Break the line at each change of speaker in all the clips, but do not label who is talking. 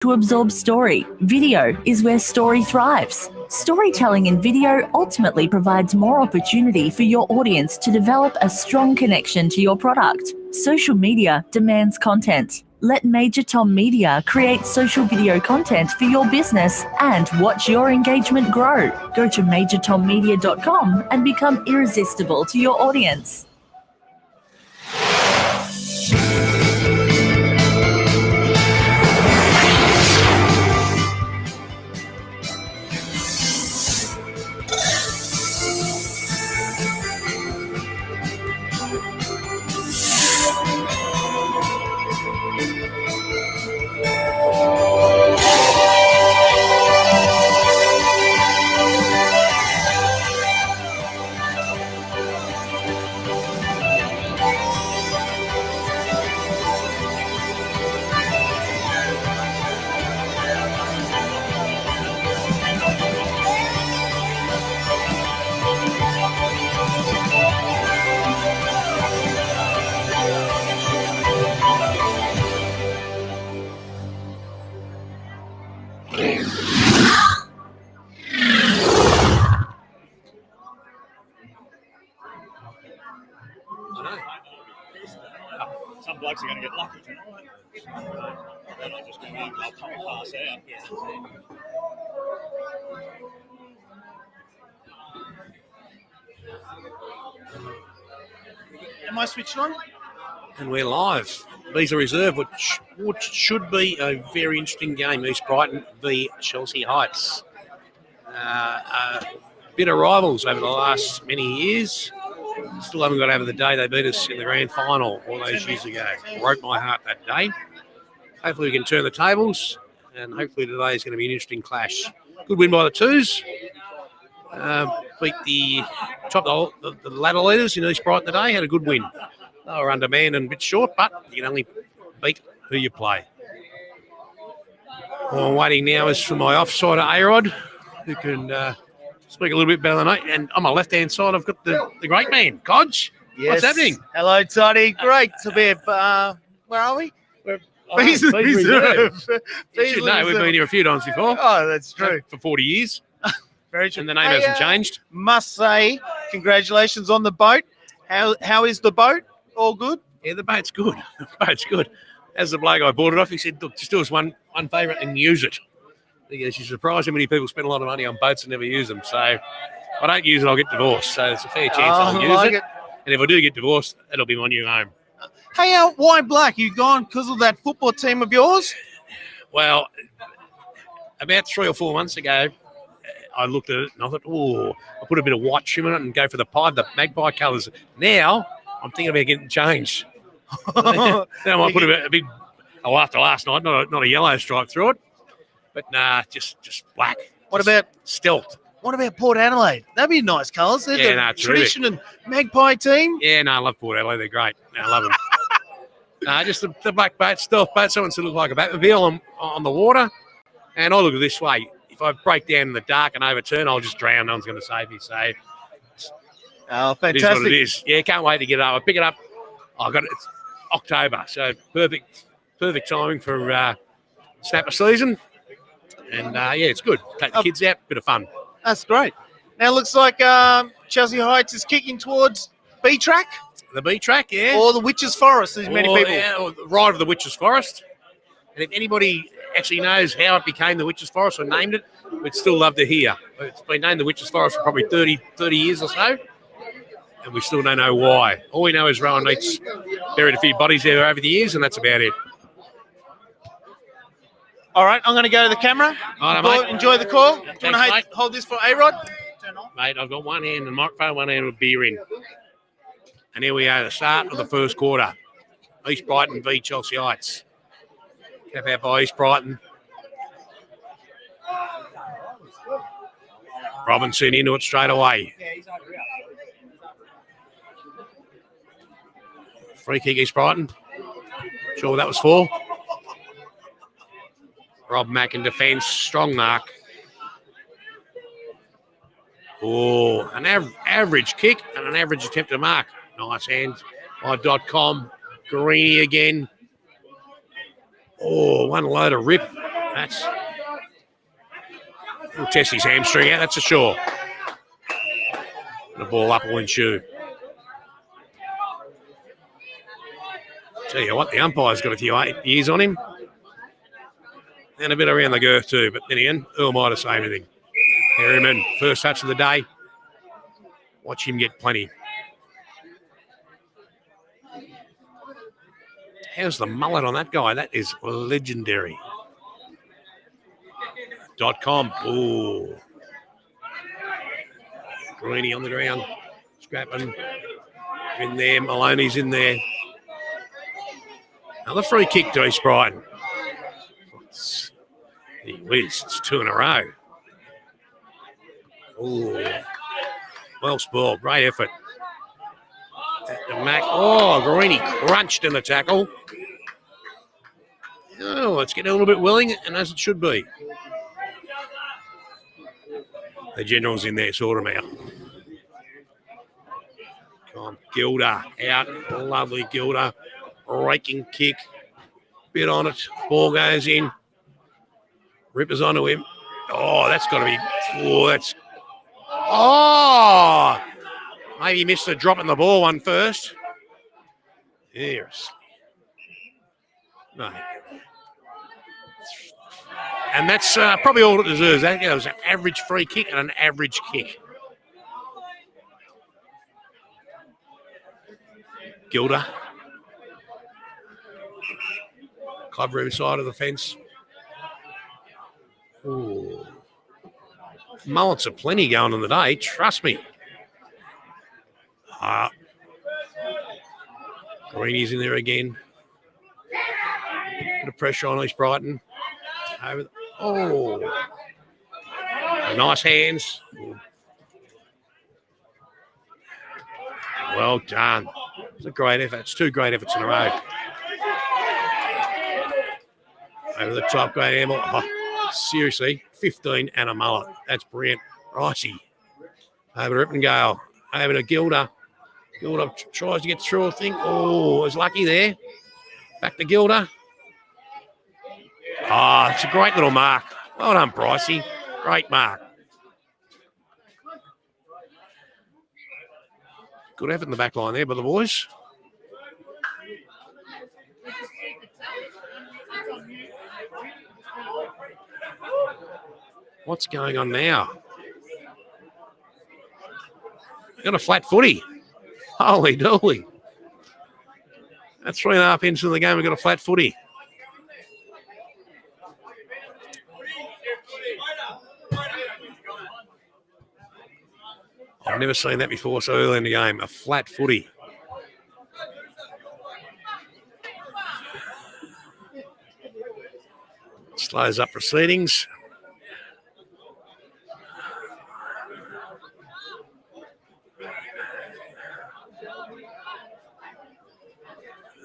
to absorb story. Video is where story thrives. Storytelling in video ultimately provides more opportunity for your audience to develop a strong connection to your product. Social media demands content. Let Major Tom Media create social video content for your business and watch your engagement grow. Go to majortommedia.com and become irresistible to your audience.
Some blokes are going to get lucky tonight. They're not just going to go come and pass out.
Am I switched on?
And we're live. These are reserved, which should be a very interesting game. East Brighton v Chelsea Heights. A bit of rivals over the last many years. Still haven't got over the day they beat us in the grand final all those years ago. Broke my heart that day. Hopefully we can turn the tables, and hopefully today is going to be an interesting clash. Good win by the Twos. Beat the ladder leaders in East Brighton today. Had a good win. They were undermanned and a bit short, but you can only beat who you play. All I'm waiting now is for my offside A-Rod, who can speak a little bit better than I. And on my left-hand side, I've got the great man, Codge.
Yes.
What's happening?
Hello, Toddy. Great to be where are we?
Beasley
Reserve.
You should know, we've been here a few times before.
Oh, that's true.
For 40 years.
Very true.
And the name hasn't changed.
Must say, congratulations on the boat. How is the boat? All good?
Yeah, the boat's good. The boat's good. As the bloke I bought it off, he said, look, just do us one favour and use it. Because you're surprised how many people spend a lot of money on boats and never use them. So if I don't use it, I'll get divorced. So it's a fair chance I'll use it. And if I do get divorced, it'll be my new home.
Hey, why black? You gone because of that football team of yours?
Well, about 3 or 4 months ago, I looked at it and I thought, I'll put a bit of white trim in it and go for the magpie colours. Now, I'm thinking about getting changed. Then I might put a big, after last night, not a yellow stripe through it. But nah, just black.
What about
stealth?
What about Port Adelaide? That'd be nice colours. They're the tradition and magpie team.
Yeah, no, I love Port Adelaide. They're great. No, I love them. Just the black boat, stealth boat. Someone to look like a Batmobile on the water. And I look at it this way. If I break down in the dark and overturn, I'll just drown. No one's going to save me. So,
fantastic.
It is what it is. Yeah, can't wait to get it up. I pick it up. It's October, so perfect timing for snapper season. And, it's good. Take the kids out, bit of fun.
That's great. Now it looks like Chelsea Heights is kicking towards B-Track.
The B-Track, yeah.
Or the Witches' Forest, as many people.
Yeah, or the ride of the Witches' Forest. And if anybody actually knows how it became the Witches' Forest or named it, we'd still love to hear. It's been named the Witches' Forest for probably 30 years or so. And we still don't know why. All we know is Rowan Neat's buried a few bodies there over the years, and that's about it.
All right, I'm going to go to the camera.
All right, mate.
Enjoy the call. Do you
Thanks,
want to hold this for A-Rod?
Mate, I've got one hand in the microphone, one hand with beer in. And here we are, the start of the first quarter. East Brighton v Chelsea Heights. Cap out by East Brighton. Robinson into it straight away. Free kick, East Brighton. Sure what that was for. Rob Mack in defence, strong mark. An average kick and an average attempt to mark. Nice hand by .com. Greeny again. One load of rip. That's... He'll test his hamstring out, that's for sure. The ball up will ensue. Tell you what, the umpire's got a few 8 years on him. And a bit around the girth too, but then again, who am I to say anything? Harriman, first touch of the day. Watch him get plenty. How's the mullet on that guy? That is legendary. .com. Ooh. Greeny on the ground. Scrapping. In there. Maloney's in there. Another free kick to East Brighton. He whizzed. It's 2 in a row. Ooh. Well spoiled. Great effort. Mac. Oh, Greeny crunched in the tackle. Oh, it's getting a little bit willing, and as it should be. The general's in there, sort him out. Come on, Gilda out. Lovely Gilda. Raking kick. Bit on it. Ball goes in. Rippers onto him. Oh, that's got to be... Oh, that's... Oh! Maybe he missed the drop in the ball one first. Yes. No. And that's probably all it deserves. That was an average free kick and an average kick. Gilda. Club room side of the fence. Ooh. Mullets are plenty going on the day, trust me. Greeny's in there again. Bit of pressure on East Brighton. Oh. Nice hands. Well done. It's a great effort. It's 2 great efforts in a row. Over the top, great handball. Oh, seriously, 15 and a mullet. That's brilliant. Ricey. Over to Rippengale. Over to Gilda. Gilda tries to get through a thing. Oh, was lucky there. Back to Gilda. Oh, it's a great little mark. Well done, Pricey. Great mark. Good effort in the back line there by the boys. What's going on now? Got a flat footy. Holy dooly. That's 3.5 into the game. We've got a flat footy. I've never seen that before so early in the game. A flat footy. Slows up proceedings.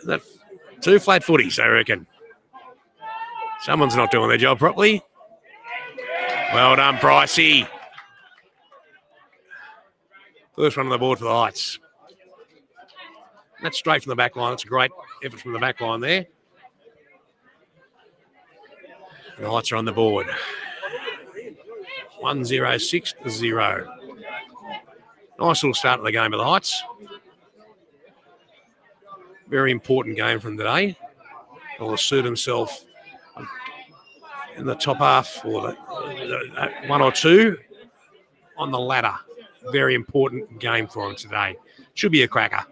That 2 flat footies, I reckon. Someone's not doing their job properly. Well done, Pricey. First one on the board for the Heights. That's straight from the back line. It's a great effort from the back line there. And the Heights are on the board. 1-0-6-0. Nice little start of the game of the Heights. Very important game from today. He'll assert himself in the top half or the 1 or 2 on the ladder. Very important game for him today. Should be a cracker.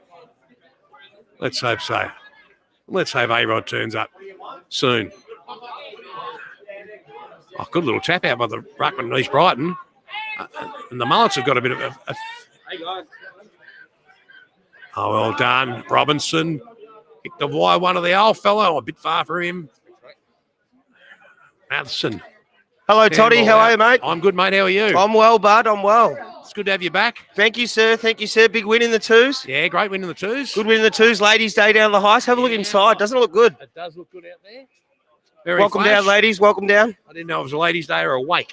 Let's hope so. Let's hope A-Rod turns up soon. Oh, good little tap out by the ruckman and East Brighton. And the Mullets have got a bit of a...
Hey, guys.
Oh, well done. Robinson kicked the wide one of the old fellow. A bit far for him. Matheson.
Hello, Toddy. How are you, mate?
I'm good, mate. How are you?
I'm well, bud. I'm well.
It's good to have you back.
Thank you, sir. Thank you, sir. Big win in the twos.
Yeah, great win in the twos.
Good win in the twos. Ladies' Day down the Heights. Have a look inside. Doesn't it look good?
It does look good out there. Very
Welcome
flash.
down, ladies. Welcome down.
I didn't know it was a ladies' day or a wake.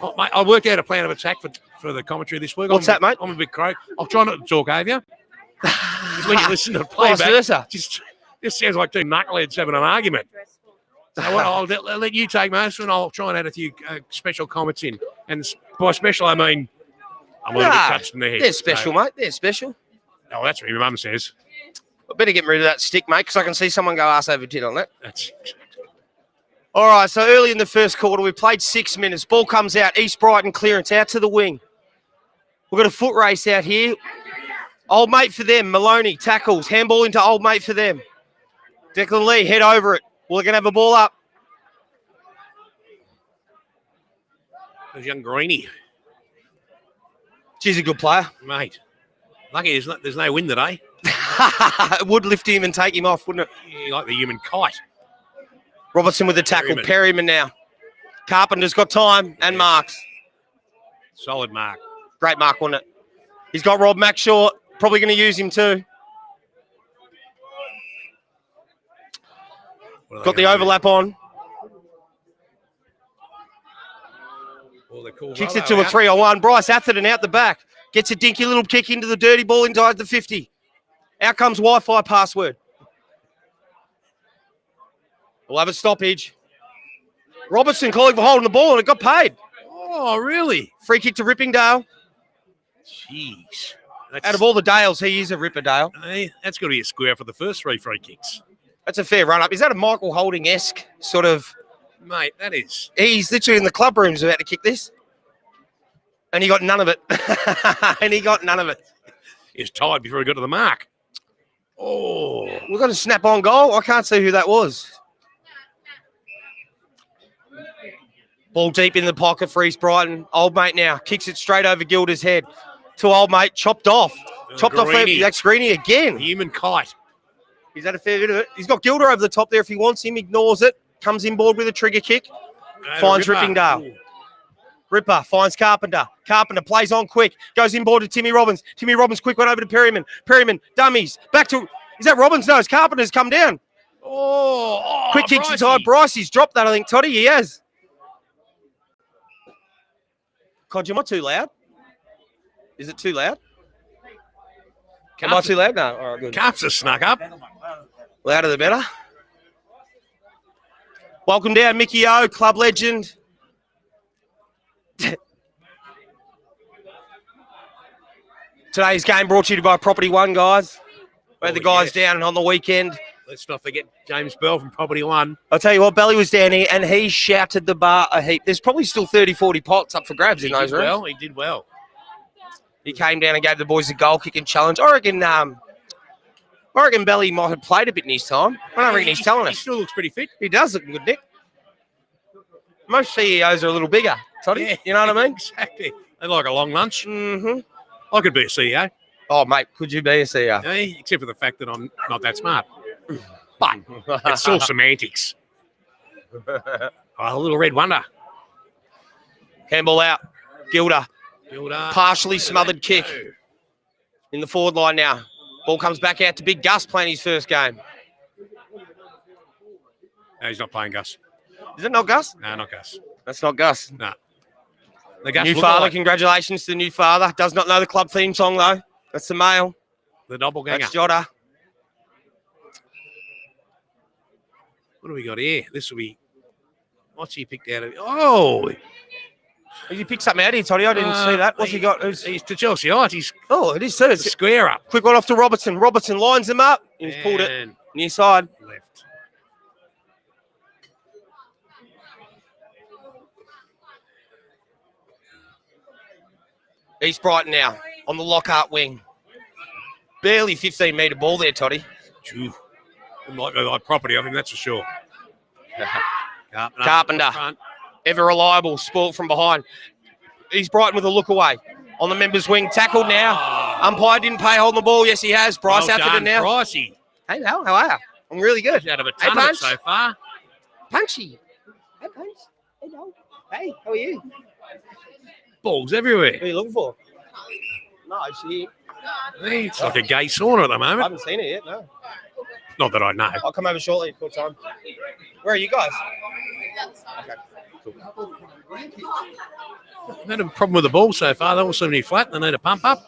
Oh, mate, I worked out a plan of attack for the commentary this week.
What's that, mate?
I'm a bit croak. I'll try not to talk over you. When you listen to the playback,
versa.
just sounds like 2 knuckleheads having an argument. So I'll let you take most of it, and I'll try and add a few special comments in. And by special, I mean I'm a little bit touched in the head.
They're special, mate. They're special.
Oh, that's what your mum says.
I better get rid of that stick, mate, because I can see someone go arse over tit on that.
That's
All right, so early in the first quarter, we played 6 minutes. Ball comes out, East Brighton clearance out to the wing. We've got a foot race out here. Old mate for them, Maloney, tackles, handball into old mate for them. Declan Lee, head over it. We're going to have a ball up.
there's young Greenie,
She's a good player.
mate. Lucky there's no wind today.
It would lift him and take him off, wouldn't it?
Yeah, like the human kite.
Robertson with the tackle.
Perryman.
Perryman now. Carpenter's got time and marks.
Solid mark.
Great mark, wasn't it? He's got Rob Mack short. Probably going to use him too. Got the overlap on.
Well, cool.
Kicks it to a 3-on-1. Bryce Atherton out the back. Gets a dinky little kick into the dirty ball inside the 50. Out comes Wi-Fi password. We'll have a stoppage. Robertson calling for holding the ball and it got paid.
Oh, really?
Free kick to Rippingdale.
Jeez.
Out of all the Dales, he is a Ripperdale.
Hey, that's got to be a square for the first 3 free kicks.
That's a fair run-up. Is that a Michael Holding-esque sort of...
Mate, that is.
He's literally in the club rooms about to kick this. And he got none of it.
He was tired before he got to the mark. Oh.
We've got a snap-on goal. I can't see who that was. Ball deep in the pocket for East Brighton. Old mate now kicks it straight over Gilda's head to old mate. Chopped off. Chopped off Jack Greenie again.
Human kite.
He's had a fair bit of it. He's got Gilda over the top there if he wants him. Ignores it. Comes inboard with a trigger kick. Finds Rippingdale.
Ooh.
Ripper finds Carpenter. Carpenter plays on quick. Goes inboard to Timmy Robbins. Timmy Robbins quick one over to Perryman. Perryman dummies. Back to... Is that Robbins? No, it's Carpenter's come down.
Oh,
Quick kicks
Brycey.
inside. Bryce, he's dropped that, I think, Toddy. He has. Codge, am I too loud? Is it too loud? Am I too loud? No. All right, good.
Carps have snuck up.
Louder the better. Welcome down, Mickey O, club legend. Today's game brought to you by Property One, guys. We had the guys down on the weekend.
Let's not forget James Bell from Property One.
I'll tell you what, Belly was down here and he shouted the bar a heap. There's probably still 30, 40 pots up for grabs in those rooms.
He did well.
He came down and gave the boys a goal kicking challenge. I reckon Belly might have played a bit in his time. I don't reckon he's telling
He
us.
still looks pretty fit.
He does look good, Nick. Most CEOs are a little bigger, Toddy.
Yeah.
You know what I mean?
Exactly. They like a long lunch.
Mm-hmm.
I could be a CEO,
Oh, mate, could you be a CEO?
eh? Except for the fact that I'm not that smart. But it's still semantics. Oh, a little red wonder.
Handball out. Gilda.
Gilda.
Partially smothered kick in the forward line now. Ball comes back out to Big Gus playing his first game.
No, he's not playing Gus.
Is it not Gus?
No, not Gus.
That's not Gus.
No. The Gus
New
look
father,
like
congratulations to the new father. Does not know the club theme song, though. That's the male.
the doppelganger.
That's Jota.
What do we got here? This will be. What's he picked out of? Oh,
Did you pick something out here, Toddy? I didn't see that. What's he got?
He's to Chelsea Heights. He's
Oh, it is too.
a
It's
square up.
quick one off to Robertson. Robertson lines him up. He's pulled it
And
near side.
left.
East Brighton now on the Lockhart wing. Barely 15-metre ball there, Toddy.
Phew. Like property of him, that's for sure.
Carpenter.
Front.
Ever reliable, spoiled from behind. East Brighton with a look away. On the members' wing, tackled now. Umpire didn't pay holding the ball. Yes, he has. Bryce
Well
Atherton
done,
now.
Pricey.
Hey, Mel, how are you? I'm really good.
He's out of a
Hey,
ton of it
Punch.
so far.
Punchy. Hey, Punch. Hey, Mel. Hey, how are you?
Balls everywhere.
What are you looking for? No, she.
It's like a gay sauna at the
I
moment.
haven't seen it yet, no.
Not that I know.
I'll come over shortly. Cool time. Where are you guys? Okay.
Had a problem with the ball so far. They all seem to be flat. They need a pump up.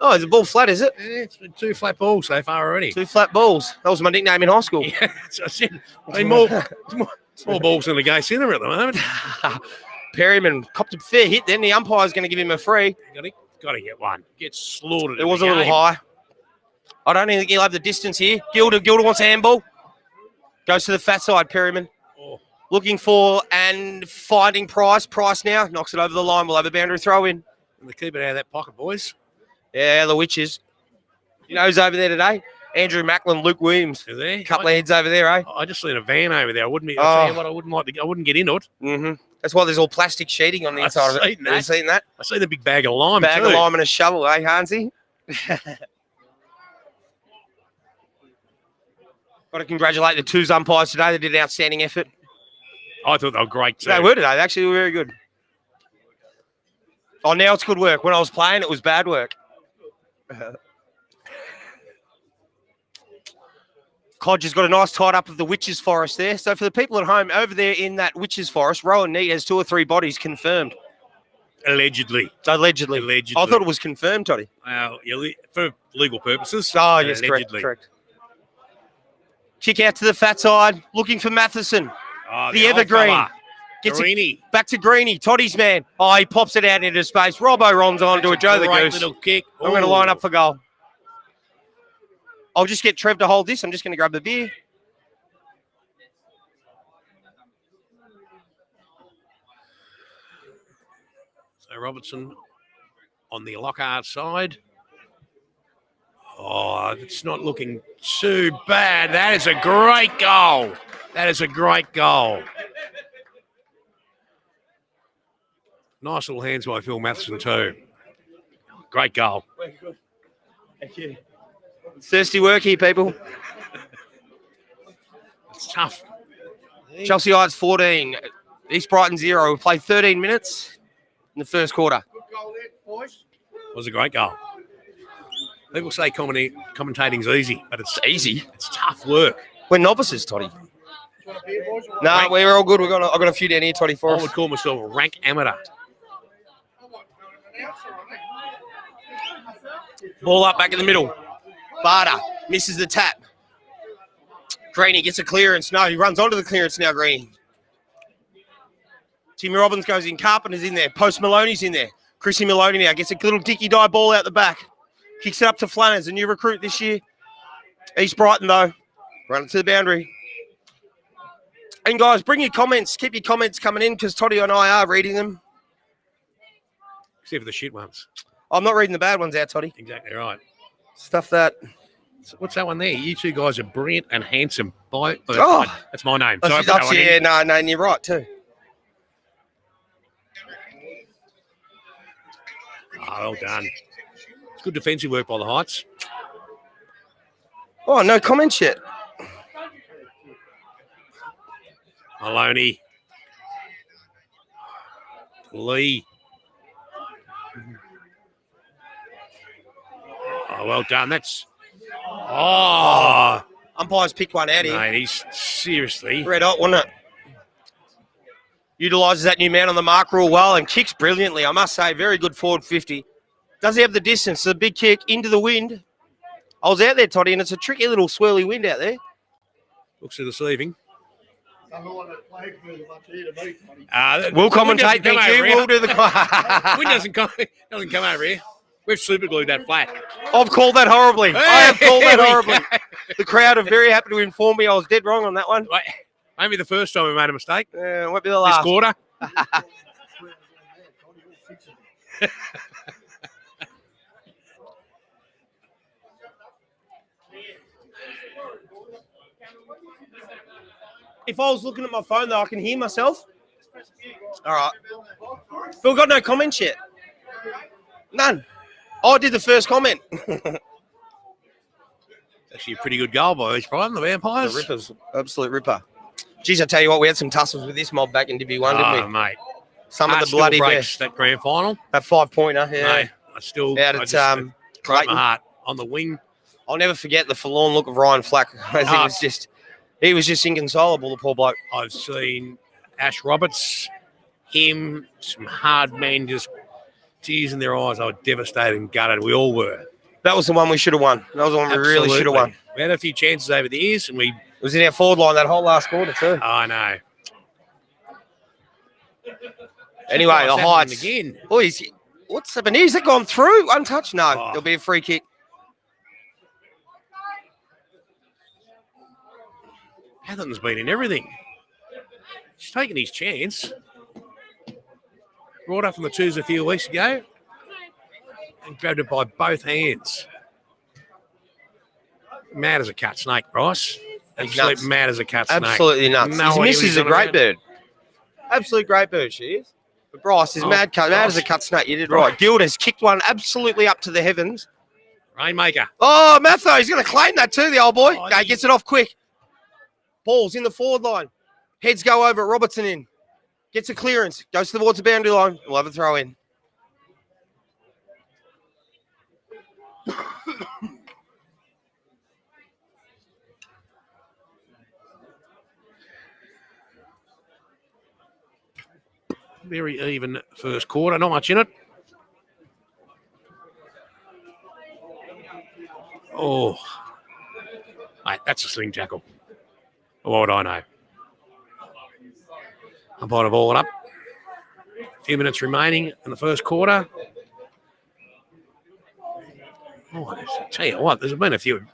Oh, is the ball flat, is it?
Yeah, it's been 2 flat balls so far already.
2 flat balls. That was my nickname in high school.
Yeah, that's what I said. I mean, more balls than the gay centre at the moment.
Perryman copped a fair hit then. The umpire's going to give him a free.
Got to get one. Get slaughtered.
It was a little high. I don't think he'll have the distance here. Gilder wants a handball. Goes to the fat side, Perryman.
Oh.
Looking for and finding Price. Price now knocks it over the line. We'll have a boundary throw in.
And they keep it out of that pocket, boys.
Yeah, the Witches. You know who's over there today? Andrew Macklin, Luke Williams.
Is there?
Couple of heads over there, eh?
I just seen a van over there. I wouldn't be.
Oh.
I tell you what, I wouldn't get into it.
Mm-hmm. That's why there's all plastic sheeting on the inside of it.
Seen that.
Have you seen that?
I see the big bag of lime
Bag
too.
of lime and a shovel, eh, Hansy? Got to congratulate the 2 umpires today. They did an outstanding effort.
I thought they were great too.
They were today. They actually were very good. Oh, now it's good work. When I was playing, it was bad work. Codge has got a nice tied up of the Witches Forest there. So for the people at home, over there in that Witches Forest, Rowan Neat has 2 or 3 bodies confirmed.
Allegedly.
Allegedly.
Allegedly.
I thought it was confirmed, Toddy.
For legal purposes.
Oh, yes,
allegedly.
correct. Kick out to the fat side, looking for Matheson.
Oh,
The
old
evergreen.
fella.
Gets it
Greeny.
back to Greeny, Toddy's man. Oh, he pops it out into space. Robbo runs on to a Joe the
Great
Goose.
little kick.
I'm going to line up for goal. I'll just get Trev to hold this. I'm just going to grab the beer.
So Robertson on the Lockhart side. Oh, it's not looking too bad. That is a great goal. That is a great goal. Nice little hands by Phil Matheson too. Great goal.
Thank you. Thirsty work here, people.
It's tough.
Chelsea Heights 14, East Brighton 0. We played 13 minutes in the first quarter.
It was a great goal. People say commentating's easy, but it's
Easy.
It's tough work.
We're novices, Toddy. No, we're all good. I've got a few down here, Toddy, for
I
us.
would call myself a rank amateur.
Ball up back in the middle. Barter misses the tap. Greeny gets a clearance. No, he runs onto the clearance now, Greeny. Timmy Robbins goes in. Carpenter's in there. Post Maloney's in there. Chrissy Maloney now gets a little dicky die ball out the back. Kicks it up to Flanners, a new recruit this year. East Brighton, though. Run it to the boundary. And, guys, bring your comments. Keep your comments coming in because Toddy and I are reading them.
Except for the shit ones.
I'm not reading the bad ones out, Toddy.
Exactly right.
Stuff that.
So what's that one there? You two guys are brilliant and handsome.
Oh.
That's my name. So I put that
That's,
one in.
yeah, no, and you're right, too.
Oh, well done. It's good defensive work by the Heights.
Oh, no comments yet.
Maloney. Lee. Oh, well done. That's... Oh,
Umpires picked one out here.
mate, he's seriously...
Red hot, wasn't it? Utilises that new man on the mark real well and kicks brilliantly, I must say. Very good forward 50. Does he have the distance? It's a big kick into the wind. I was out there, Toddy, and it's a tricky little swirly wind out there.
Looks deceiving.
We'll
Wind
commentate,
doesn't come
thank you.
over here.
We'll do the...
Wind doesn't come over here. We've super glued that flat.
I've called that horribly. I have called that
There we
horribly.
go.
The crowd are very happy to inform me I was dead wrong on that one.
Wait, maybe the first time we made a mistake.
Won't be the
This
last.
quarter.
If I was looking at my phone, though, I can hear myself. All right. But we've got no comments yet. None. I did the first comment.
Actually, a pretty good goal by East Brighton, the Vampires.
The Rippers. Absolute ripper. Geez, I tell you what, we had some tussles with this mob back in Div 1, didn't we?
Mate.
Some of
Heart
the
still
bloody
breaks
best.
That grand final.
That 5-pointer, yeah.
Mate, I still...
Out
I
at
just- it broke
Clayton.
my heart on the wing.
I'll never forget the forlorn look of Ryan Flack. He was just inconsolable, the poor bloke.
I've seen Ash Roberts, him, some hard men, just tears in their eyes. I was devastated and gutted. We all were.
That was the one we should have won. That was the one we really should have won.
We had a few chances over the years, and we...
It was in our forward line that whole last quarter too.
I know.
Anyway, the Heights.
Again.
Oh, what's happened here? Has it gone through? Untouched? No, there'll be a free kick.
Atherton's been in everything. He's taking his chance. Brought up from the twos a few weeks ago and grabbed it by both hands. Mad as a cut snake, Bryce. Absolutely mad as a cut snake.
Absolutely nuts.
No
His miss is a great bird. Absolute great bird, she is. But Bryce is mad as a cut snake. You did right. Guild has kicked one absolutely up to the heavens.
Rainmaker.
Oh, Matho, he's going to claim that too, the old boy. Okay, gets it off quick. Ball's in the forward line. Heads go over. Robertson in. Gets a clearance. Goes towards the boundary line. We'll have a throw in.
Very even first quarter. Not much in it. Oh. Mate, that's a sling tackle. What would I know? I bought a ball up. A few minutes remaining in the first quarter. Oh, I tell you what, there's been a few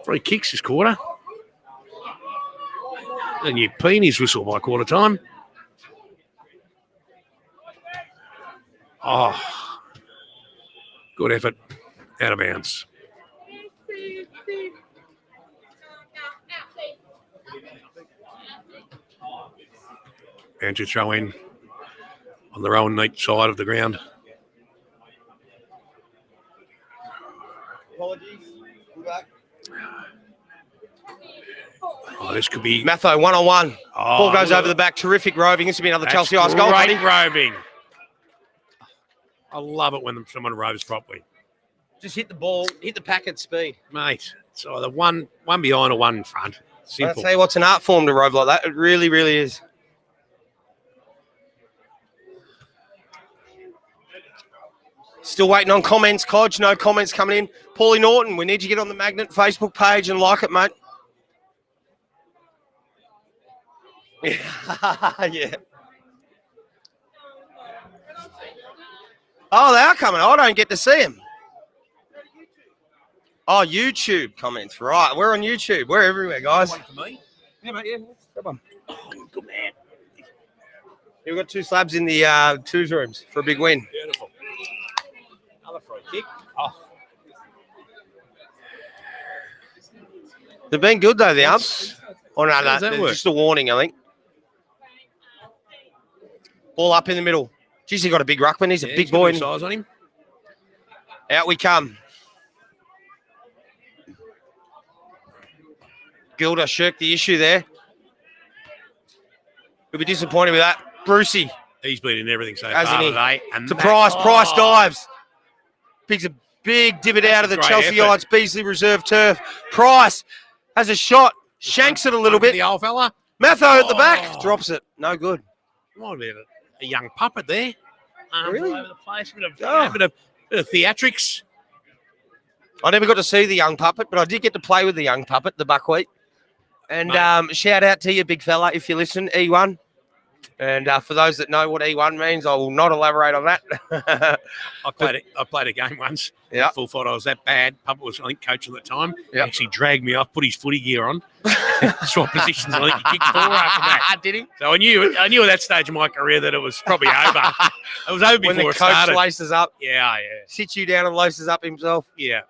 free kicks this quarter. And you peenies whistle by quarter time. Oh, good effort. Out of bounds. And to throw in on their own neat side of the ground.
Apologies.
Oh, this could be...
Matho, one-on-one.
Oh,
Ball goes over the back. Terrific roving. This will be another Chelsea Ice goal.
Great roving. I love it when someone roves properly.
Just hit the ball, hit the pack at speed.
Mate, it's either one behind or one in front. Simple.
I'll tell you what's an art form to rove like that. It really, really is. Still waiting on comments, Codge. No comments coming in. Paulie Norton, we need you to get on the Magnet Facebook page and like it, mate. Yeah. Oh, they are coming. I don't get to see them. Oh, YouTube comments. Right. We're on YouTube. We're everywhere, guys.
One for me.
Yeah, mate. Yeah. Grab one.
Oh, good man.
Yeah, we've got 2 slabs in the twos rooms for a big win.
Beautiful. Another free kick. Oh.
They've been good, though, the umps. Oh, no,
does that work?
just a warning, I think. Ball up in the middle. Geez, he got a big ruckman. He's a big boy.
Size on him.
Out we come. Gilda shirked the issue there. He'll be disappointed with that. Brucey.
He's been in everything so
Hasn't
far
he?
today. And
To Price. Price dives. Picks a big divot out of the
great
Chelsea
effort.
Heights Beasley reserve turf. Price has a shot. Shanks it a little bit.
The old fella.
Matho at the back. Drops it. No good.
Might have been a young puppet there.
Really?
All over the place. Bit of theatrics.
I never got to see the young puppet, but I did get to play with the young puppet, the buckwheat. And shout out to you, big fella, if you listen, E1. And for those that know what E1 means, I will not elaborate on that.
I played a game once.
Yeah.
Full thought I was that bad. Puppet was, I think, coach at the time.
Yeah.
Actually dragged me off, put his footy gear on, swap positions. I think he kicked 4 after that.
Did he?
So I knew at that stage of my career that it was probably over. It was over before
When the
it
coach
started.
laces up,
Yeah.
sits you down and laces up himself.
Yeah.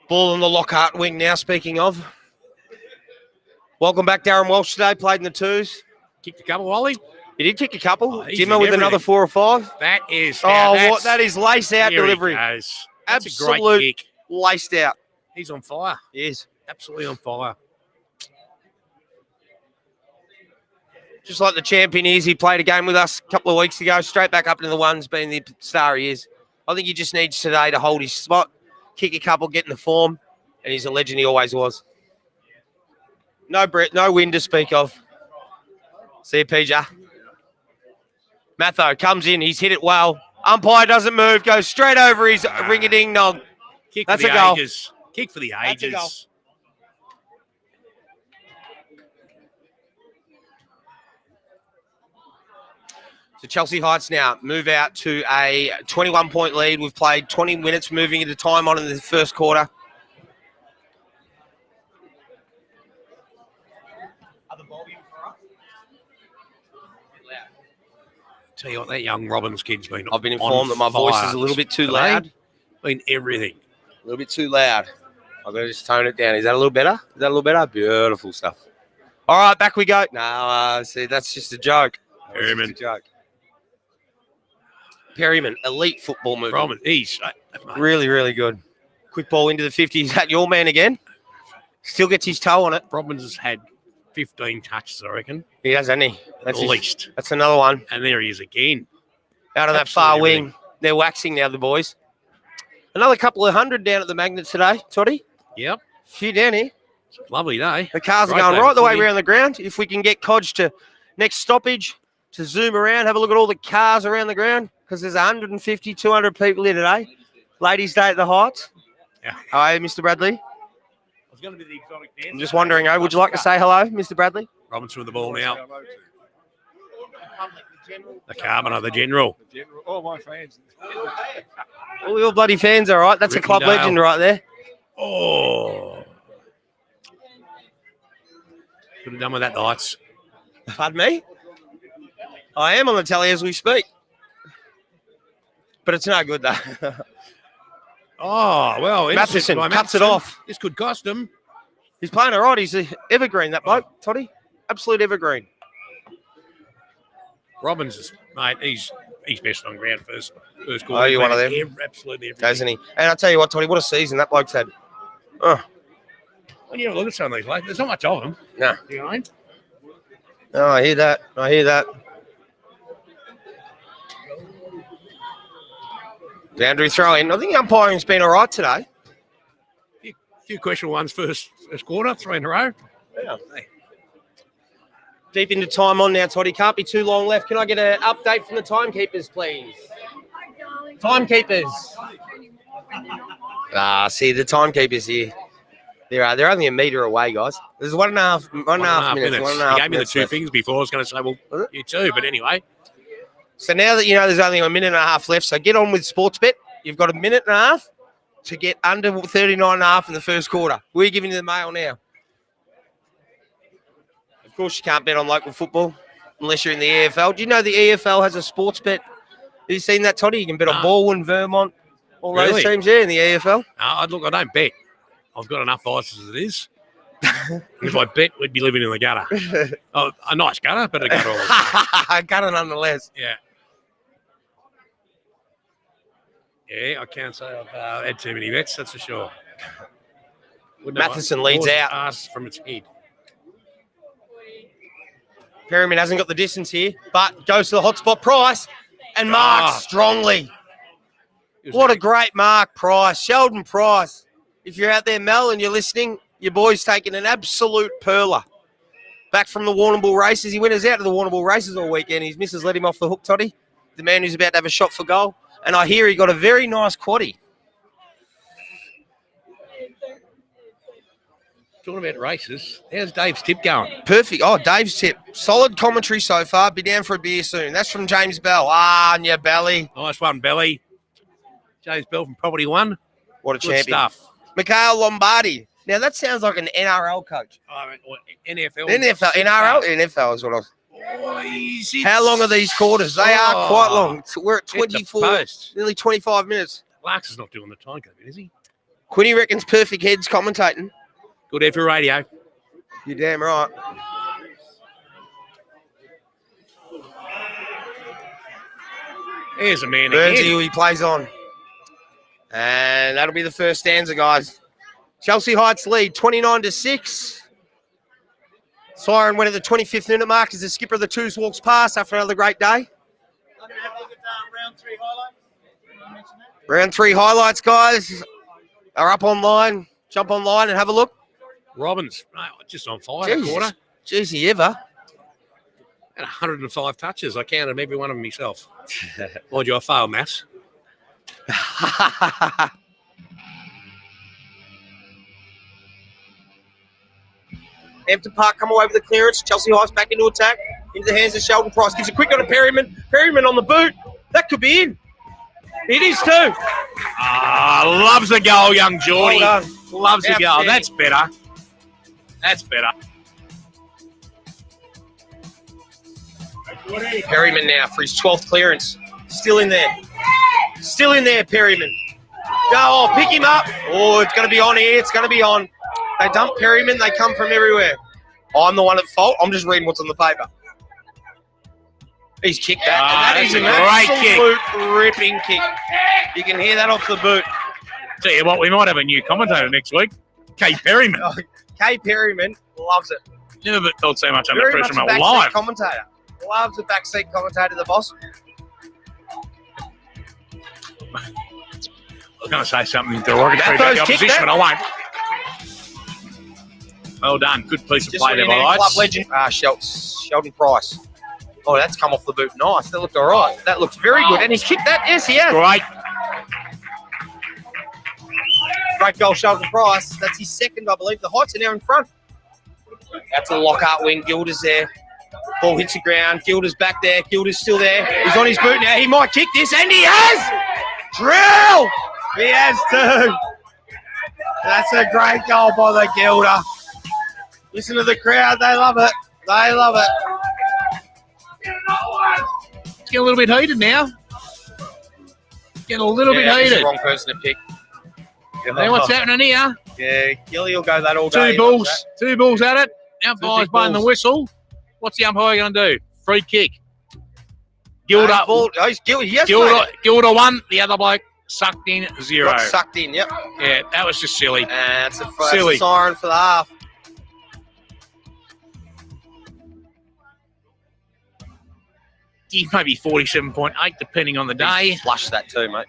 Ball on the Lockhart wing now, speaking of. Welcome back, Darren Walsh today. Played in the twos.
Kicked a couple, Wally.
He did kick a couple.
Oh, he's
Dimmer
in
with another
everything.
4 or 5.
That is.
That is lace out
Here he
delivery.
goes. That's a great
Absolute
kick.
laced out.
He's on fire.
He is.
Absolutely on fire.
Just like the champion is, he played a game with us a couple of weeks ago, straight back up into the ones, being the star he is. I think he just needs today to hold his spot, kick a couple, get in the form, and he's a legend he always was. No Brett, no win to speak of. See you, PJ. Matho comes in, he's hit it well. Umpire doesn't move, goes straight over his ring-a-ding-dong.
Kick
That's
for
a
the
goal.
ages. Kick for the
That's a goal.
ages.
So Chelsea Heights now move out to a 21-point lead. We've played 20 minutes, moving into time on in the first quarter.
Tell you what, that young Robbins kid's been.
I've been informed that my voice is a little bit too loud.
Been everything.
A little bit too loud. I've got to just tone it down. Is that a little better? Is that a little better? Beautiful stuff. All right, back we go. No, see, that's just a joke.
Perryman.
Just a joke. Perryman, elite football move.
Robbins, he's
Really, really good. Quick ball into the 50. Is that your man again? Still gets his toe on it.
Robbins has had 15 touches, I reckon.
He has, hasn't he? That's
At least.
That's another one.
And there he is again.
Out of that far wing. They're waxing now, the boys. Another couple of hundred down at the Magnet today, Toddy.
Yep.
Few down here.
Lovely day.
The cars are
Right
going
there,
right the way
footy.
around the ground. If we can get Codge to next stoppage to zoom around, have a look at all the cars around the ground, because there's 150, 200 people here today. Ladies' Day at the Heights.
Yeah.
Hi, Mr. Bradley.
I was going to be the exotic dancer.
I'm just wondering, would you like to say hello, Mr. Bradley?
Robinson with the ball now. The Carboner, the General.
All my fans.
All your bloody fans, all right. That's a club
Rickendale.
legend right there.
Oh. Could have done with that, the Heights.
Pardon me? I am on the telly as we speak. But it's no good, though.
Oh, well.
Matheson
by
cuts it
Matheson.
off.
This could cost him.
He's playing all right. He's an evergreen, that bloke, Toddy. Absolute evergreen.
Robbins is, mate, he's best on ground first quarter.
Oh, you're one of them?
Absolutely everything.
Doesn't he? And I'll tell you what, Toddy, what a season that bloke's had. Oh,
When you have a look at some of these, like, there's not much of them.
no.
You know?
Oh, I hear that. I hear that. Boundary throw in. I think the umpiring's been all right today.
Few questionable ones first quarter, 3 in a row.
Yeah. Deep into time on now, Toddy. Can't be too long left. Can I get an update from the timekeepers, please? Timekeepers. See, the timekeepers here. They're only a metre away, guys. There's one and a half minutes. 1.5
He gave me the
minutes
two
left.
things before. I was going to say, well, you too. But anyway,
So now that you know there's only a minute and a half left, so get on with Sportsbet. You've got a minute and a half to get under 39.5 in the first quarter. We're giving you the mail now. Of course, you can't bet on local football unless you're in the EFL. Do you know the EFL has a sports bet? Have you seen that, Toddy? You can bet on Baldwin, Vermont, all those
Really?
teams there in the EFL.
look, I don't bet. I've got enough ice as it is. If I bet, we'd be living in the gutter. Oh, a nice gutter, but a gutter. Also.
Got it nonetheless.
Yeah. Yeah, I can't say I've had too many bets, that's for sure.
Matheson leads out.
Ass from its head.
Perryman hasn't got the distance here, but goes to the hotspot Price and marks strongly. What a great mark, Price. Sheldon Price. If you're out there, Mel, and you're listening, your boy's taking an absolute perler. Back from the Warrnambool races. He went us out to the Warrnambool races all weekend. His missus let him off the hook, Toddy. The man who's about to have a shot for goal. And I hear he got a very nice quaddie.
Talking about races, how's Dave's tip going?
Perfect. Oh, Dave's tip. Solid commentary so far. Be down for a beer soon. That's from James Bell. On your belly.
Nice one, Belly. James Bell from Property One.
What a
Good
champion.
stuff.
Mikhail Lombardi. Now, that sounds like an NRL coach.
NFL.
NFL. NRL? NFL is what I was...
Boys,
How long are these quarters? They are quite long. We're at
It's a
24,
post.
nearly 25 minutes.
Larks is not doing the time code, is he?
Quinny reckons perfect heads commentating.
Good head for radio.
You're damn right.
There's a man
Burnsy,
again.
who he plays on. And that'll be the first stanza, guys. Chelsea Heights lead 29-6. Siren went at the 25th minute mark as the skipper of the Twos walks past after another great day. Round 3 highlights, guys, are up online. Jump online and have a look.
Robbins, just on fire. Quarter.
Jeez, he ever.
And 105 touches. I counted every one of them myself. Mind you, I failed maths.
Hampton Park come away with the clearance. Chelsea Heights back into attack. Into the hands of Sheldon Price. Gives a quick on to Perryman. Perryman on the boot. That could be in. It is too.
Loves a goal, young Geordie.
Well done.
Loves a goal.
Outstanding.
That's better. That's better.
Perryman now for his 12th clearance. Still in there. Still in there, Perryman. Go, pick him up. Oh, it's going to be on here. It's going to be on. They dump Perryman. They come from everywhere. I'm the one at fault. I'm just reading what's on the paper. He's kicked that. And that is an absolute ripping kick. You can hear that off the boot.
Tell you what, we might have a new commentator next week. Kay Perryman.
Kay Perryman loves it.
Never felt so much under
Very
pressure
much
in
a
my
backseat
life.
commentator. Loves a backseat commentator, the boss.
I was going to say something derogatory about
Batho's
the opposition,
kicked
but I won't. Well done. Good piece of
Just
play there,
winning
by
club
Lights.
legend. Sheldon Price. Oh, that's come off the boot. Nice. That looked all right. That looks very good. And he's kicked that. Yes, he has.
Great.
Great goal, Sheldon Price. That's his second, I believe. The Heights are now in front. Out to the Lockhart wing. Gilda's there. Ball hits the ground. Gilda's back there. Gilda's still there. He's on his boot now. He might kick this, and he has! Drill! He has too. That's a great goal by the Gilda. Listen to the crowd. They love it. They love it.
It's getting a little bit heated now. Getting a little bit
He's
heated.
the wrong person to pick.
Hey, what's happening here?
Yeah, Gilly will go that all day.
Two balls at it. Umpire's
big
blowing the
balls.
whistle. What's the umpire going to do? Free kick. Gilda.
Oh, he's Gilly. Yes,
Gilda won. The other bloke sucked in 0.
got sucked in. Yep.
Yeah, that was just silly.
That's a
Silly.
siren for the half.
He may be 47.8 depending on the day.
He flushed that too, mate.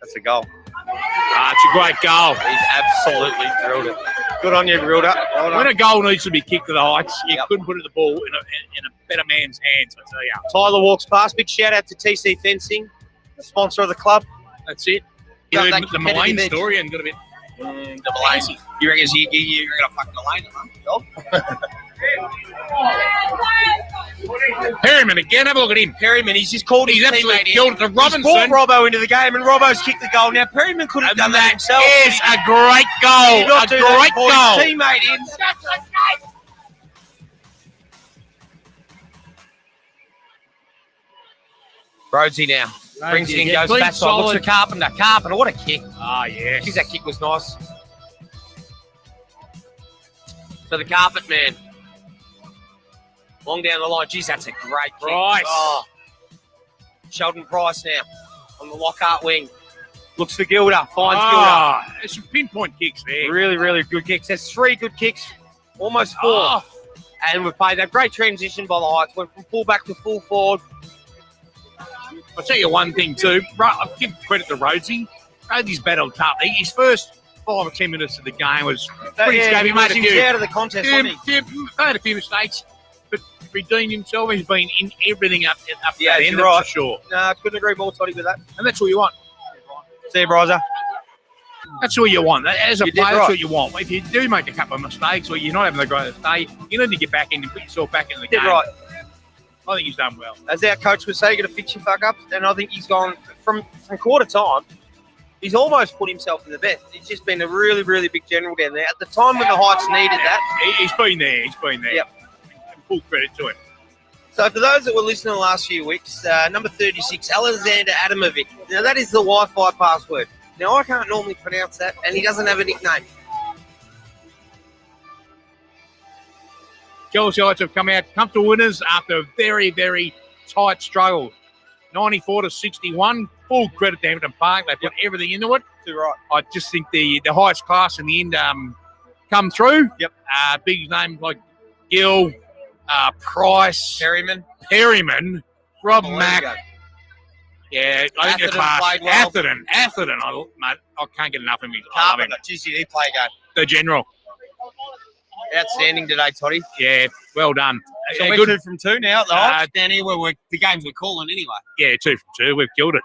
That's a goal.
It's a great goal.
He's absolutely drilled it. Good on you, Gilda. Well
When
done.
a goal needs to be kicked to the Heights, you
Yep.
couldn't put the ball in a better man's hands, I tell you.
Tyler walks past. Big shout out to TC Fencing, the sponsor of the club.
That's it. You
Got
heard
that
the
competitive
Mullane
edge.
story and got a bit
The lazy. You reckon you're going to fucking Mullane it, huh?
Perryman again. Have a look at him.
Perryman, he's just called his
He's absolutely
teammate in.
killed it to
He's brought
Robinson.
Robbo into the game, and Robbo's kicked the goal. Now, Perryman could have done that himself.
Is a great goal.
He did not
A
do that.
great
Brought
goal.
his teammate in. Rhodesy now. Brings it in,
Yeah,
goes
clean,
backside. Looks
solid.
for Carpenter. Carpenter, what a kick.
Ah, yes.
Geez, that kick was nice. So the carpet man. Long down the line. Geez, that's a great kick.
Price.
Oh. Sheldon Price now on the Lockhart wing. Looks for Gilda. Finds
Ah, there's some pinpoint kicks there.
Gilda. Really, really good kicks. There's 3 good kicks. Almost 4.
Oh,
And we've played that great transition by the Heights. Went from full back to full forward.
I'll tell you one thing too. I'll give credit to Rhodesy. Rhodsy's battled tough. His first 5 or 10 minutes of the game was pretty scary. He made a
he was
few.
out of the contest, wasn't he?
Made a few mistakes, but redeemed himself. He's been in everything up
Yeah,
that end,
you're right.
for sure.
No, I couldn't agree more, Toddy, with that.
And that's what you want.
See you, Bryza.
That's what you want. As a
You did
player,
right.
that's what you want. If you do make a couple of mistakes or you're not having the greatest day, you need to get back in and put yourself back into the
Did
game.
right.
I think he's done well.
As our coach would say, you got to fix your fuck ups. And I think he's gone from quarter time. He's almost put himself in the best. He's just been a really, really big general down there. At the time when the Heights needed that.
He's been there. He's been there.
Yep.
Full credit to him.
So for those that were listening the last few weeks, number 36, Alexander Adamovic. Now that is the Wi-Fi password. Now I can't normally pronounce that, and he doesn't have a nickname.
Chelsea Heights have come out comfortable winners after a very, very tight struggle. 94 to 61. Full credit to Hampton Park. They put everything into it.
Too right.
I just think the highest class in the end come through.
Yep.
Big names like Gill, Price, Perryman, Rob Mack. Yeah, I think the
Atherton
class.
played well.
Atherton. I can't get enough of him. I love him.
Carpenter. Geez, he did play a game.
The general.
Outstanding today, Toddy.
Yeah, well done.
So
Yeah,
we're
good.
2 from 2 now. Down here, where the games we're calling anyway.
Yeah, 2 from 2. We've killed it.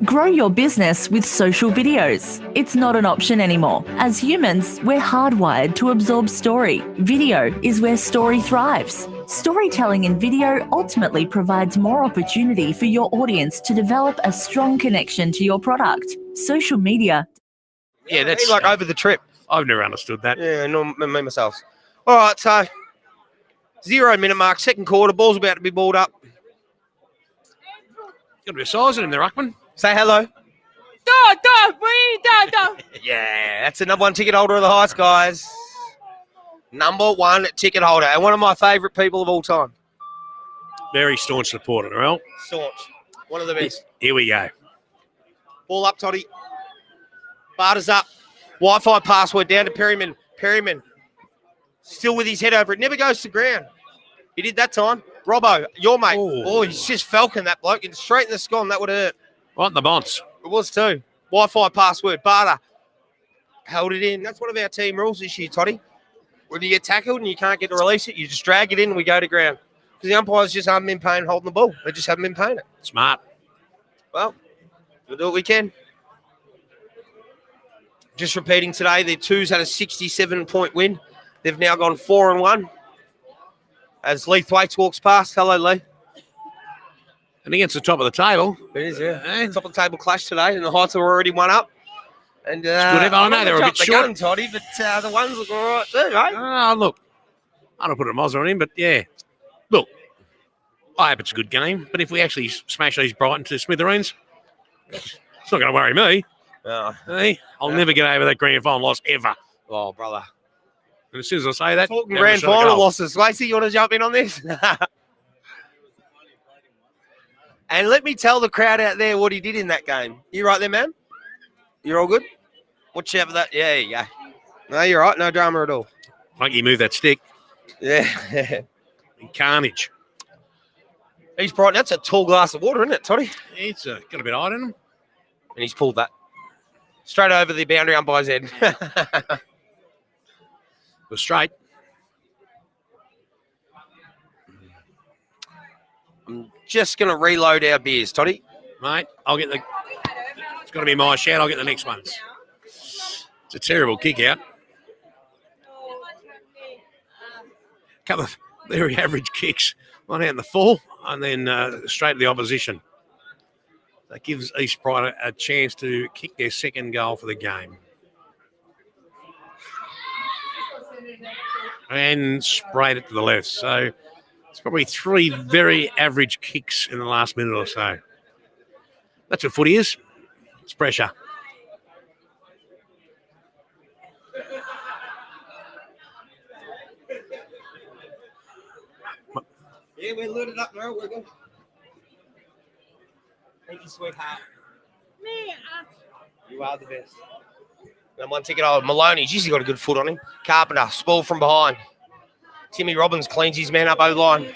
Grow your business with social videos. It's not an option anymore. As humans, we're hardwired to absorb story. Video is where story thrives. Storytelling in video ultimately provides more opportunity for your audience to develop a strong connection to your product. Social media.
Yeah, that's
like over the trip.
I've never understood that.
Yeah, no, me myself. All right, so 0 minute mark, second quarter. Ball's about to be balled up.
Got a bit of size in him there, Ruckman.
Say hello. Yeah, that's the number 1 ticket holder of the Heights, guys. Number 1 ticket holder, and one of my favourite people of all time.
Very staunch supporter, Norell.
Staunch. One of the best.
Here we go.
Ball up, Toddy. Barter's up. Wi-Fi password down to Perryman. Perryman still with his head over it. Never goes to ground. He did that time. Robbo, your mate. Oh, he's just falcon that bloke. And straight in the scone. That would hurt.
Right in the bonds.
It was too. Wi-Fi password. Barter held it in. That's one of our team rules this year, Toddy. When you get tackled and you can't get to release it, you just drag it in and we go to ground. Because the umpires just haven't been paying holding the ball. They just haven't been paying it.
Smart.
Well, we'll do what we can. Just repeating today, the Twos had a 67-point win. They've now gone 4-1. As Lee Thwaites walks past. Hello, Lee.
And against the top of the table.
It is, yeah. Top of the table clash today, and the Heights are already one up. And
good. I know they were a bit short.
Gun, Toddy, but the ones look all right too, mate.
Oh, look. I don't put a Mozza on him, but yeah. Look, I hope it's a good game, but if we actually smash these Brighton to smithereens, it's not going to worry me. Hey, I'll never get over that grand final loss ever.
Oh, brother.
And as soon as I say that,
talking grand final losses, Lacey, you want to jump in on this? And let me tell the crowd out there what he did in that game. You right there, man? You're all good? Watch out for that. Yeah, you go. No, you're right. No drama at all.
Monkey move that stick.
Yeah.
Carnage.
He's Brighton. That's a tall glass of water, isn't it, Toddy?
It's got a bit of height in him.
And he's pulled that. Straight over the boundary umpire's head.
We're straight.
I'm just going to reload our beers, Toddy.
Mate, I'll get the... It's got to be my shout. I'll get the next ones. It's a terrible kick out. Couple of very average kicks. One out in the full and then straight to the opposition. That gives East Brighton a chance to kick their second goal for the game. And sprayed it to the left. So it's probably 3 very average kicks in the last minute or so. That's what footy is. It's pressure.
Yeah, we're loaded up now. We're good. Thank you, sweetheart. You are the best. And one ticket over Maloney. Geez, he got a good foot on him. Carpenter, spoil from behind. Timmy Robbins cleans his man up over the line.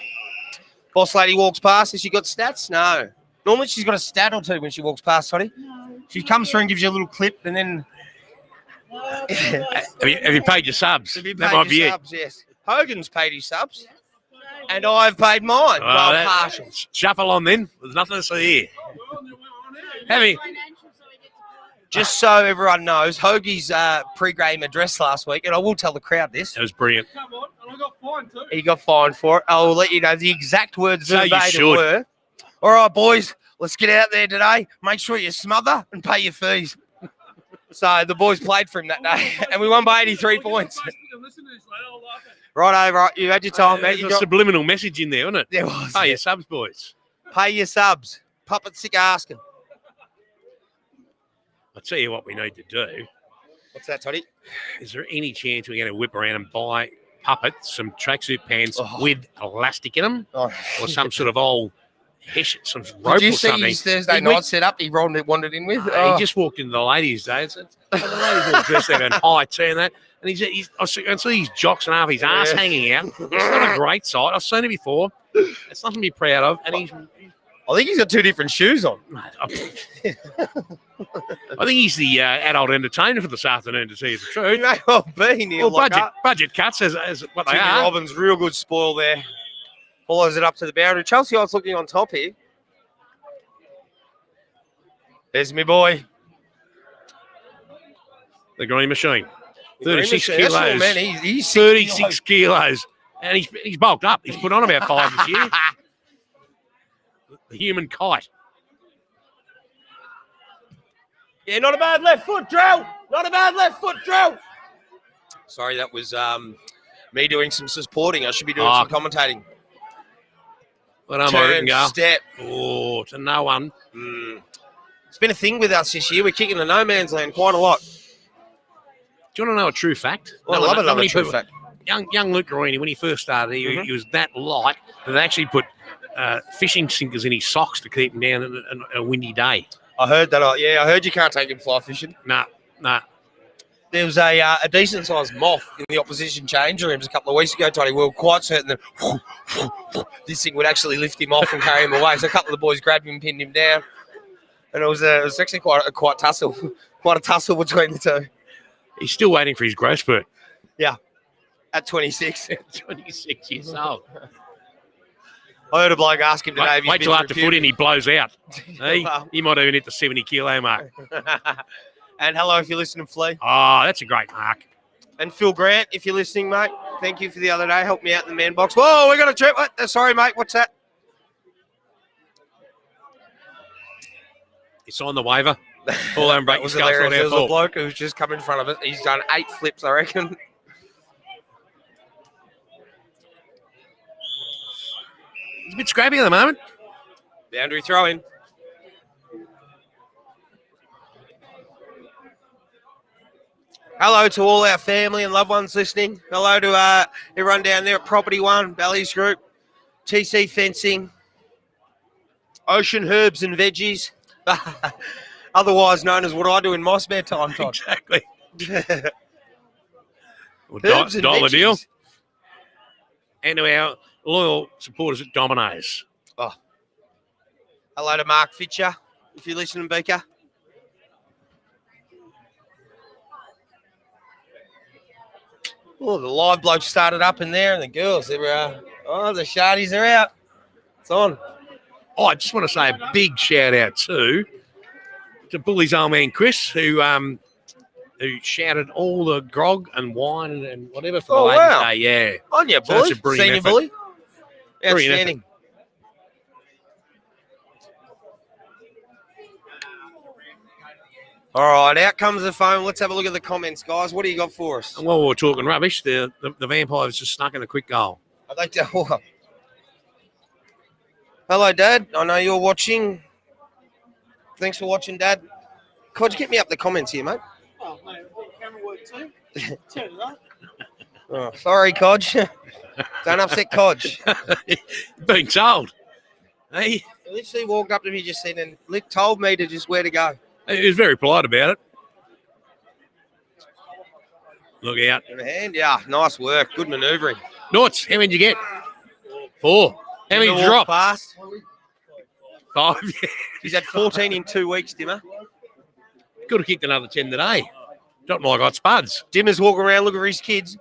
Boss lady walks past. Has she got stats? No. Normally she's got a stat or two when she walks past, Toddy. No. She comes through and gives you a little clip and then...
Have you paid your subs?
Have you paid that your subs, yes. Hogan's paid his subs. And I've paid mine. Well, partial.
Shuffle on then. There's nothing to see here.
Just so everyone knows, Hoagie's pre-game address last week, and I will tell the crowd this.
It was brilliant.
Come on, and I got fined too.
He got fined for it. I'll let you know the exact words
So you
verbatim
should.
were. All right, boys, let's get out there today. Make sure you smother and pay your fees. So the boys played for him that day, and we won by 83 points. Right. You had your time, mate.
There's a subliminal message in there, wasn't it?
There was.
Pay your subs, boys.
Pay your subs. Puppet sick asking.
I'll tell you what we need to do.
What's that, Toddy?
Is there any chance we're going to whip around and buy Puppet some tracksuit pants with elastic in them? Or some sort of old some rope
Did you
or
see
something?
his Thursday night setup he wandered in with?
He just walked into the ladies' day. The ladies all dressed there in high tea and that. And I see his jocks and half his ass hanging out. It's not a great sight. I've seen it before. It's nothing to be proud of. And
I think he's got 2 different shoes on.
I I think he's the adult entertainer for this afternoon, to tell you the
He
truth.
may well be, Neil.
Well, budget cuts as what they
Timmy
are.
Robbins, real good spoil there. Follows it up to the boundary. Chelsea Heights looking on top here. There's me boy.
The green machine.
The green
36
machine. That's all,
kilos.
man. He's
36 kilos. And he's bulked up. He's put on about 5 this year. The human kite.
Yeah, not a bad left foot drill. Not a bad left foot drill. Sorry, that was me doing some supporting. I should be doing some commentating.
But I'm over
Turn,
go.
step.
Oh, to no one.
It's been a thing with us this year. We're kicking the no man's land quite a lot.
Do you want to know a true fact?
Well, I love another true fact.
Young Luke Carini, when he first started, he was that light that they actually put fishing sinkers in his socks to keep him down on a windy day.
I heard that. I heard you can't take him fly fishing.
Nah.
There was a decent sized moth in the opposition change rooms a couple of weeks ago, Tony. We were quite certain that this thing would actually lift him off and carry him away. So a couple of the boys grabbed him, pinned him down, and it was actually quite a tussle between the two.
He's still waiting for his growth spurt.
Yeah, at 26.
26 years old.
I heard a bloke ask him today.
Wait till after footing he blows out. Hey,
Well.
he might even hit the 70 kilo mark.
And hello, if you're listening, Flea.
Oh, that's a great mark.
And Phil Grant, if you're listening, mate. Thank you for the other day. Helped me out in the man box. Whoa, we got a trip. What? Sorry, mate. What's that?
He signed the waiver. Fall over and break
That was
your skull.
hilarious. There was a bloke who's just come in front of us. He's done 8 flips, I reckon.
It's a bit scrappy at the moment.
Boundary throw in. Hello to all our family and loved ones listening. Hello to everyone down there at Property One, Bally's Group, TC Fencing, Ocean Herbs and Veggies, otherwise known as what I do in my spare time, Todd.
Exactly.
Herbs and
Dollar deal.
Veggies.
And to our loyal supporters at Domino's.
Oh. Hello to Mark Fitcher, if you're listening, Beaker. Oh, the live blokes started up in there, and the girls, they were, the shardies are out. It's on.
Oh, I just want to say a big shout out to Bully's old man Chris, who shouted all the grog and wine and whatever for the ladies' day. Yeah.
On you,
So that's
Bully.
a brilliant
Senior
effort.
Bully.
Brilliant
Outstanding. All right, out comes the phone. Let's have a look at the comments, guys. What do you got for us?
And while we're talking rubbish, the Vampires just snuck in a quick goal.
I'd like to. Hello, Dad. I know you're watching. Thanks for watching, Dad. Could you get me up the comments here, mate?
Oh, mate, camera work too. Turn it up.
Oh, sorry, Codge. Don't upset Codge.
Being told. Hey,
He literally walked up to me just then and told me to just where to go.
he was very polite about it. Look out.
In the hand, yeah, nice work. Good manoeuvring.
Norts, how many did you get? 4. How many did you drop?
Fast.
5.
He's had 14 in 2 weeks, Dimmer.
Could have kicked another 10 today. Dropped like hot spuds.
Dimmer's walking around looking for his kids.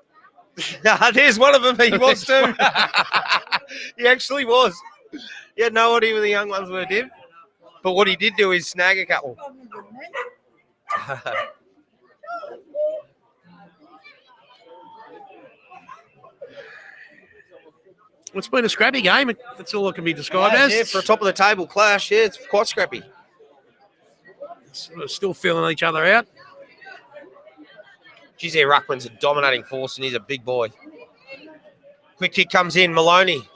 There's one of them. He was too. He actually was. He had no idea where the young ones were, Dim. But what he did do is snag a couple.
It's been a scrappy game. That's all it can be described as.
Yeah, for a top of the table clash, yeah, it's quite scrappy.
Still feeling each other out.
Geez, there, Ruckman's a dominating force, and he's a big boy. Quick kick comes in. Maloney,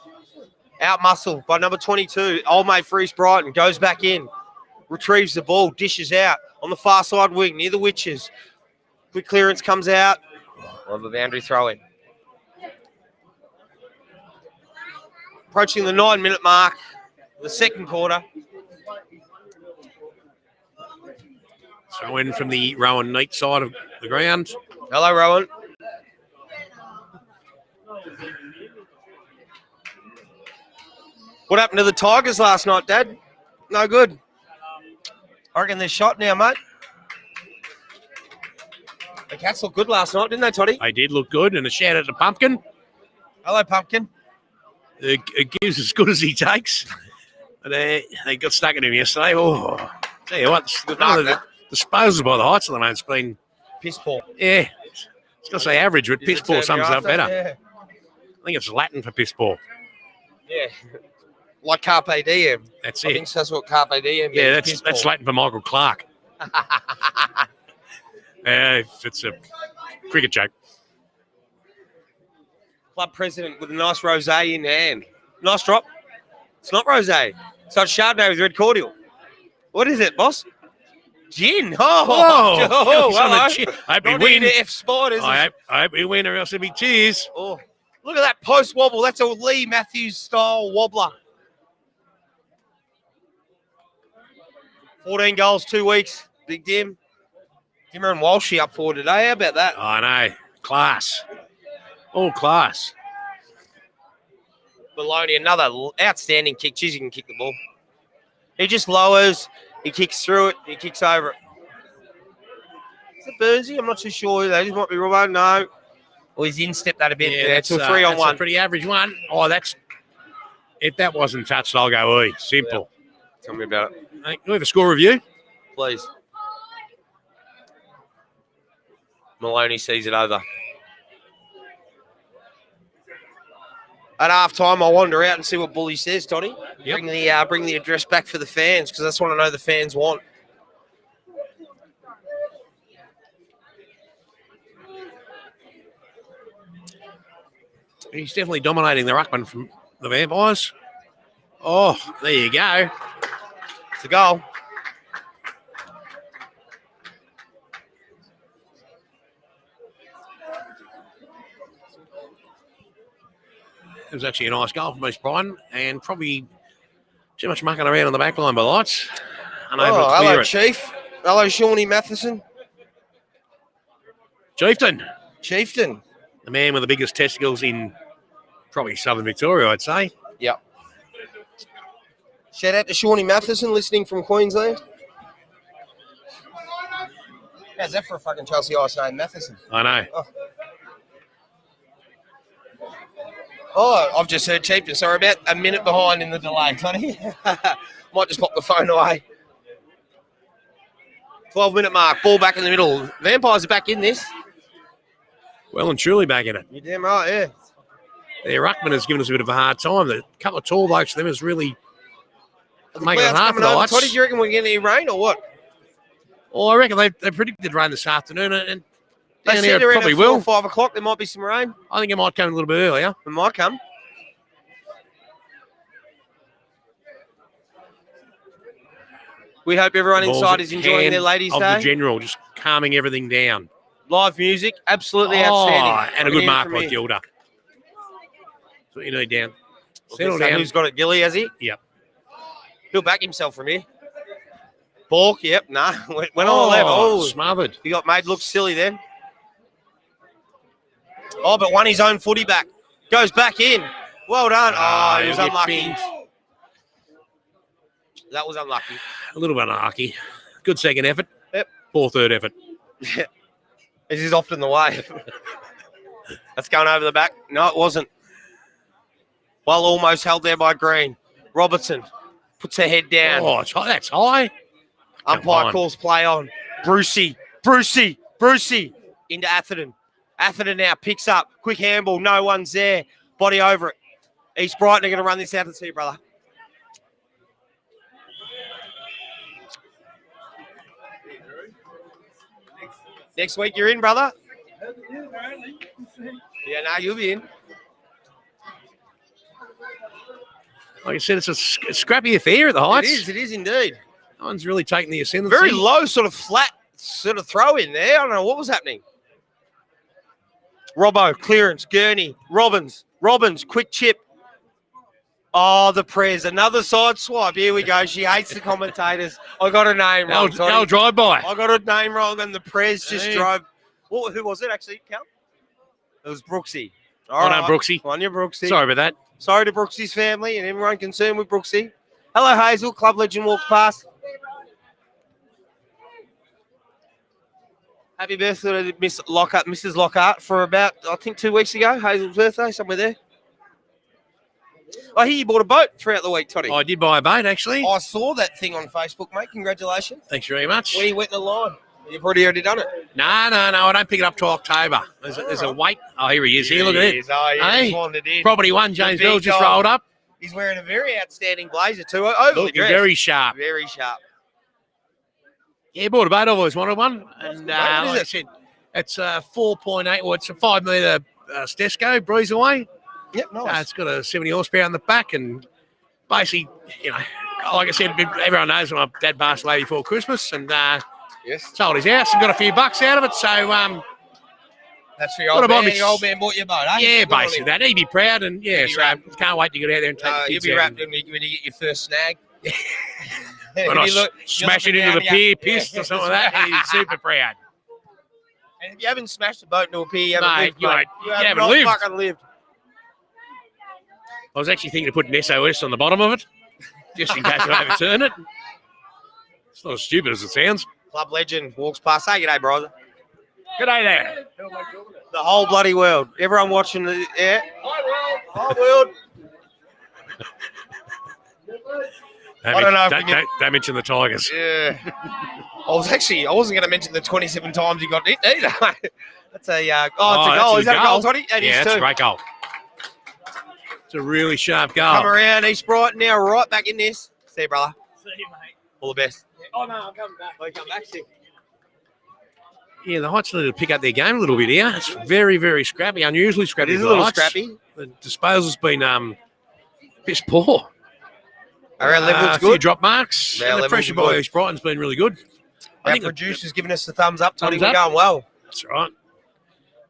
out muscle by number 22. Old mate for East Brighton goes back in, retrieves the ball, dishes out on the far side wing near the Witches. Quick clearance comes out. Well, the boundary throw in. Approaching the 9-minute mark, the second quarter.
Throw in from the Rowan Neat side of the ground.
Hello, Rowan. What happened to the Tigers last night, Dad? No good. I reckon they're shot now, mate. The cats looked good last night, didn't they, Toddy?
They did look good, and a shout out to Pumpkin.
Hello, Pumpkin.
It gives as good as he takes. But they got stuck in him yesterday. Oh, tell you what, the disposal by the Heights at the moment's been
piss poor.
Yeah, it's got to say average, but piss poor sums it up better.
Yeah.
I think it's Latin for piss poor.
Yeah. Like Carpe Diem.
That's
I
it.
think that's what Carpe Diem means.
Yeah, that's Latin for Michael Clark. It's a cricket joke.
Club president with a nice rosé in hand. Nice drop. It's not rosé. So it's Chardonnay with red cordial. What is it, boss? Gin.
Oh,
hello.
I hope
Not
we win.
here to F Sport, is it?
I hope we win, or else there'll be tears.
Oh, look at that post wobble. That's a Lee Matthews style wobbler. 14 goals, 2 weeks. Big Dim. Dimmer and Walshy up forward today. How about that?
I know. Class. All class.
Maloney, another outstanding kick. Jeez, he can kick the ball. He just lowers. He kicks through it. He kicks over it. Is it Burnsy? I'm not too sure. They just might be Robbo. No. Or he's instepped that a bit. Yeah, it's a 3-on-1.
That's a pretty average one. Oh, if that wasn't touched, I'll go E. Simple.
Yeah. Tell me about it.
Hey, can we have a score review?
Please. Maloney sees it over. At half time, I'll wander out and see what Bully says, Toddy.
Yep.
Bring the address back for the fans, because that's what I know the fans want.
He's definitely dominating the ruckman from the Vampires. Oh, there you go.
It's a goal.
It was actually a nice goal from East Brighton, and probably too much mucking around on the back line by Lights. Unable to clear
hello,
it.
Chief. Hello, Shawnee Matheson.
Chieftain,
The
man with the biggest testicles in probably southern Victoria, I'd say.
Yep. Shout out to Shawnee Matheson listening from Queensland. How's that for a fucking Chelsea Ice name, Matheson?
I know.
Oh, I've just heard Chieftain. Sorry, about a minute behind in the delay, Tony. Might just pop the phone away. 12-minute mark. Ball back in the middle. Vampires are back in this.
Well and truly back in it.
You're damn right, yeah.
Their ruckman has given us a bit of a hard time. The couple of tall blokes for them is really making it hard for the Lights.
Toddy, do you reckon we're getting any rain or what?
Well, I reckon they predicted rain this afternoon, and
They
down here
said
it
around
probably
4 or
will.
5 o'clock there might be some rain.
I think it might come a little bit earlier.
It might come. We hope everyone
The ball's
inside
at
is enjoying their
hand
ladies'
of
day.
the general, just calming everything down.
Live music, absolutely outstanding.
And a good
Coming in
mark
from
by
here.
Gilda. That's what you need down.
So
Settle down.
who's got it? Gilly, has he?
Yep.
He'll back himself from here. Bork, yep, nah. Went on 11. Oh,
Smothered.
he got made look silly then. Oh, but won his own footy back. Goes back in. Well done. Oh, he was
he'll get
unlucky.
binged.
That was unlucky.
A little bit unlucky. Good second effort.
Yep.
Poor third effort.
This is often the way. That's going over the back. No, it wasn't. Well, almost held there by Green. Robertson puts her head down.
Oh, that's high.
Umpire calls play on. Brucey into Atherton. Atherton now picks up. Quick handball. No one's there. Body over it. East Brighton are going to run this out to sea, brother. Next week you're in, brother? Yeah, no, you'll be in.
Like I said, it's a scrappy affair at the Heights.
It is indeed.
No one's really taking the ascendancy.
Very low, sort of flat, sort of throw in there. I don't know what was happening. Robbo, clearance, Gurney, Robbins, quick chip. Oh, the Prez, another side swipe. Here we go. She hates the commentators. I got a name wrong.
They'll drive by.
I got a name wrong, and the Prez just drove. Who was it actually, Cal? It was Brooksy.
All right, Brooksy.
On your Brooksy.
Sorry about that.
Sorry to Brooksy's family and everyone concerned with Brooksy. Hello, Hazel. Club legend walks past. Happy birthday to Miss Lockhart, Mrs. Lockhart, for about, I think, 2 weeks ago. Hazel's birthday, somewhere there. I hear you bought a boat throughout the week, Toddy.
I did buy a boat, actually.
I saw that thing on Facebook, mate. Congratulations.
Thanks very much.
When you went in the line, you've already done it.
No, I don't pick it up till October. There's a wait. Oh, here he is. Here, look at it.
Oh, yeah,
Hey,
he's wandered in.
Property 1, James
big
Bell just
dog.
rolled up.
He's wearing a very outstanding blazer, too. Overly
Looking
dressed.
very sharp.
Very sharp.
Yeah, bought a boat. I've always wanted one. And
What
like
is
I
it?
said, it's a 4.8, well, it's a 5 metre Stesco, breeze away.
Yep, nice.
It's got a 70 horsepower on the back, and basically, like I said, everyone knows my dad passed away before Christmas, and
Yes.
sold his house and got a few bucks out of it. So,
That's for your
What
old
about
man.
me?
Your old man bought you a boat, eh?
yeah,
Good on him.
basically that. He'd be proud, and yeah,
He'd be
so
wrapped.
can't wait to get out there and take the
You'll
kids
be
out.
wrapped when you get your first snag.
When I
You
smash it
look
into the
down,
pier,
yeah.
pissed or something like that, he's super proud.
And if you haven't smashed a boat into a pier, you haven't
Mate,
lived,
you
mate.
ain't-
You
you
have
haven't
not
lived.
fucking lived.
I was actually thinking of putting SOS on the bottom of it, just in case I overturn it. It's not as stupid as it sounds.
Club legend walks past. Say g'day, brother.
G'day there.
The whole bloody world. Everyone watching the Hi world. I don't know if we
Don't mention the Tigers.
Yeah. I wasn't going to mention the 27 times he got hit either. That's a it's a
that's
goal.
a
Is that a
goal.
goal, Toddy? That
Yeah,
is
that's
too.
a great goal. It's a really sharp goal.
Come around, East Brighton now, right back in this. See you, brother.
See you, mate.
All the best.
Oh, no, I'm coming back.
Oh, you come back, sick.
Yeah, the Heights need to pick up their game a little bit here. It's very, very scrappy, unusually
It
scrappy.
is
for
a
the
little
Heights.
scrappy.
The disposal's been piss poor.
Our level's
a few
good.
drop marks.
Our
And the
level's
pressure
good.
by East Brighton's been really good. I
Our
think
producer's giving us the thumbs up, Toddy.
Thumbs
We're
up.
going well.
That's right.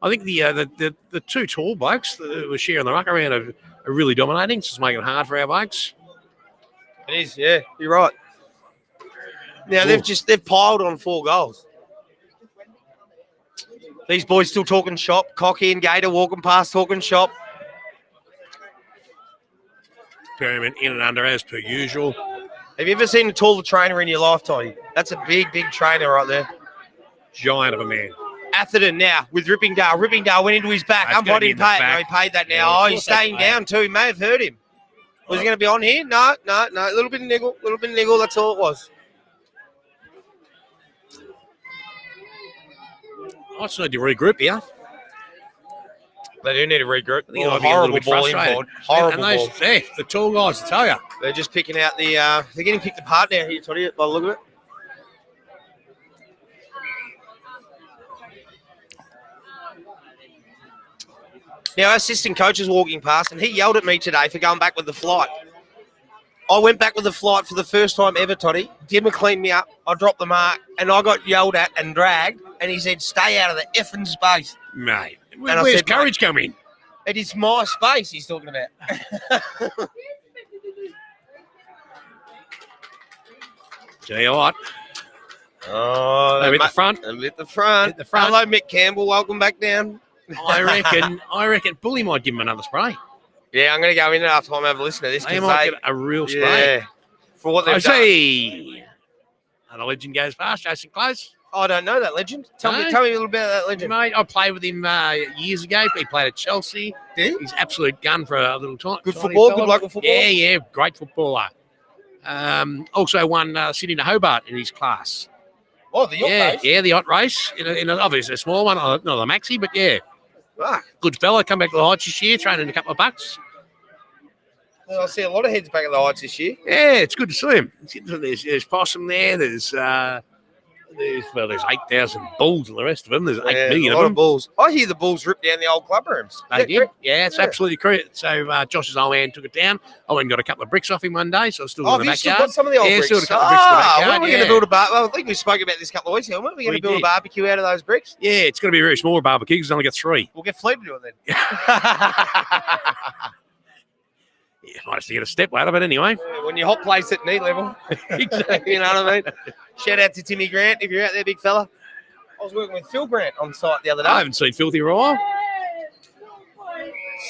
I think the two tall blokes that were sharing the ruck around are really dominating. So it's making it hard for our blokes.
It is, yeah. You're right. Now, they've piled on 4 goals. These boys still talking shop. Cocky and Gator walking past talking shop.
Perryman in and under as per usual.
Have you ever seen a taller trainer in your lifetime? That's a big, big trainer right there.
Giant of a man.
Atherton now with Rippingdale. Rippingdale went into his back.
That's
Umpire
gonna be
didn't
in the
pay it. No,
back.
he paid that now.
Yeah,
Oh,
of
he's
course they
staying
pay it.
down too. He may have hurt him. Was he going to be on here? No. A little bit of niggle. That's all it was.
I just need to regroup here.
They do need to regroup.
I think I'll be a little bit frustrated.
Horrible
And
ball.
the tall guys, I tell you.
They're just picking out the. They're getting picked apart now here, Toddy, by the look of it. Now, our assistant coach is walking past, and he yelled at me today for going back with the flight. I went back with the flight for the first time ever, Toddy. Dimmer cleaned me up. I dropped the mark, and I got yelled at and dragged, and he said, stay out of the effing space.
Mate,
I
where's
said,
courage coming?
It is my space he's talking about.
Tell you what,
Oh,
I'm at the front.
I'm at the front.
At the front.
Hello, Mick Campbell. Welcome back down.
I reckon Bully might give him another spray.
Yeah, I'm going to go in after time and have a listen to this.
They
'cause
might get a real spray.
yeah, for what
I
they've done.
see. And the legend goes past, Jason Close.
I don't know that legend. Tell me
No.
a little bit about that legend.
Mate, I played with him years ago. He played at Chelsea.
Did you?
He's absolute gun for a little time.
Good
tiny
football,
fella.
good local football?
Yeah, great footballer. Also won Sydney to Hobart in his class.
Oh, the York base.
Yeah, the yacht race. In a, obviously a small one, not a maxi, but yeah.
Fuck.
Good fella. Come back to the Heights this year, training a couple of bucks.
Well, I see a lot of heads back at the Heights this year.
Yeah, it's good to see him. There's possum there. There's 8,000 bulls and the rest of them. There's 8 million
a
of
lot
them.
of bulls. I hear the bulls rip down the old club rooms.
They
Is that
did.
correct?
Yeah, it's
Yeah.
absolutely correct. So Josh's old man took it down. I went and got a couple of bricks off him one day, so I still
Oh,
in
have
the
you still
backyard.
got some of the old
Yeah,
bricks?
still got a couple of bricks in the backyard.
when are we going to build a well, I think we spoke about this a couple of weeks ago. When are we going to
We
build a
did.
barbecue out of those bricks?
Yeah, it's going to be a very small barbecue because I only got 3.
We'll get Fleet to do it then.
Yeah, might have to get a step ladder, but anyway.
When your hot plate's at knee level.
Exactly.
You know what I mean? Shout out to Timmy Grant if you're out there, big fella. I was working with Phil Grant on site the other day.
I haven't seen Filthy for a while.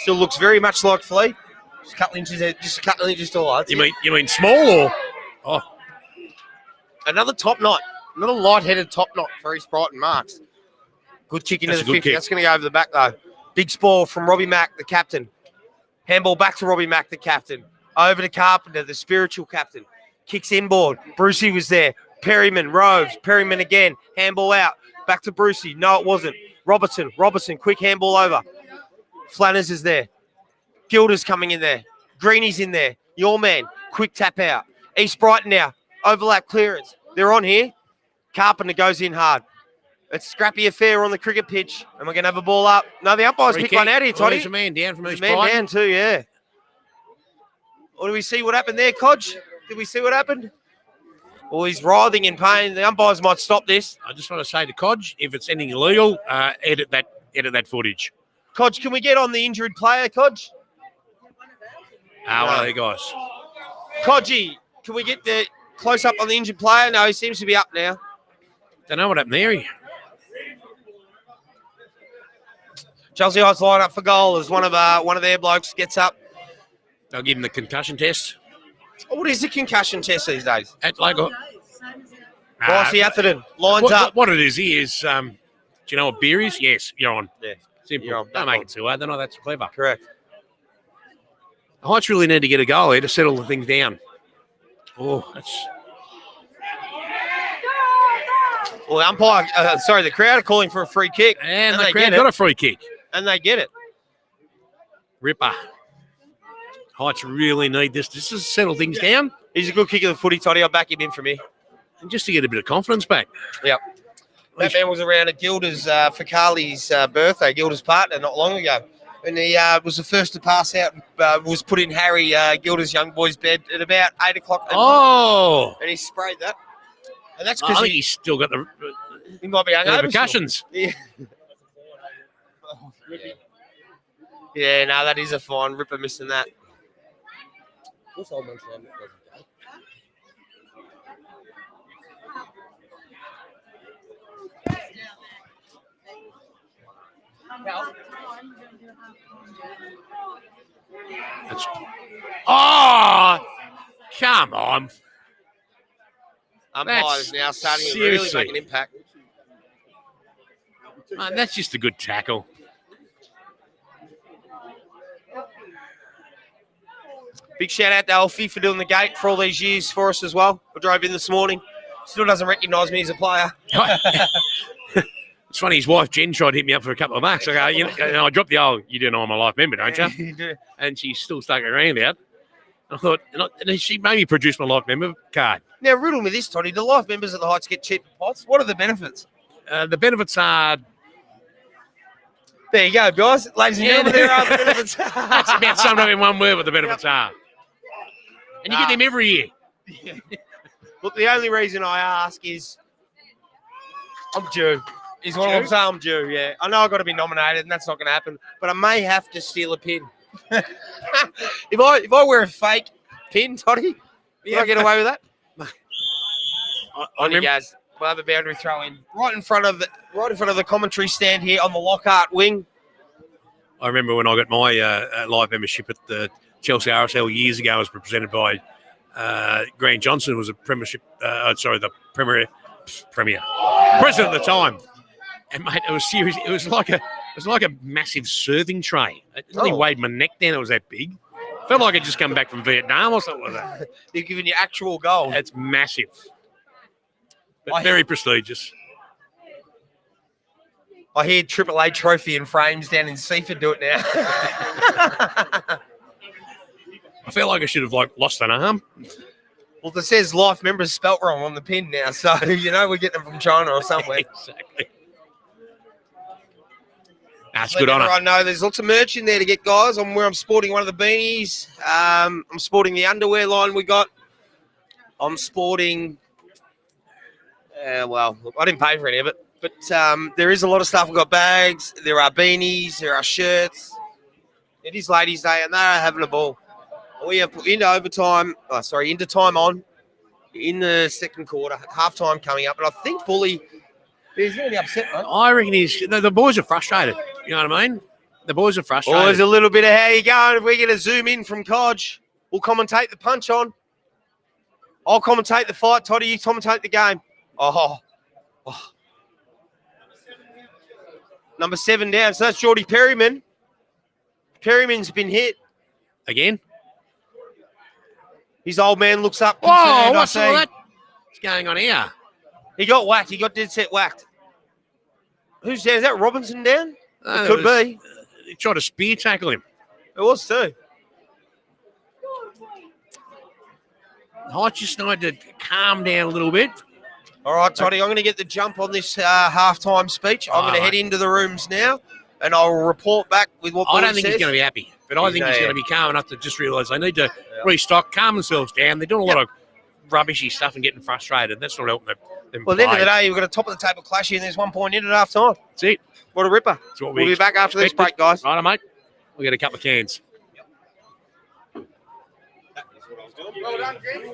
Still looks very much like Fleet. Just a couple inches taller. That's
You
it.
mean small or? Oh,
Another top knot. Another light-headed top knot for East Brighton Marks. Good kick into
That's a
the
good
50.
kick.
That's going to go over the back, though. Big spoil from Robbie Mack, the captain. Handball back to Robbie Mack, the captain. Over to Carpenter, the spiritual captain. Kicks inboard. Brucey was there. Perryman, Rose. Perryman again. Handball out. Back to Brucey. No, it wasn't. Robertson, quick handball over. Flanners is there. Gilda's coming in there. Greeny's in there. Your man. Quick tap out. East Brighton now. Overlap clearance. They're on here. Carpenter goes in hard. It's a scrappy affair on the cricket pitch, and we're going to have a ball up. No, the umpire's picked one out here, Toddy.
There's a man down from
There's
East
a man
Brighton.
down too, yeah. Or do we see what happened there, Codge? Did we see what happened? Well, he's writhing in pain. The umpires might stop this.
I just want to say to Codge, if it's anything illegal, edit that footage.
Codge, can we get on the injured player, Codge?
One of the guys.
Codgy, can we get the close up on the injured player? No, he seems to be up now.
Don't know what happened there.
Chelsea Heights line up for goal as one of their blokes gets up.
They'll give him the concussion test.
What is the concussion test these days?
At like,
Ricey Atherton lines up.
What it is, do you know what beer is? Yes, you're on.
Yeah,
Simple.
you're on.
Don't make it too hard. They're not that clever.
Correct.
The Heights really need to get a goal here to settle the things down. Oh, that's...
Well, the umpire, the crowd are calling for a free kick.
And the
they
crowd
get
got
it.
a free kick.
And they get it.
Ripper. Heights really need this. This is settle things down.
He's a good kick of the footy, Toddy. I'll back him in for me.
And just to get a bit of confidence back.
Yep. That man was around at Gilda's for Carly's birthday, Gilda's partner, not long ago. And he was the first to pass out, was put in Harry Gilda's young boy's bed at about 8 o'clock.
Oh!
And he sprayed that. And that's
I
because
think he's still got the
he might be hungover.
repercussions.
Yeah. Yeah, no, that is a fine. Ripper missing that.
Oh! Come on.
Umpires now starting to
seriously.
really make an impact.
Man, that's just a good tackle.
Big shout out to Alfie for doing the gate for all these years for us as well. I drove in this morning. Still doesn't recognise me as a player.
It's funny, his wife Jen tried to hit me up for a couple of bucks. I go, I dropped the you do know I'm a life member, don't you?
You do.
And she still stuck around out. I thought, and she made me produce my life member card.
Now, riddle me this, Toddy. Do life members of the Heights get cheap pots? What are the benefits?
The benefits are...
There you go, guys. Ladies and gentlemen, there are the benefits.
That's about summed up in one word what the benefits are. And you get them every year.
Look, the only reason I ask is I'm due. Is what I'm saying. I'm due, yeah. I know I've got to be nominated, and that's not going to happen, but I may have to steal a pin. If I wear a fake pin, Toddy, will I get away with that? On you guys. We'll have a boundary throw in right in front of the commentary stand here on the Lockhart wing.
I remember when I got my live membership at the Chelsea RSL years ago. It was presented by Grant Johnson, who was a premiership. The premier president at the time. And mate, it was serious. It was like a massive serving tray. It only weighed my neck down. It was that big. Felt like I'd just come back from Vietnam or something like that.
They're giving you actual gold.
It's massive, but very prestigious.
I hear AAA trophy and frames down in Seaford do it now.
I felt like I should have lost an arm.
Well, it says life members spelt wrong on the pin now, so we're getting them from China or somewhere.
Exactly. That's good honour.
I know there's lots of merch in there to get, guys. I'm sporting one of the beanies. I'm sporting the underwear line we got. I'm sporting. I didn't pay for any of it, but there is a lot of stuff. We've got bags. There are beanies. There are shirts. It is Ladies' Day, and they're having a ball. We have put into into time on in the second quarter. Half time coming up, and I think Bully is going to be upset, mate.
I reckon the boys are frustrated. You know what I mean? The boys are frustrated.
Boys, a little bit of how you going. If we're going to zoom in from Codge, we'll commentate the punch on. I'll commentate the fight. Toddy, you commentate the game. Oh. Number 7 down. So that's Geordie Perryman. Perryman's been hit.
Again?
His old man looks up.
Whoa,
concerned, I
what's all
see.
that? What's going on here?
He got whacked. He got dead set whacked. Who's down? Is that Robinson down?
Oh,
It could be.
He tried to spear tackle him.
It was too.
I just need to calm down a little bit.
All right, Toddy, I'm going to get the jump on this halftime speech. I'm going to head into the rooms now, and I'll report back with what
I don't
Bully
think he's
says.
going to be happy, but I think he's going to be calm enough to just realise they need to restock, calm themselves down. They're doing a lot of rubbishy stuff and getting frustrated. That's not helping them
Well, at the end of the
play.
day, we've got a top-of-the-table clash here, and there's 1 point in at half-time.
That's it.
What a ripper.
That's what
We'll be back after this break, guys.
Right, mate. We'll get a couple of cans.
Well done, Greg.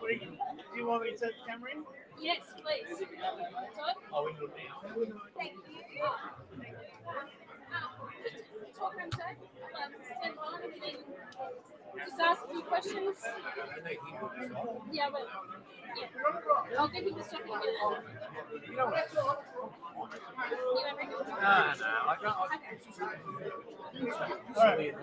Do you want me to set the camera in?
Yes, please.
Oh, we do it now.
Thank you. Talk around today. Stand by and then just ask a few questions. Yeah, but yeah. I'll give you the stuff in a minute. You don't reckon?
No, I can't. All right.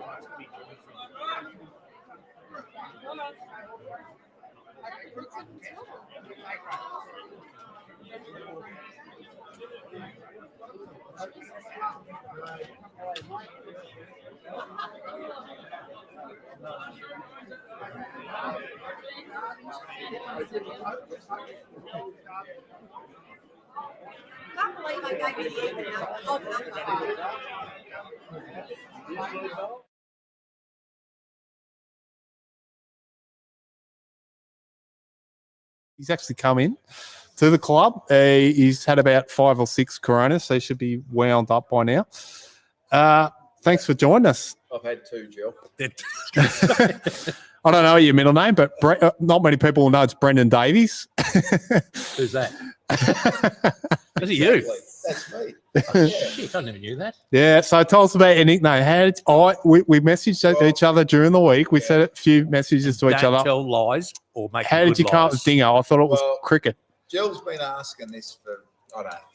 Can't believe I gave you the even number, odd number.
He's actually come in to the club. He's had about 5 or 6 Coronas, so he should be wound up by now. Thanks for joining us.
I've had 2, Jill.
I don't know your middle name, but not many people will know it's Brendan Davies.
Who's that?
Is it you?
That's me.
Shit, I never knew that.
Yeah, so tell us about your nickname. We messaged each other during the week. We sent a few messages to each
Don't
other.
tell lies or make
How did you come up with Dingo? I thought it was
Well,
cricket.
Jill's been asking this for,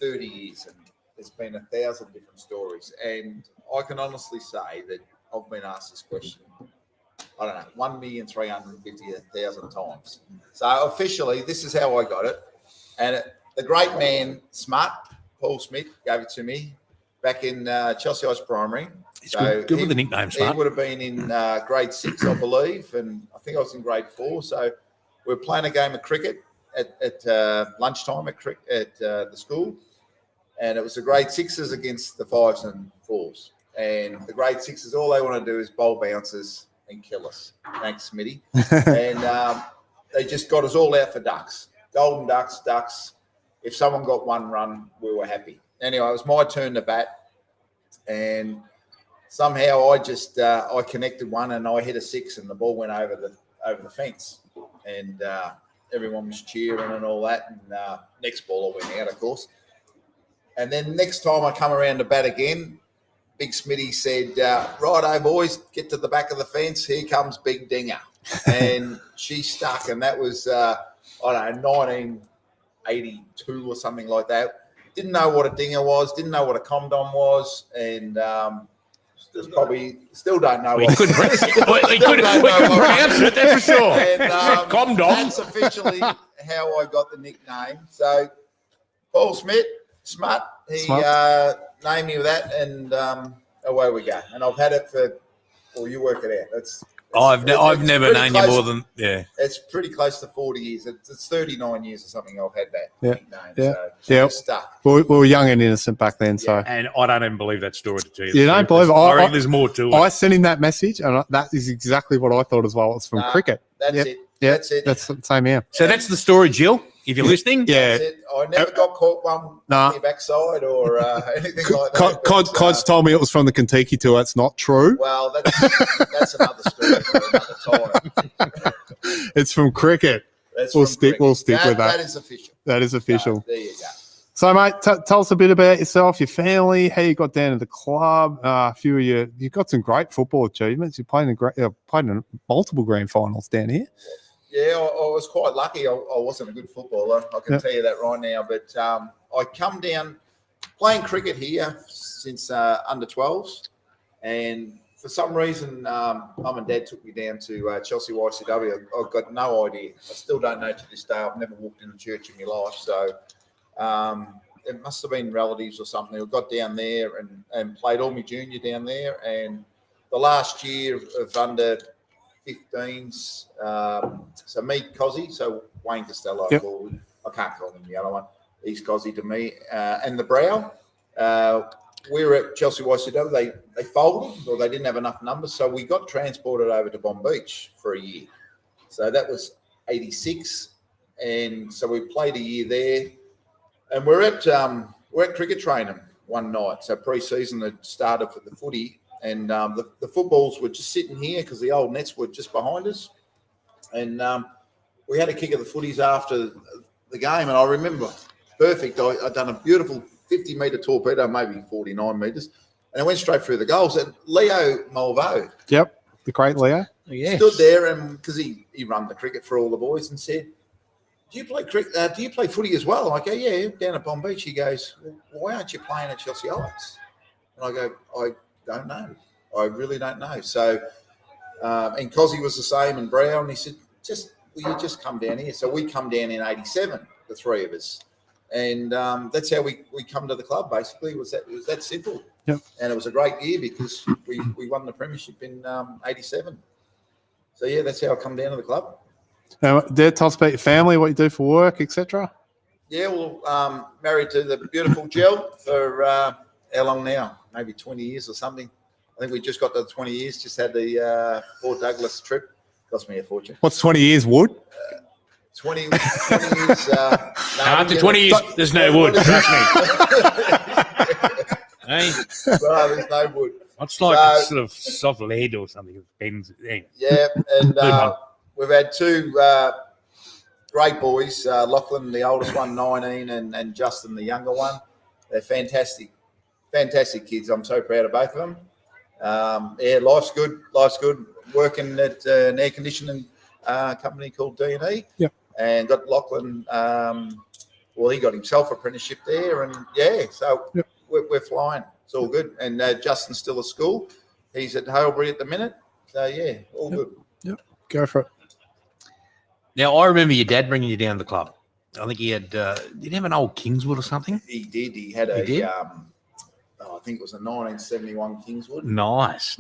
30 years, and there's been 1,000 different stories. And I can honestly say that I've been asked this question, 1,350,000 times. So officially, this is how I got it. And the great man, Smart, Paul Smith, gave it to me back in Chelsea Ice Primary.
It's good with the nickname, Smart.
He would have been in grade 6, I believe, and I think I was in grade 4. So we were playing a game of cricket at lunchtime at the school, and it was the grade 6s against the 5s and 4s. And the grade 6s, all they want to do is bowl bouncers and kill us. Thanks, Smitty. And they just got us all out for ducks, golden ducks, ducks. If someone got 1 run, we were happy. Anyway, it was my turn to bat, and somehow I just I connected one and I hit a 6, and the ball went over the fence, and everyone was cheering and all that. And next ball I went out, of course. And then next time I come around to bat again, Big Smitty said, "Righto, boys, get to the back of the fence. Here comes Big Dinger," and she stuck, and that was 1982 or something like that. Didn't know what a dinger was, didn't know what a condom was, and probably still don't know.
We couldn't pronounce it, that's for sure.
And,
Condom.
that's officially how I got the nickname. So Paul Smith, Smart, he named me with that, and away we go. And I've had it for Well, you work it out.
I've never
pretty
known
close.
you more than
It's pretty close to 40 years. It's 39 years or something I've had that
Yeah.
nickname.
Yeah.
So
Yeah.
I'm stuck.
We were young and innocent back then, so
And I don't even believe that story to tell you.
you
the
don't
truth.
believe it.
I reckon there's more to it.
I sent him that message, and that is exactly what I thought as well. It's from
Nah,
cricket.
That's
Yep.
it.
Yeah,
That's it.
that's the same here.
So that's the story, Jill. If you're listening,
Yeah.
That's it. I never got caught one
Nah.
on your backside or anything like that.
Cod's told me it was from the Kentucky tour. It's not true.
Well, that's another story for another time.
It's from cricket.
That's
We'll
from
stick
cricket.
with that.
That is official.
That is official.
So, there you go.
So, mate, tell us a bit about yourself, your family, how you got down to the club. A few of you've got some great football achievements. You played in multiple grand finals down here.
Yeah, I was quite lucky. I wasn't a good footballer. I can tell you that right now. But I come down playing cricket here since under 12s. And for some reason, Mum and Dad took me down to Chelsea YCW. I've got no idea. I still don't know to this day. I've never walked in a church in my life. So it must have been relatives or something. I got down there and played all my junior down there. And the last year of under 15s, so me, Cozzy, so Wayne Costello,
Yep.
I can't call him the other one. He's Cozzy to me. And the Brow, we were at Chelsea YCW. They folded, or they didn't have enough numbers, so we got transported over to Bomb Beach for a year. So that was 86, and so we played a year there. And we're at cricket training one night. So pre-season had started for the footy, and the footballs were just sitting here because the old nets were just behind us. And we had a kick of the footies after the game, and I remember perfect. I'd done a beautiful 50-metre torpedo, maybe 49 metres, and it went straight through the goals. And Leo Malvo,
Yep, the great Leo.
stood there, and because he run the cricket for all the boys, and said, "Do you play cricket? Do you play footy as well?" I go, "Yeah, down at Bomb Beach." He goes, "Well, why aren't you playing at Chelsea Heights?" And I go, "I don't know. I really don't know." So, and Cozzy was the same, and Brown. He said, "Will you just come down here?" So we come down in '87, the three of us, and that's how we come to the club. Basically, it was that simple.
Yep.
And it was a great year because we won the premiership in '87. So yeah, that's how I come down to the club.
Dad, tell us about your family, what you do for work, etc.
Yeah, well, married to the beautiful Jill for how long now? Maybe 20 years or something. I think we just got to 20 years, just had the Port Douglas trip. Cost me a fortune.
What's 20 years, wood?
20 years.
After 20 years, there's no wood. Trust me. Hey,
Well, there's no wood.
it's like
So-
it's sort of soft lead or something. It bends.
Yeah, and
Move on.
we've had two great boys, Lachlan, the oldest one, 19, and Justin, the younger one. They're fantastic kids. I'm so proud of both of them. Yeah, life's good. Working at an air conditioning company called D&E.
Yep.
And got Lachlan, well, he got himself apprenticeship there. And, yeah, so
Yep.
we're flying. It's all good. And Justin's still at school. He's at Halebury at the minute. So, yeah, all good.
Go for it.
Now, I remember your dad bringing you down to the club. I think he had, did he have an old Kingswood or something?
He did. He had
He did?
I think it was a 1971 Kingswood.
Nice.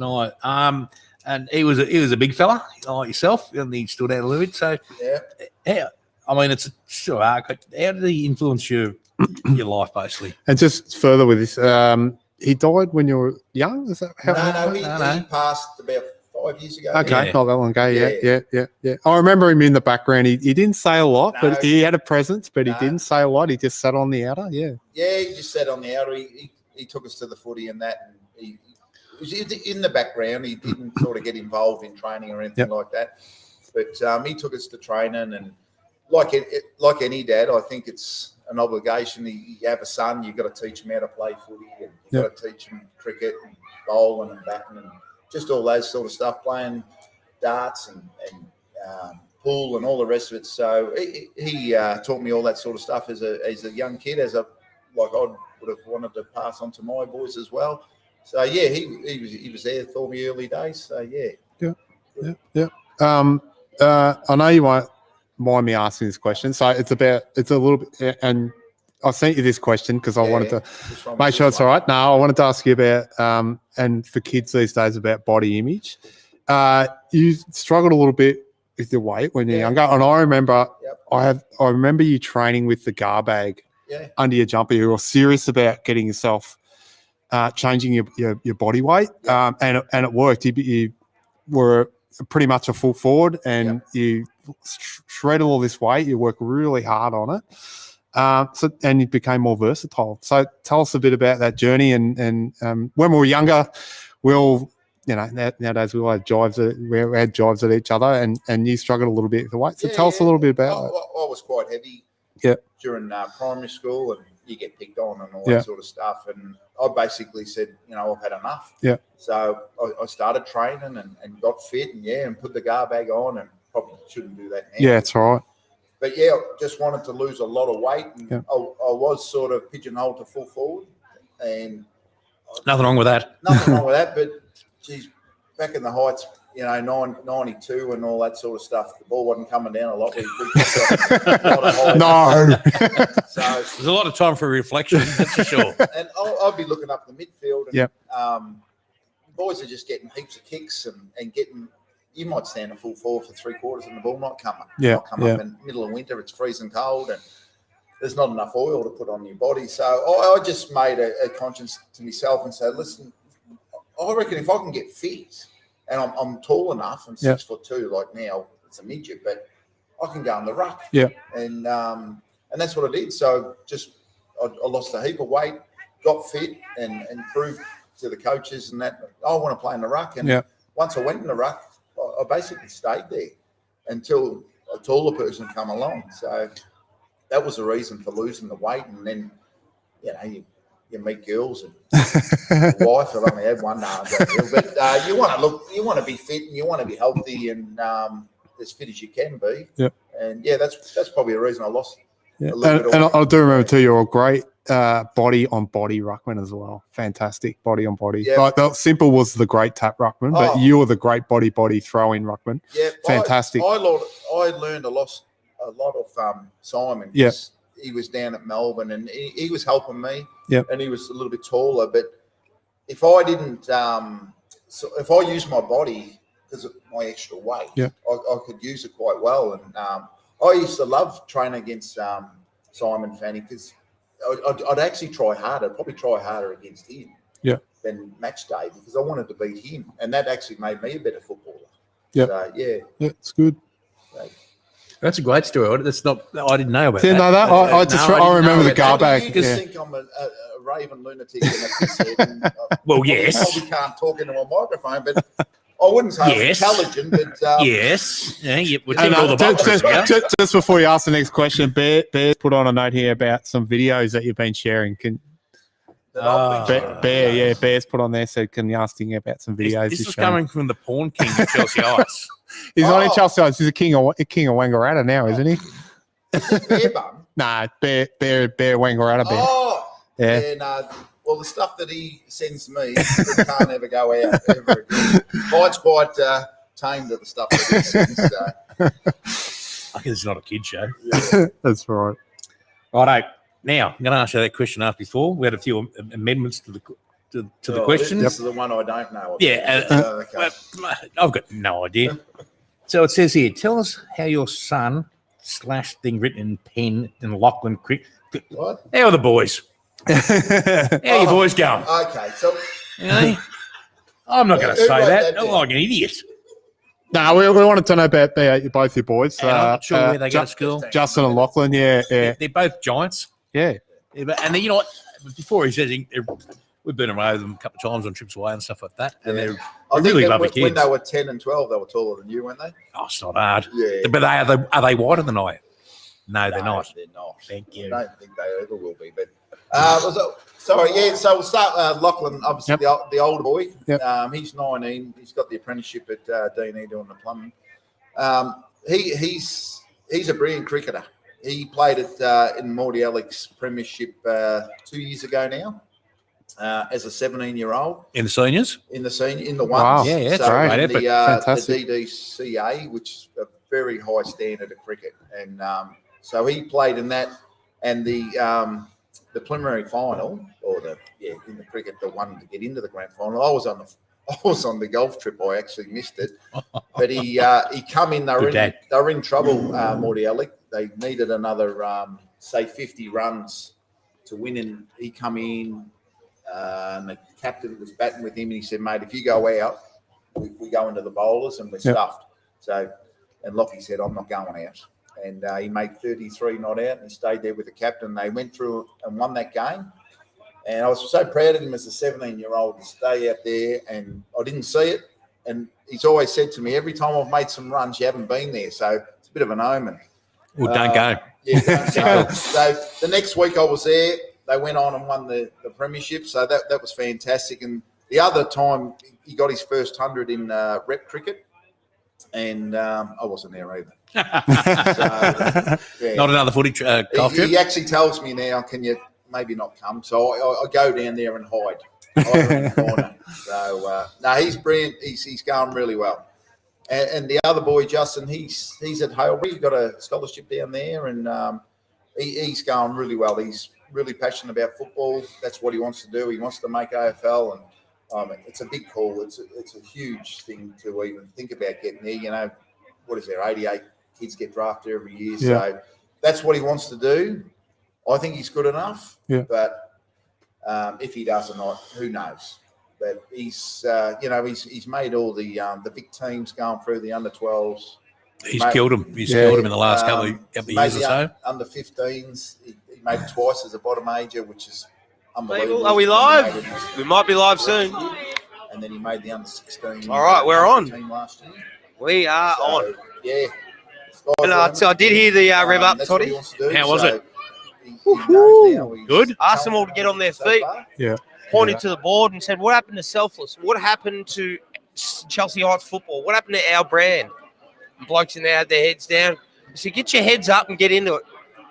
And he was a big fella like yourself, and he stood out a little bit. So,
Yeah.
I mean, it's still hard. But how did he influence your life, basically?
And just further with this, he died when you were young? Is that how?
No, he
No.
passed about 5 years ago.
Okay,
Yeah.
not that long ago.
Yeah.
Yeah. I remember him in the background. He didn't say a lot,
No.
but he had a presence, but he
No.
didn't say a lot. He just sat on the outer. Yeah.
Yeah, he just sat on the outer. He took us to the footy and that. And he was in the background. He didn't sort of get involved in training or anything
Yep.
like that. But he took us to training. And like any dad, I think it's an obligation. You have a son, you've got to teach him how to play footy. And you've got to teach him cricket and bowling and batting and just all those sort of stuff, playing darts and pool and all the rest of it. So he taught me all that sort of stuff as a young kid, I would have wanted to pass on to my boys as well. So yeah, he was there for me early days. So yeah.
Yeah. I know you won't mind me asking this question. So it's a little bit, and I sent you this question because I wanted to
This one
make
was
sure
good
it's all
one.
right. No, I wanted to ask you about, and for kids these days, about body image. You struggled a little bit with your weight when you're
Yeah.
younger, and I remember
Yep.
I remember you training with the gar bag
Yeah.
under your jumper. You were serious about getting yourself changing your body weight,
Yeah.
and it worked. You were pretty much a full forward, and you shredded all this weight. You worked really hard on it. And you became more versatile. So tell us a bit about that journey. And when we were younger, we all, nowadays we all had jives. We had jives at each other, and you struggled a little bit with the weight. So tell us a little bit about that.
I was quite heavy during primary school, and you get picked on and all that sort of stuff. And I basically said, I've had enough.
Yeah.
So I started training and got fit and put the gar bag on, and probably shouldn't do that now.
Yeah, that's right.
But just wanted to lose a lot of weight, and I was sort of pigeonholed to full forward, and
Nothing wrong with that.
nothing wrong with that. But geez, back in the heights, 92 and all that sort of stuff, the ball wasn't coming down a lot. We got a lot of height.
No.
So
There's a lot of time for reflection, that's for sure.
and I'll be looking up the midfield, and boys are just getting heaps of kicks and getting. You might stand a full forward for 3/4 and the ball not come up. Not come up in the middle of winter. It's freezing cold and there's not enough oil to put on your body. So I just made a conscience to myself and said, listen, I reckon if I can get fit and I'm tall enough, I'm 6'2", like now it's a midget, but I can go in the ruck.
Yeah.
And that's what I did. So I lost a heap of weight, got fit and proved to the coaches and that I want to play in the ruck. And once I went in the ruck, I basically stayed there until a taller person come along. So that was the reason for losing the weight. And then, you meet girls and wife. I've only had one now, but you want to be fit and you want to be healthy and as fit as you can be.
Yeah.
And that's probably the reason I lost.
Yeah.
A little bit
And
of
I do remember too, you're a great body on body ruckman as well. Fantastic body on body.
Yeah.
Like the Simple was the great tap ruckman, but you were the great body throw in ruckman.
Yeah,
Fantastic.
I learned a lot of Simon.
Yeah.
He was down at Melbourne and he was helping me.
Yeah.
And he was a little bit taller, but if I didn't, if I used my body because of my extra weight, I could use it quite well. And I used to love training against Simon Fanny because I'd actually try harder, probably try harder against him than match day because I wanted to beat him. And that actually made me a better footballer.
Yeah.
So,
Yeah, it's good.
So,
That's a great story. That's not. I didn't know about
Didn't
that.
know that? I remember the gar bag.
You just think I'm a raving lunatic and a pisshead. And,
Well, yes.
I probably can't talk into a microphone, but I wouldn't say I'm intelligent. But
yes. Yeah, we're
And,
ticking all the boxes.
just before you ask the next question, Bear's put on a note here about some videos that you've been sharing. Bear's put on there, said, can you ask him about some videos?
This is coming from the porn king of Chelsea Heights.
He's not in Chelsea Heights. He's a king of Wangaratta now, isn't he?
Bear bum.
Nah, Bear Wangaratta Bear.
Oh,
yeah.
And well, the stuff that he sends me it can't ever go out ever again. Mine's quite tame to the stuff that he sends. So.
I guess it's not a kid show.
Yeah.
That's right.
Righto. Now, I'm going to ask you that question asked before. We had a few amendments to the question.
This is the one I don't know about.
Yeah.
Okay.
I've got no idea. So it says here, tell us how your son / thing written in pen in Lachlan Creek.
What?
How are the boys? How are your boys going?
Okay, so
Really? I'm not going to
Who
say
wrote
that.
that down?
I'm like an idiot.
No, we wanted to know about both your boys.
And I'm not sure where they go to school.
Justin and Lachlan, yeah.
They're both Giants.
Yeah.
And then, you know what? Before he says we've been away with them a couple of times on trips away and stuff like that. And they're really lovely kids.
When they were 10 and 12, they were taller than you, weren't they?
Oh, it's not hard.
Yeah.
But are they wider than I am? No, they're not.
They're not.
Thank you.
I don't think they ever will be. But so we'll start Lachlan, obviously the older boy.
Yep.
He's 19. He's got the apprenticeship at D&E doing the plumbing. He's a brilliant cricketer. He played at in Morty Alex Premiership 2 years ago now. As a 17-year-old
In the seniors?
in the ones.
Wow.
Yeah,
so
great.
in the
Fantastic.
DDCA, which is a very high standard of cricket, and so he played in that, and the the preliminary final, or in the cricket, the one to get into the grand final. I was on the golf trip. I actually missed it, but he come in. They were in trouble. Morty Alec. They needed another say 50 runs to win, and he come in. And the captain was batting with him, and he said, "Mate, if you go out, we go into the bowlers and we're stuffed." So, and Lockie said, "I'm not going out." And he made 33 not out, and he stayed there with the captain. They went through and won that game. And I was so proud of him as a 17-year-old to stay out there, and I didn't see it. And he's always said to me, every time I've made some runs, you haven't been there. So it's a bit of an omen.
Well, don't go.
Yeah, don't go. So the next week I was there. They went on and won the premiership. So that was fantastic. And the other time, he got his first 100 in rep cricket. And I wasn't there either. So,
Not another footy golf trip?
He actually tells me now, can you maybe not come? So I go down there and hide in the corner. So, no, he's brilliant. He's going really well. And the other boy, Justin, he's at Halebury. He got a scholarship down there, and he's going really well. He's really passionate about football. That's what he wants to do. He wants to make AFL, and it's a big call. It's a huge thing to even think about getting there. You know, what is there? 88 kids get drafted every year. Yeah. So that's what he wants to do. I think he's good enough. Yeah. But if he does or not, who knows? But he's he's made all the big teams going through the under-12s.
He's killed them. He's killed them in the last couple of years or so.
Under-15s. He made it twice as a bottom major, which is unbelievable.
Are we live? We might be live soon.
And then he made the under-16.
All right, we're on.
Team last year.
We are on.
Yeah.
And I did hear the rev up, Toddy.
How was it?
Good. Asked them all to get on their feet.
Yeah.
Pointed to the board and said, "What happened to Selfless? What happened to Chelsea Heights football? What happened to our brand?" And blokes in there had their heads down. He said, "Get your heads up and get into it.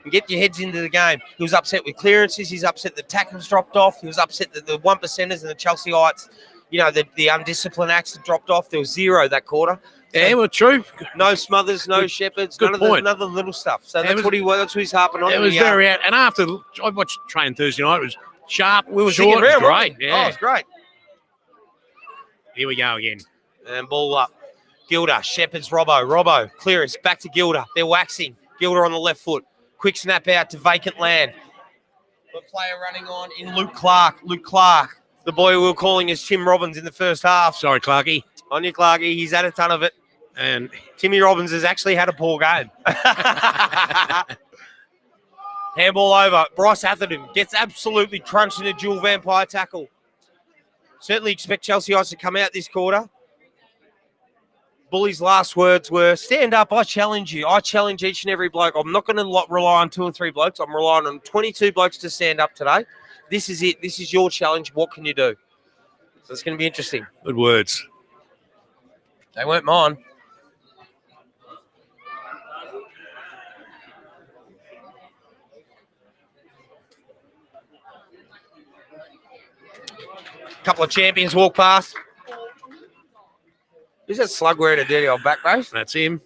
And get your heads into the game." He was upset with clearances. He's upset the tackles dropped off. He was upset that the 1%ers and the Chelsea Heights, the undisciplined acts had dropped off. There was 0 that quarter.
Yeah, well, true.
No smothers, no shepherds, none of the little stuff. So that's what he's harping on.
It was very out. And after I watched train Thursday night, it was sharp.
We were
short,
around,
great. Yeah.
Oh, it was great.
Here we go again.
And ball up. Gilder, Shepherds, Robbo, clearance, back to Gilder. They're waxing. Gilder on the left foot. Quick snap out to vacant land. The player running on in Luke Clark. The boy we were calling is Tim Robbins in the first half.
Sorry, Clarkie.
On your Clarkie, he's had a ton of it.
And
Timmy Robbins has actually had a poor game. Handball over. Bryce Atherton gets absolutely crunched in a dual vampire tackle. Certainly expect Chelsea Heights to come out this quarter. Bully's last words were, "Stand up, I challenge you. I challenge each and every bloke. I'm not going to rely on 2 or 3 blokes. I'm relying on 22 blokes to stand up today. This is it. This is your challenge. What can you do?" So it's going to be interesting.
Good words.
They weren't mine. Couple of champions walk past. Is that slug wearing a dirty old back brace?
That's him.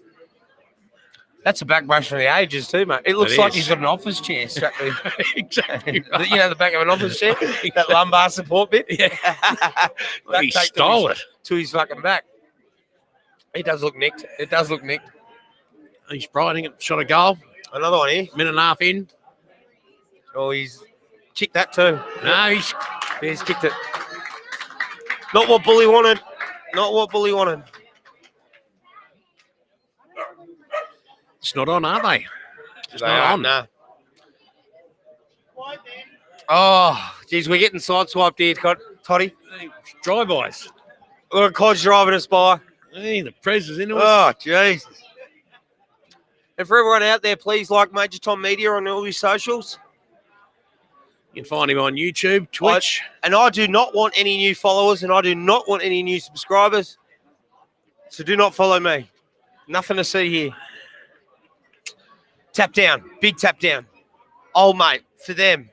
That's a back brace from the ages too, mate. It looks like he's got an office chair strapped to
Exactly. Right.
The back of an office chair, that lumbar support bit.
Yeah. He stole it
to his fucking back. He does look nicked. It does look nicked.
He's Brighton shot a goal.
Another one here.
Minute and a half in.
Oh, he's kicked that too.
No,
he's kicked it. Not what Bully wanted. Not what Bully wanted.
It's not on, are they? It's not on.
No. Oh, geez, we're getting sideswiped here, Toddy.
Drive-bys.
Look at Codge driving us by.
Hey, the press is into us.
Oh, Jesus. And for everyone out there, please like Major Tom Media on all your socials.
You can find him on YouTube, Twitch.
I do not want any new followers, and I do not want any new subscribers. So do not follow me. Nothing to see here. Tap down. Big tap down. Old mate, for them.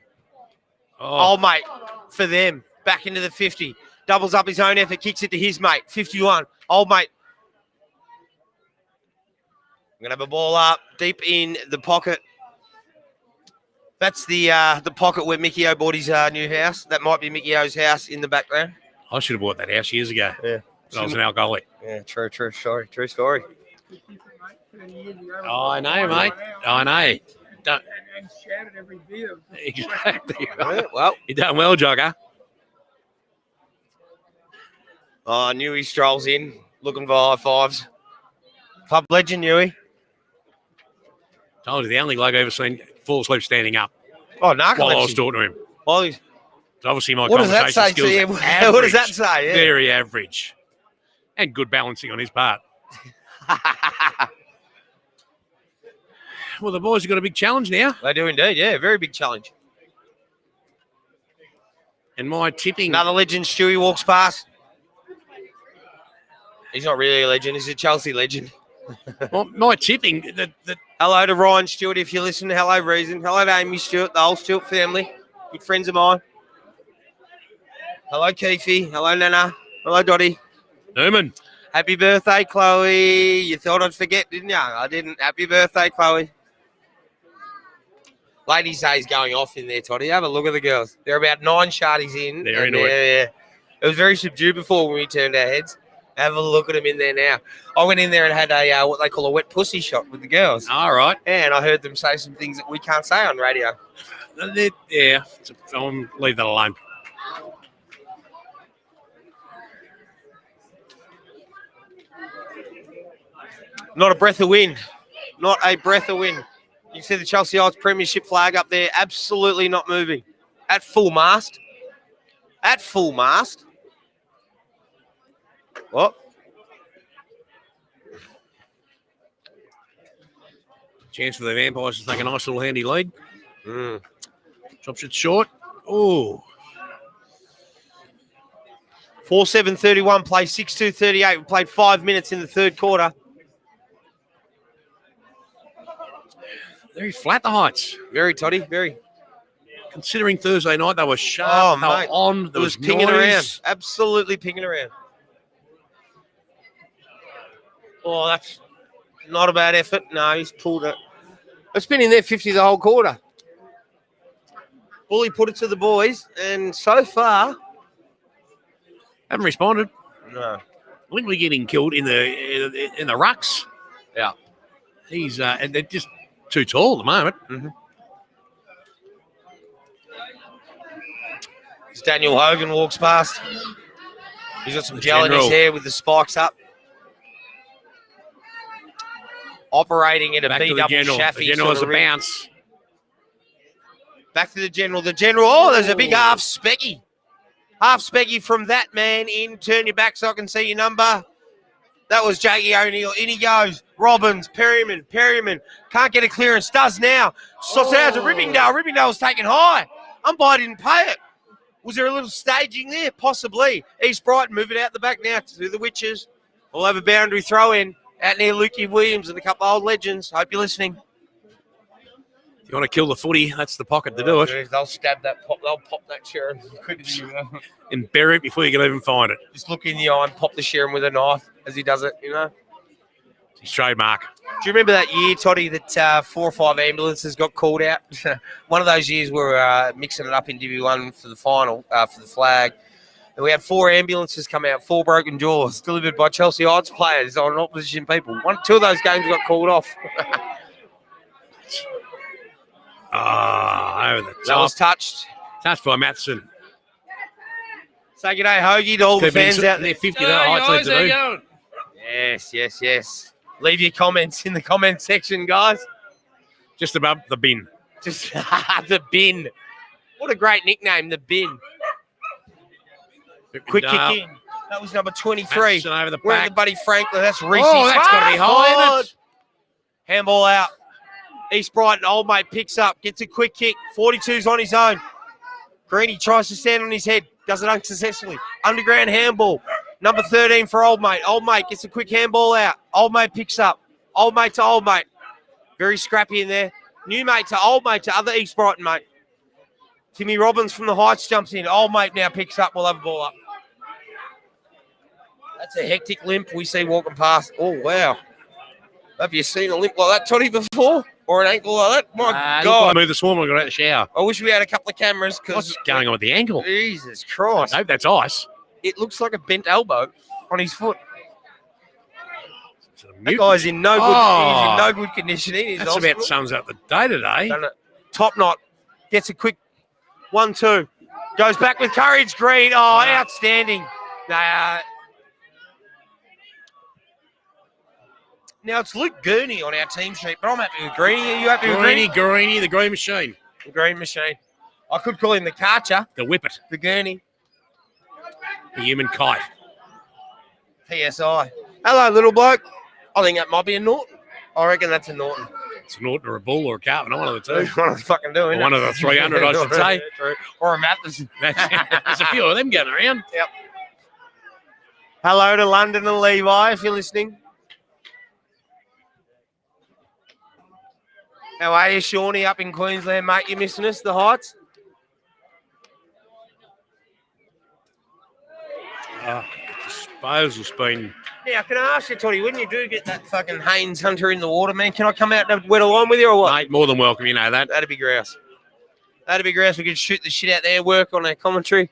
Old mate, for them. Back into the 50. Doubles up his own effort, kicks it to his mate. 51. Old mate. I'm going to have a ball up, deep in the pocket. That's the pocket where Mickey O bought his new house. That might be Mickey O's house in the background.
I should have bought that house years ago.
Yeah.
I was an alcoholic.
Yeah, true story.
Oh, I know, mate. I know. Don't,
And shattered every bit of
exactly.
Yeah, well,
You done well, Jogger.
Newey strolls in, looking for high fives. Club legend, Newey.
Told you, the only bloke I've ever seen fall asleep standing up
Oh,
while I was
narcolepsy.
talking to him.
Well, he's-
So obviously my
What does that
conversation
say
skills
to you?
are
What does that
average.
say? Yeah.
Very average. And good balancing on his part. Well, the boys have got a big challenge now.
They do indeed, yeah. Very big challenge.
And my tipping...
Another legend, Stewie, walks past. He's not really a legend. He's a Chelsea legend.
Well, my tipping...
Hello to Ryan Stewart, if you listen. Hello, Reason. Hello to Amy Stewart, the whole Stewart family. Good friends of mine. Hello, Keefe. Hello, Nana. Hello, Dottie.
Newman.
Happy birthday, Chloe. You thought I'd forget, didn't you? I didn't. Happy birthday, Chloe. Ladies' Day's going off in there, Toddy. Have a look at the girls. They're about 9 shardies in.
They're
and
into it.
Yeah. It was very subdued before when we turned our heads. Have a look at them in there now. I went in there and had a what they call a wet pussy shot with the girls.
All right.
And I heard them say some things that we can't say on radio.
Yeah. I'll leave that alone.
Not a breath of wind. Not a breath of wind. You can see the Chelsea Heights Premiership flag up there. Absolutely not moving. At full mast. At full mast. What?
Chance for the Vampires to take a nice little handy lead.
Mm.
Drops it short. Oh.
4-7-31, play 6-2-38. We played 5 minutes in the third quarter.
Very flat, the Heights.
Very, Toddy, very.
Considering Thursday night, they were sharp.
Oh,
they were
mate.
on. There
It was pinging
noise.
around. Absolutely pinging around. Oh, that's not a bad effort. No, he's pulled it. It's been in there 50 the whole quarter. Bully put it to the boys, and so far...
Haven't responded.
No.
Lindley getting killed in the rucks.
Yeah.
He's and they're just too tall at the moment.
Mm-hmm. As Daniel Hogan walks past. He's got some
The
gel in his
general.
hair with the spikes up. Operating at a
Back to the
B-double
general.
shaffy.
The general
sort
has
of
a
rig.
bounce.
Back to the general. The general. Oh, there's a big half specky. Half specky from that man in. Turn your back so I can see your number. That was Jakey O'Neill. In he goes. Robbins, Perryman. Can't get a clearance. Does now. Slots it out to Rippingdale. Rippingdale's taken high. Umpire didn't pay it. Was there a little staging there? Possibly. East Brighton move it out the back now to the Witches. We'll have a boundary throw in out near Lukey Williams and a couple of old legends. Hope you're listening.
If you want to kill the footy, that's the pocket to do it.
Geez, they'll stab that pop. They'll pop that Sharon quick as you know.
And bury it before you can even find it.
Just look in the eye and pop the Sharon with a knife as he does it, you know.
It's his trademark.
Do you remember that year, Toddy, that 4 or 5 ambulances got called out? One of those years we were mixing it up in Div 1 for the final, for the flag. And we had 4 ambulances come out, 4 broken jaws, delivered by Chelsea Heights players on opposition people. 2 of those games got called off.
Over the top.
That was touched.
Touched by Matheson.
Say good day, Hoagie, to all the fans out there.
50 the Heights need to do.
Yes. Leave your comments in the comment section, guys.
Just above the bin.
Just the bin. What a great nickname, the bin. Quick kick in. That was number 23.
Matheson over the
We're at
back.
the Buddy Franklin. That's Reese.
Oh, that's got to be high, isn't it?
Handball out. East Brighton, old mate picks up, gets a quick kick. 42's on his own. Greeny tries to stand on his head, does it unsuccessfully. Underground handball. Number 13 for old mate. Old mate gets a quick handball out. Old mate picks up. Old mate to old mate. Very scrappy in there. New mate to old mate to other East Brighton mate. Timmy Robbins from the Heights jumps in. Old mate now picks up. We'll have a ball up. That's a hectic limp we see walking past. Oh, wow. Have you seen a limp like that, Toddy, before? or an ankle like that. My
I
God.
moved this morning when I got out of the shower.
I wish we had a couple of cameras because
What's going on with the ankle?
Jesus Christ.
I hope that's ice.
It looks like a bent elbow on his foot.
It's a
That
mutant.
guy's in no good.
Oh.
He's in no good conditioning. He's
That's about sums up the day today.
Done it. Top knot. Gets a quick 1-2. Goes back with courage. Green. Oh, outstanding. Now it's Luke Gurney on our team sheet, but I'm happy with Greeny. Are you happy with Greeny?
Greeny, the green machine.
The green machine. I could call him the Karcher.
The whippet.
The Gurney.
The human kite.
PSI. Hello, little bloke. I think that might be a Norton. I reckon that's a Norton.
It's a Norton or a Bull or a Carpenter, one of the two.
One of the fucking two, isn't
Or one
it?
of the 300, I should say.
True. Or a Matheson.
There's a few of them going around.
Yep. Hello to London and Levi, if you're listening. How are you, Shawnee, up in Queensland, mate? You missing us, the Heights?
Disposal's been...
Now, can I ask you, Toddy, when you do get that fucking Haynes Hunter in the water, man, can I come out and wet a line with you or what?
Mate, more than welcome, you know that.
That'd be grouse. That'd be grouse. We could shoot the shit out there, work on our commentary.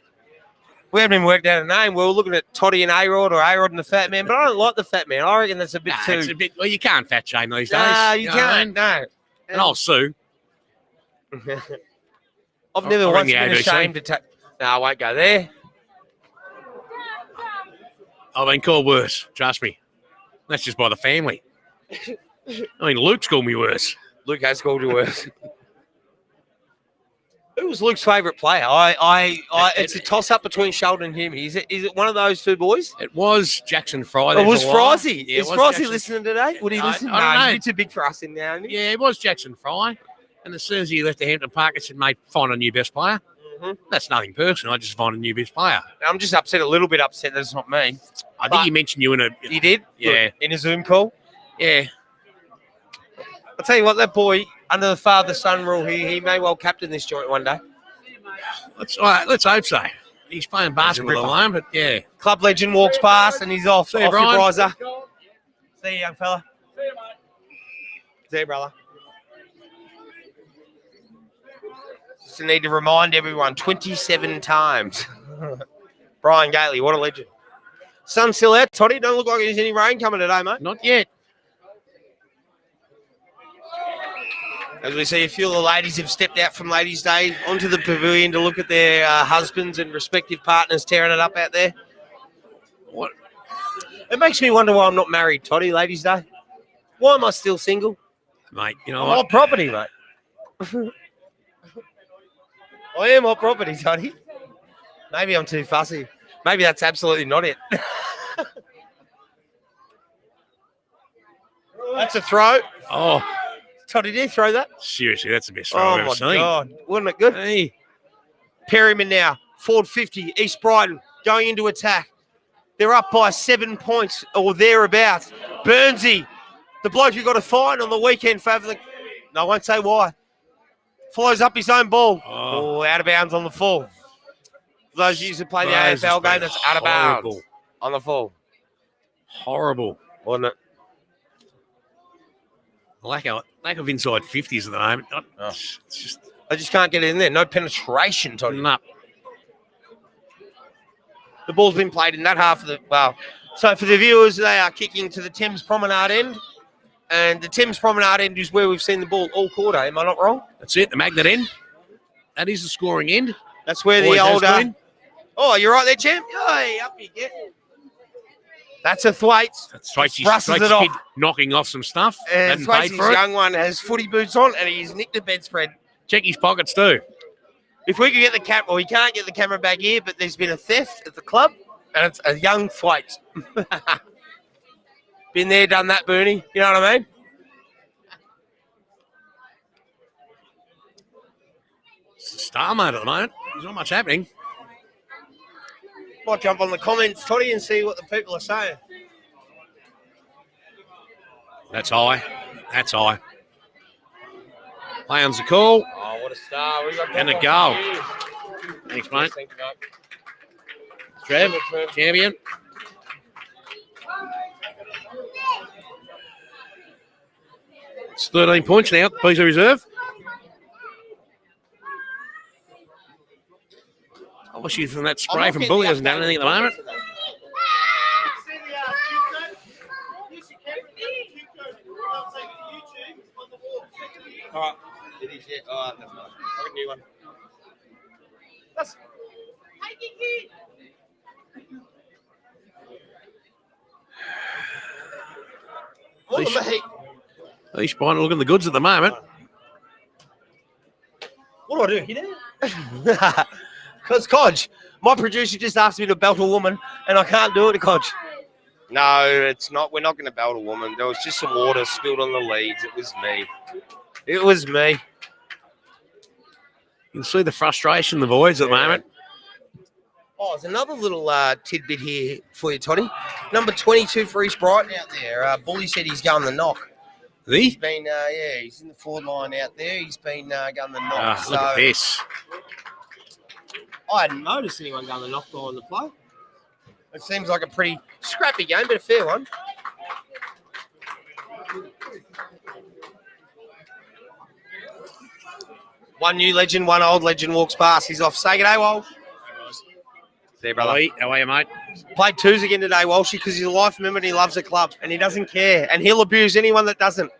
We haven't even worked out a name. We were looking at Toddy and A-Rod or A-Rod and the Fat Man, but I don't like the Fat Man. I reckon that's a bit too...
It's a bit... Well, you can't fat shame these days.
Nah, you
know what I
can't,
mean?
no.
And I'll sue.
I've never
I'll
once
ring the
been
ABC.
ashamed to take... No, I won't go there.
I've been called worse, trust me. That's just by the family. I mean, Luke's called me worse.
Luke has called you worse. Who was Luke's favourite player? It's a toss-up between Sheldon and him. Is it one of those two boys?
It was Jackson Fry.
It was
for a while.
Frizy.
Yeah,
Is
it was
Frizy
Jackson-
listening today? Would he listen?
I don't know.
He's too big for us in now, isn't he?
Yeah, it was Jackson Fry. And as soon as he left the Hampton Park, I said, mate, find a new best player.
Mm-hmm.
That's nothing personal. I just find a new best player.
I'm just upset, a little bit upset that it's not me.
I think he mentioned you in a...
He did?
Yeah.
In a Zoom call?
Yeah.
I'll tell you what, that boy, under the father-son rule, he may well captain this joint one day.
Let's hope so. He's playing basketball at the moment, but yeah.
Club legend walks past and he's off.
See you,
off your
Brian.
riser. See you, young fella. See you, brother. Just need to remind everyone, 27 times. Brian Gately, what a legend. Sun's still out, Toddy. Don't look like there's any rain coming today, mate.
Not yet.
As we see, a few of the ladies have stepped out from Ladies' Day onto the pavilion to look at their husbands and respective partners tearing it up out there.
What?
It makes me wonder why I'm not married, Toddy, Ladies' Day. Why am I still single?
Mate, you know
I'm
what?
hot property, mate. I am hot property, Toddy. Maybe I'm too fussy. Maybe that's absolutely not it. That's a throw.
Oh,
Toddy, did you throw that?
seriously, that's the best throw
Oh,
I've ever
my
seen.
God. Wasn't it good?
Hey.
Perryman now, forward 50, East Brighton, going into attack. They're up by 7 points or thereabouts. Burnsy, the bloke who got a fine on the weekend for having the... No, I won't say why. Follows up his own ball. Oh, out of bounds on the full. For those of you who play the
Those
AFL
has been
game, that's out of bounds
horrible.
on the full.
Horrible.
Wasn't it?
Lack of inside 50s at the moment. It's just...
I just can't get it in there. No penetration, Toddy.
No.
The ball's been played in that half of the... Well, so for the viewers, they are kicking to the Thames Promenade end. And the Thames Promenade end is where we've seen the ball all quarter. Am I not wrong?
That's it, the magnet end. That is the scoring end.
That's where
Always
the
has
older...
been.
Oh, you're right there, champ. Hey, up you get. That's a Thwaites.
That's Thwaites'
Brushes it off.
kid knocking off some stuff.
And
Hadn't paid
Thwaites'
for it.
young one has footy boots on and he's nicked the bedspread.
Check his pockets too.
If we could get the camera... Well, we can't get the camera back here, but there's been a theft at the club and it's a young Thwaites. Been there, done that, Bernie. You know what I mean?
It's a star mode at the moment. There's not much happening.
Might jump on the comments, Toddy, and see what the people are saying.
That's high. That's high. Play on's the call.
Oh, what a star. We got
And a
that
goal.
one here.
Thanks, mate.
Thank you, mate.
Trev, champion. It's 13 points now. Bees reserve. Obviously, from that spray from Bully hasn't done anything at the moment.
All right. It is, yeah. All right, that's nice. I'll get a new one. That's...
East Brighton looking the goods at the moment.
What do I do? Hit it? Because, Codge, my producer just asked me to belt a woman, and I can't do it, Codge. No, it's not. We're not going to belt a woman. There was just some water spilled on the leads. It was me. It was me.
You can see the frustration in the boys at the moment.
Oh, there's another little tidbit here for you, Toddy. Number 22 for East Brighton out there. Bully said he's going the knock. He's been, he's in the forward line out there. He's been going the knock.
Look at this.
I hadn't noticed anyone going the knock ball in the play. It seems like a pretty scrappy game, but a fair one. One new legend, one old legend walks past. He's off. Say good day, Walsh. See you, brother.
How are you, mate?
Played twos again today, Walshy, because he's a life member and he loves the club and he doesn't care. And he'll abuse anyone that doesn't.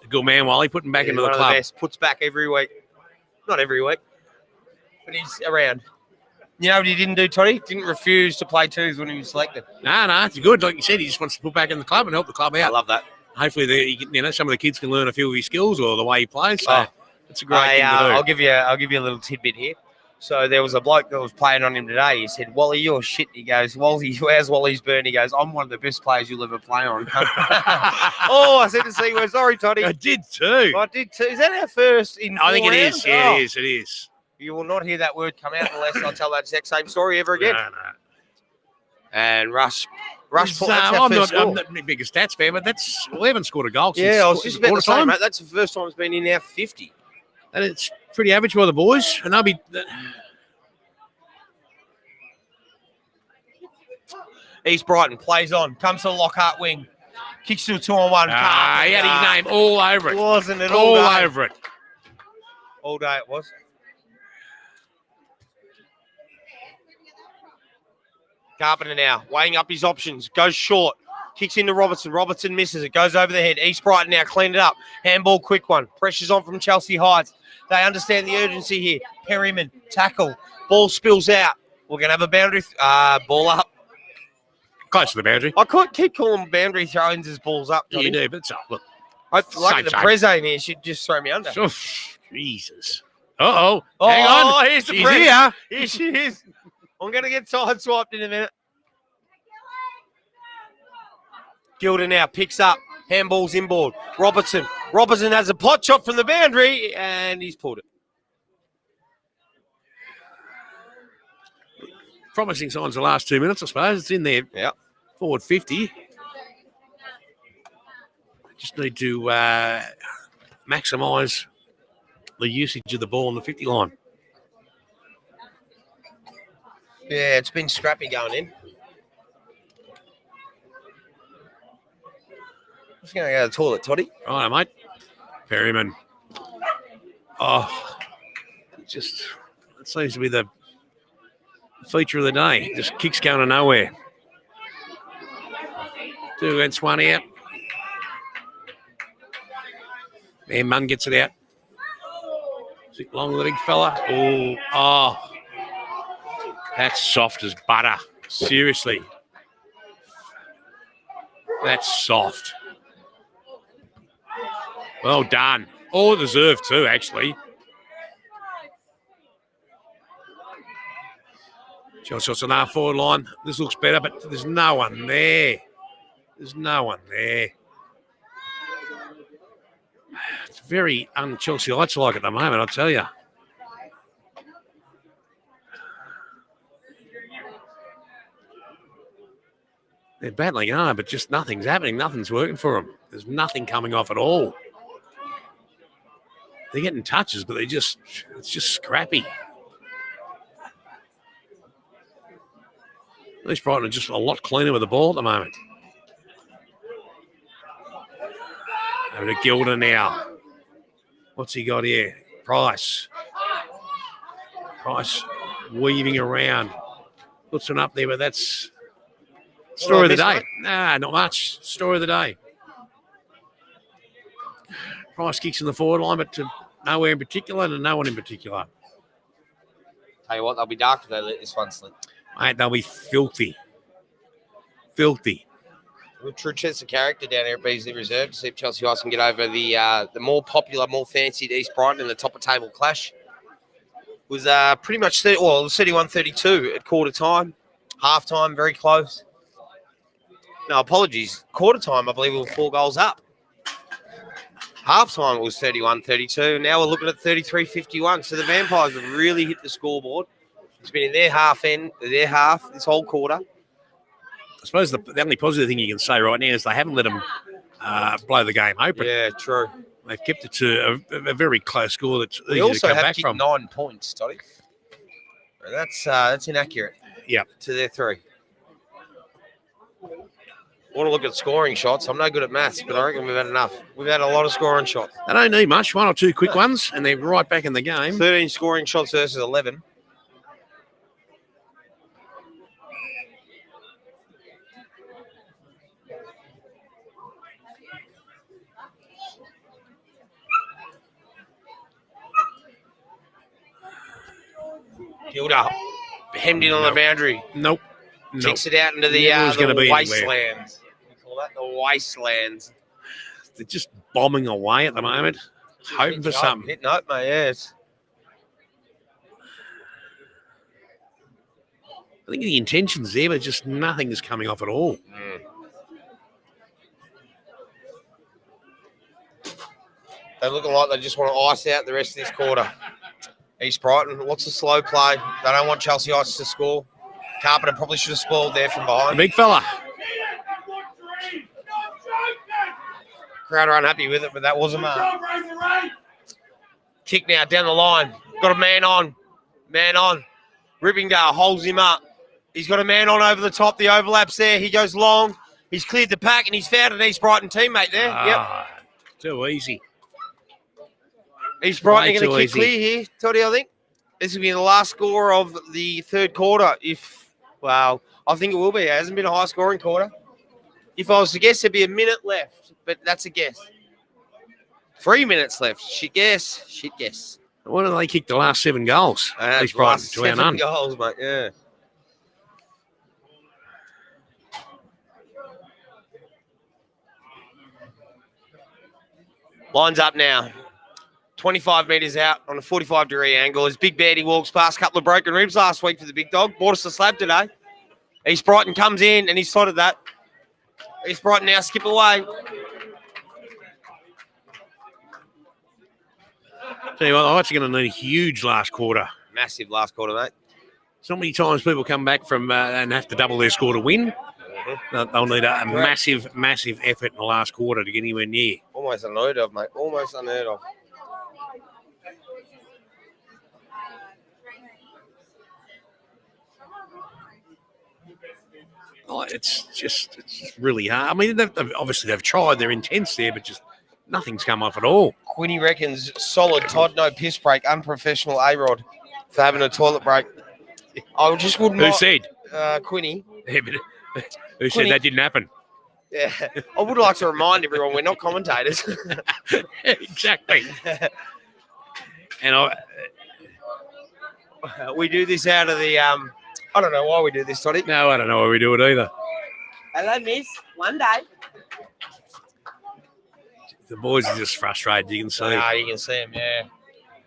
Good man, Wally. Put him back into the
one of
club.
best. Puts back every week. Not every week, but he's around. You know what he didn't do, Toddy? Didn't refuse to play twos when he was selected.
No, it's good. Like you said, he just wants to put back in the club and help the club out.
I love that.
Hopefully, some of the kids can learn a few of his skills or the way he plays. So it's a great thing to do.
I'll give you a little tidbit here. So there was a bloke that was playing on him today. He said, "Wally, you're shit." He goes, "Wally, where's Wally's burn?" He goes, "I'm one of the best players you'll ever play on." Oh, I said to see where. Sorry, Toddy.
I did too.
Is that our first in?
I think it
rounds?
is. Yeah, it is.
You will not hear that word come out unless I tell that exact same story ever again.
No.
And Rush. I'm
not the biggest stats fan, but we haven't scored a goal.
Yeah, I was just about to say, mate, that's the first time it's been in our 50.
And it's pretty average by the boys. And they'll be.
East Brighton plays on, comes to the Lockhart wing, kicks to a 2-on-1.
He had his name all over it.
Wasn't it?
All over it.
All day it was. Carpenter now, weighing up his options, goes short, kicks into Robertson. Robertson misses it, goes over the head. East Brighton now cleaned it up. Handball, quick one. Pressure's on from Chelsea Heights. They understand the urgency here. Perryman, tackle. Ball spills out. We're going to have a boundary. Ball up.
Close to the boundary.
I could keep calling boundary throw-ins as balls up.
You do, but it's up. Look.
Like the Preze in here should just throw me under.
Oh, Jesus. Uh-oh. Hang on.
Oh, here's the
She's
Prez.
here.
Here she is. I'm going to get side swiped in a minute. Gilder now picks up. Handball's inboard. Robertson has a pot shot from the boundary, and he's pulled it.
Promising signs the last 2 minutes, I suppose. It's in there.
Yeah.
Forward 50. Just need to maximise the usage of the ball on the 50 line.
Yeah, it's been scrappy going in. I'm just going to go to the toilet, Toddy.
Right, mate. Perryman. Oh, it seems to be the feature of the day. Just kicks going to nowhere. 2 against 1 out. And Munn gets it out. Long leg fella. Oh. That's soft as butter. Seriously. That's soft. Well done. All deserved too, actually. Shots on our forward line. This looks better, but there's no one there. There's no one there. It's very un-Chelsea Lights like at the moment, I'll tell you. They're battling hard, but just nothing's happening. Nothing's working for them. There's nothing coming off at all. They're getting touches, but it's just scrappy. East Brighton are just a lot cleaner with the ball at the moment. Over to Gilder now. What's he got here? Price weaving around. Puts one up there, but that's story of the day. Nah, not much. Story of the day. Price kicks in the forward line, but to nowhere in particular and no one in particular.
Tell you what, they'll be dark if they let this one slip.
Mate, they'll be filthy. Filthy.
A true test of character down here at Beasley Reserve to see if Chelsea Ice can get over the more popular, more fancied East Brighton in the top of table clash. It was pretty much it was 31-32 at quarter time. Half time, very close. No, apologies. Quarter time, I believe we were 4 goals up. Half time, it was 31-32. Now we're looking at 33-51. So the Vampires have really hit the scoreboard. It's been in their half this whole quarter.
I suppose the only positive thing you can say right now is they haven't let them blow the game open.
Yeah, true.
They've kept it to a very close score that's easy
We also
to come
have
back
kicked
from.
9 points, Toddy. That's inaccurate.
Yeah.
To their 3. Want to look at scoring shots. I'm no good at maths, but I reckon we've had enough. We've had a lot of scoring shots.
They don't need much. 1 or 2 quick ones, and they're right back in the game.
13 scoring shots versus 11. Gilder hemmed in on the boundary.
Nope.
Kicks it out into the wastelands. We call that the wastelands.
They're just bombing away at the moment, hoping for something.
Hitting up, mate, yes.
I think the intention's there, but just nothing is coming off at all.
They look like they just want to ice out the rest of this quarter. East Brighton, what's the slow play? They don't want Chelsea Ice to score. Carpenter probably should have spoiled there from behind.
The big fella.
Crowd are unhappy with it, but that was a mark. Kick now down the line. Got a man on. Man on. Rippingdale holds him up. He's got a man on over the top. The overlap's there. He goes long. He's cleared the pack, and he's found an East Brighton teammate there. Yep.
Too easy.
East Brighton are going to kick clear here, Toddy, I think. This will be the last score of the third quarter. I think it will be. It hasn't been a high-scoring quarter. If I was to guess, there'd be a minute left, but that's a guess. 3 minutes left. Shit guess.
Why don't they kick the last 7 goals? East Brighton to our none.
7 goals, mate, yeah. Lines up now. 25 metres out on a 45-degree angle. As Big Beardy walks past a couple of broken ribs last week for the big dog. Bought us a slab today. East Brighton comes in and he slotted that. East Brighton now skip away.
Tell you what, I'm actually going to need a huge last quarter.
Massive last quarter, mate.
It's not many times people come back from and have to double their score to win. They'll need a massive effort in the last quarter to get anywhere near.
Almost unheard of, mate. Almost unheard of.
Oh, it's really hard. I mean, they've tried. They're intense there, but just nothing's come off at all.
Quinny reckons solid Todd, no piss break, unprofessional A-Rod for having a toilet break. I just wouldn't.
Who said?
Quinny.
Yeah, but who said that didn't happen?
Yeah, I would like to remind everyone we're not commentators.
Exactly. And
we do this out of the. I don't know why we do this, Toddy.
No, I don't know why we do it either.
Hello, miss. One day.
The boys are just frustrated. You can see.
You can see them, yeah.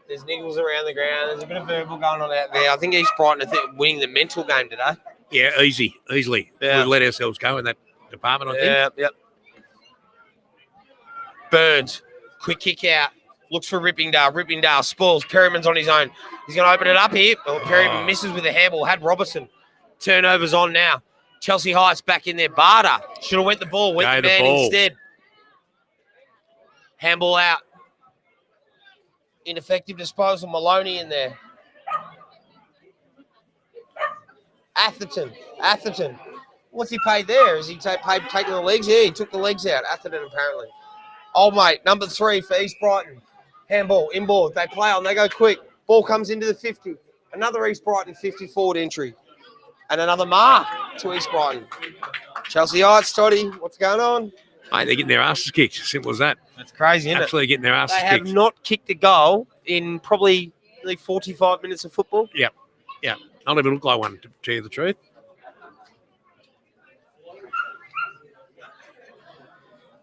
There's niggles around the ground. There's a bit of verbal going on out there. I think East Brighton are winning the mental game today.
Yeah, easily.
Yeah.
We've let ourselves go in that department, I think.
Yep. Burns, quick kick out. Looks for Rippingdale. Rippingdale spoils. Perryman's on his own. He's going to open it up here. Well, Perryman misses with a handball. Had Robertson. Turnovers on now. Chelsea Heights back in there. Barter should have went the ball. Went the man instead. Handball out. Ineffective disposal. Maloney in there. Atherton. What's he paid there? Is he taking the legs? Yeah, he took the legs out. Atherton apparently. Old mate, number 3 for East Brighton. Handball, inboard. They play on. They go quick. Ball comes into the 50. Another East Brighton 50 forward entry. And another mark to East Brighton. Chelsea Heights, Toddy, what's going on?
Mate, they're getting their asses kicked. Simple as that.
That's crazy, isn't
Absolutely getting their
it?
asses
They have
kicked.
not kicked a goal in probably 45 minutes of football.
Yep. Yeah. Not even look like one, to tell you the truth.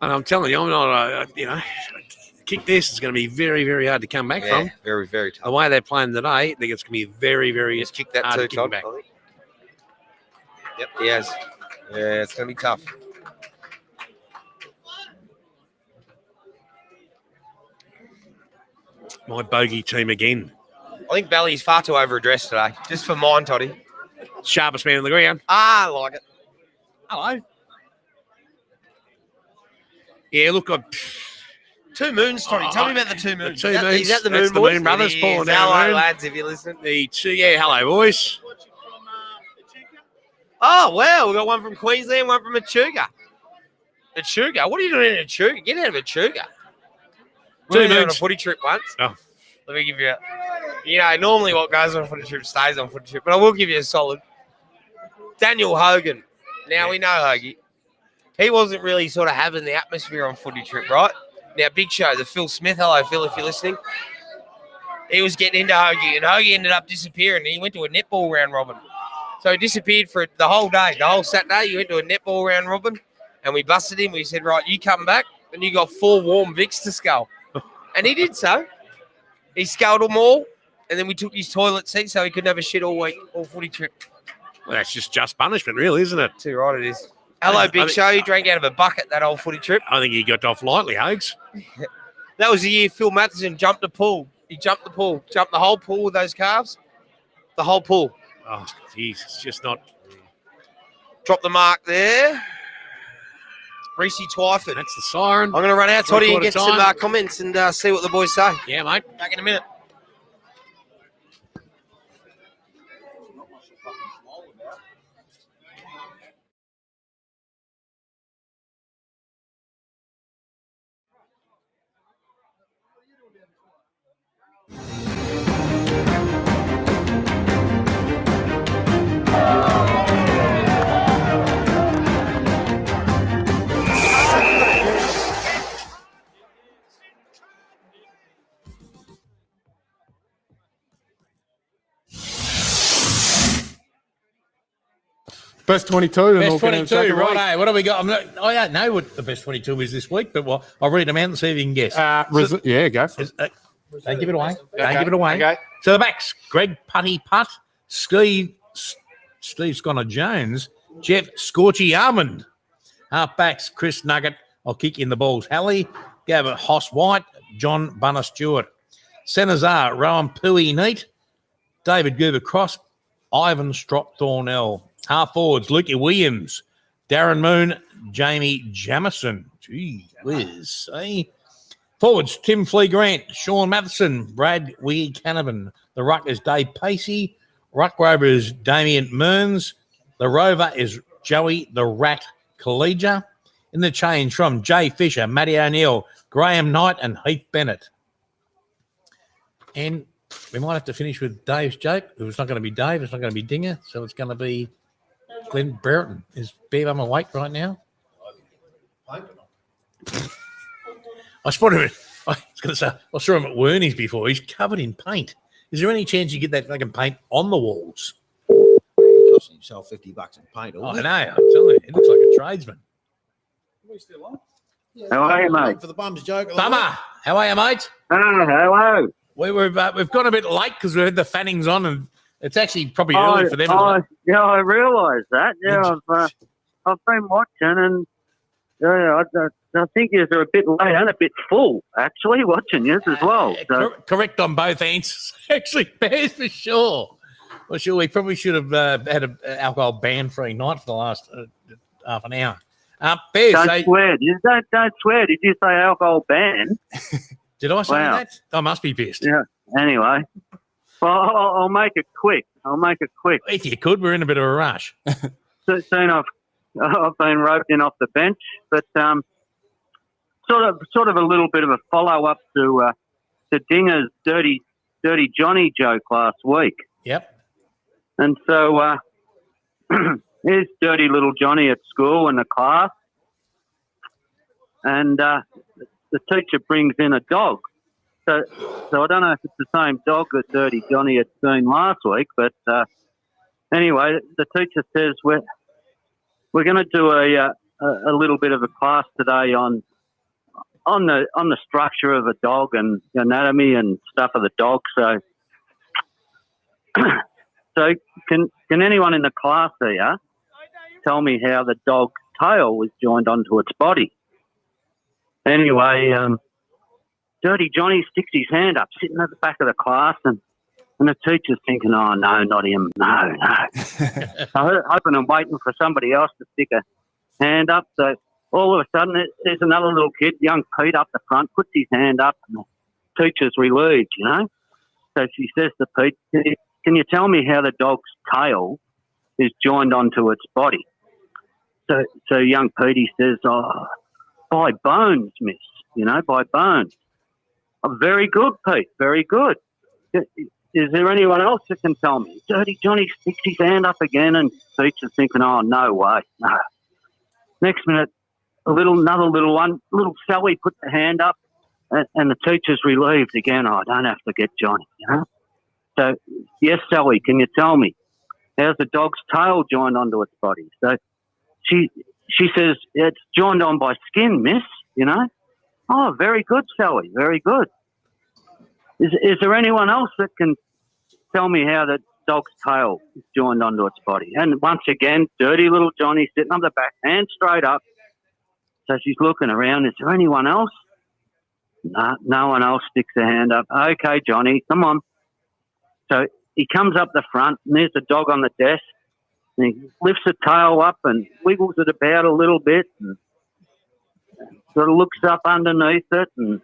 And I'm telling you, I'm not, kick this is going to be very, very hard to come back from.
Very, very tough.
The way they're playing today, I think it's going to be very, very
Just kick that
hard
too,
to kick
Todd.
back.
Yep, he has. Yeah, it's going to be tough.
My bogey team again.
I think Bally's far too overaddressed today. Just for mine, Toddy.
Sharpest man on the ground.
I like it.
Hello. Yeah, look,
2 moons, Toddy. Tell me about the 2 moons.
The 2 moons.
Is that the
That's
moon
the
boys?
Moon Brothers
It is.
pulling down
Hello,
the moon.
lads, if you listen.
Hello, boys.
Oh, wow. We've got one from Queensland, one from Echuca. Echuca? What are you doing in Echuca? Get out of Echuca. We were on a footy trip once.
Oh.
Let me give you normally what goes on a footy trip stays on a footy trip, but I will give you a solid. Daniel Hogan. Now, we know Hoagie. He wasn't really sort of having the atmosphere on footy trip, right? Now, big show, the Phil Smith. Hello, Phil, if you're listening. He was getting into Hoagie, and Hoagie ended up disappearing. He went to a netball round robin. So he disappeared for the whole day. The whole Saturday, he went to a netball round robin, and we busted him. We said, right, you come back, and you got 4 warm Vicks to scull. And he did so. He sculled them all, and then we took his toilet seat so he couldn't have a shit all week, all footy trip.
Well, that's just punishment, really, isn't it?
Too right it is. Hello, Big Show. He drank out of a bucket that old footy trip.
I think he got off lightly, Hogs.
That was the year Phil Matheson jumped the pool. He jumped the pool. Jumped the whole pool with those calves. The whole pool.
Oh, geez, it's just not.
Drop the mark there. Reece Twyford.
That's the siren.
I'm going to run out, Toddy, and get some
time.
comments and see what the boys say.
Yeah, mate.
Back in a minute.
Best 22.
Best 22, right? What have we got? I don't know what the best 22 is this week, but I'll read them out and see if you can guess.
Yeah, go for it.
Don't give it away. Don't
Okay,
give it away.
okay.
So the backs: Greg Putty Putt, Steve Sconnor Jones, Jeff Scorchy Almond. Half backs: Chris Nugget. I'll kick in the balls. Halley, Gavin Hoss White, John Bunner Stewart. Centres are Rowan Pooey Neat, David Goober Cross, Ivan Strop Thornell. Half forwards: Lukey Williams, Darren Moon, Jamie Jamison. Gee whiz, eh? Forwards: Tim Flea Grant, Sean Matheson, Brad Wee Canavan. The ruck is Dave Pacey. Ruck rover is Damien Mearns. The rover is Joey the Rat Collegia. In the change from Jay Fisher, Matty O'Neill, Graham Knight, and Heath Bennett. And we might have to finish with Dave's joke. It's not going to be Dave. It's not going to be Dinger. So it's going to be Glenn Brereton. Is Beavam awake right now? I spotted him. I was going to say, I saw him at Wernie's before. He's covered in paint. Is there any chance you get that fucking paint on the walls?
Costing himself $50 in paint.
Oh, I know. I'm telling you, it looks like a tradesman.
Are we still on?
How are you, mate?
For the bums joke.
Bummer, how are you, mate?
Oh, hello.
We've gone a bit late because we had the Fannings on, and it's actually probably early for them.
Yeah, I realise that. Yeah, I've been watching, and I think you're a bit late and a bit full, actually, watching you as well. So.
Correct on both answers. Actually, Bears for sure. For sure, we probably should have had an alcohol ban-free night for the last half an hour. Bears,
don't swear. Don't swear. Did you say alcohol ban?
Did I say that? I must be pissed.
Yeah. Anyway, well, I'll make it quick.
If you could, we're in a bit of a rush.
Soon I've been roped in off the bench, but sort of a little bit of a follow up to Dinger's dirty Johnny joke last week.
Yep.
And so here's dirty little Johnny at school in the class, and the teacher brings in a dog. So I don't know if it's the same dog that dirty Johnny had seen last week, but anyway, the teacher says we're going to do a little bit of a class today on the structure of a dog and anatomy and stuff of the dog. So can anyone in the class here tell me how the dog's tail was joined onto its body? Anyway, dirty Johnny sticks his hand up, sitting at the back of the class, and the teacher's thinking, oh, no, not him, no. Hoping and waiting for somebody else to stick a hand up. So all of a sudden, there's another little kid, young Pete, up the front, puts his hand up, and the teacher's relieved, So she says to Pete, can you tell me how the dog's tail is joined onto its body? So young Petey says, oh, by bones, miss, by bones. Oh, very good, Pete, very good. Is there anyone else that can tell me? Dirty Johnny sticks his hand up again, and teacher's thinking, oh, no way, no. Next minute, another little one, little Sally puts her hand up, and the teacher's relieved again. Oh, I don't have to get Johnny, So, yes, Sally, can you tell me, how's the dog's tail joined onto its body? So she says, it's joined on by skin, miss, Oh, very good, Sally, very good. Is there anyone else that can tell me how the dog's tail is joined onto its body? And once again, dirty little Johnny sitting on the back, hand straight up. So she's looking around. Is there anyone else? No one else sticks a hand up. Okay, Johnny, come on. So he comes up the front, and there's the dog on the desk. And he lifts the tail up and wiggles it about a little bit and sort of looks up underneath it and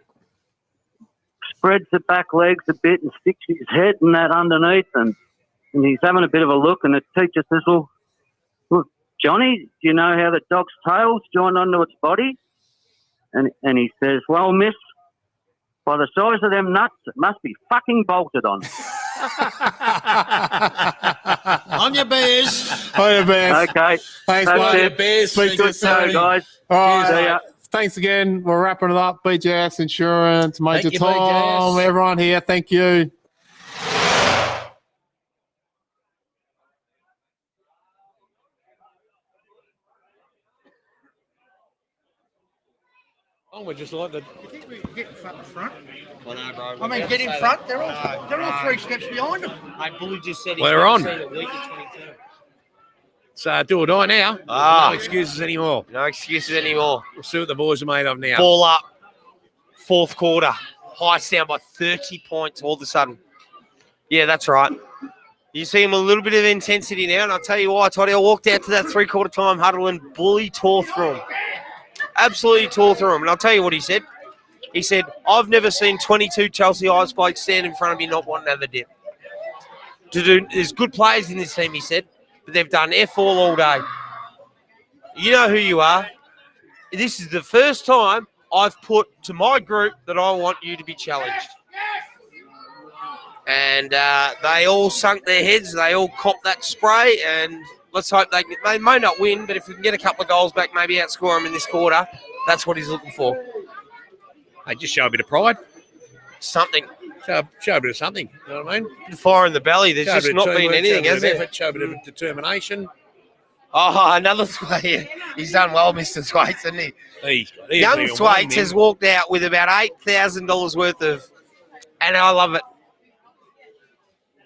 spreads the back legs a bit and sticks his head in that underneath, and he's having a bit of a look, and the teacher says, well, Johnny, do you know how the dog's tail's joined onto its body? And he says, well, miss, by the size of them nuts, it must be fucking bolted on.
On your bears.
On your bears.
Okay.
Thanks,
That's
mate.
it.
Bears.
Speak to you soon,
guys.
All right.
See ya.
Thanks again. We're wrapping it up. BJS Insurance, Major
Thank you,
Tom,
BJS.
everyone here. Thank you.
Oh, we're just like the.
You think we can get in front?
I know, bro.
I mean, get in front. They're all 3 steps behind them.
Mate, Bully just said
We're on.
week at 22.
So do or die now. No excuses anymore.
No excuses anymore.
We'll see what the boys are made of now.
Ball up. Fourth quarter. Heights down by 30 points all of a sudden. Yeah, that's right. You see him a little bit of intensity now, and I'll tell you why, Toddy. I walked out to that 3-quarter time huddle and Bully tore through him. Absolutely tore through him. And I'll tell you what he said. He said, I've never seen 22 Chelsea Ice blokes stand in front of me not wanting to have a dip. There's good players in this team, he said, but they've done F all day. You know who you are. This is the first time I've put to my group that I want you to be challenged. And they all sunk their heads. They all copped that spray, and let's hope they may not win, but if we can get a couple of goals back, maybe outscore them in this quarter, that's what he's looking for.
Hey, just show a bit of pride.
Something.
Show a bit of something. You know what I mean?
Fire in the belly. There's
Show a
just
bit of
not been
teamwork,
anything,
show a
has
bit of
there?
effort, show a bit of determination.
Oh, another Thwaites. He's done well, Mr. Thwaites, hasn't he? Young Thwaites has walked out with about $8,000 worth of, and I love it,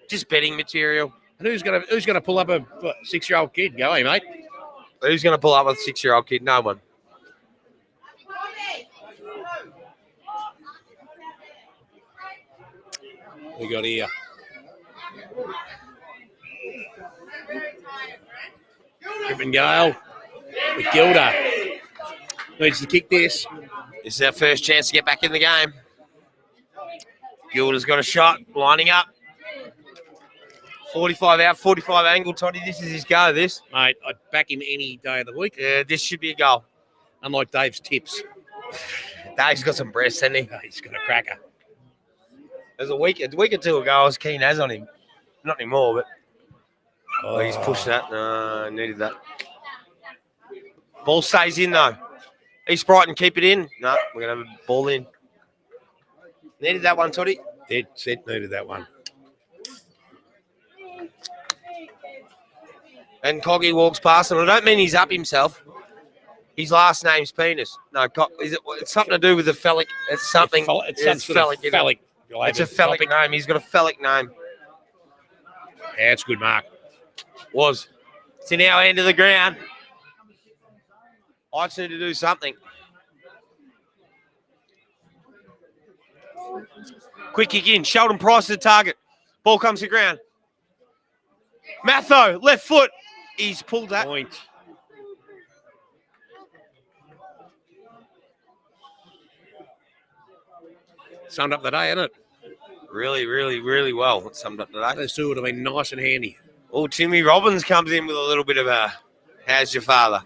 just betting material.
And who's gonna pull up a 6-year-old kid? Go, hey, mate.
Who's going to pull up a 6-year-old kid? No one.
We got here. Griffin Gale with Gilda. Needs to kick this.
This is our first chance to get back in the game. Gilda's got a shot, lining up. 45 out, 45 angle, Toddy. This is his go, this.
Mate, I'd back him any day of the week.
Yeah, this should be a goal.
Unlike Dave's tips.
Dave's got some breasts, hasn't he?
He's got a cracker.
There's a week or two ago, I was keen as on him. Not anymore, but he's pushed that. No, needed that. Ball stays in though. East Brighton keep it in. No, we're gonna have a ball in. Needed that one, Toddy.
Dead set needed that one.
And Coggy walks past him. I don't mean he's up himself. His last name's Penis. No, it's something to do with the phallic. It's something.
It's phallic.
It's a phallic name. He's got a phallic name.
Yeah, it's a good mark.
Was. It's in our end of the ground. I just need to do something. Quick kick in. Sheldon Price to the target. Ball comes to ground. Matho, left foot. He's pulled that.
Point. Summed up the day, hasn't it?
Really, really, really well. It summed up today.
Those two would have been nice and handy.
Oh, Timmy Robbins comes in with a little bit of a, how's your father?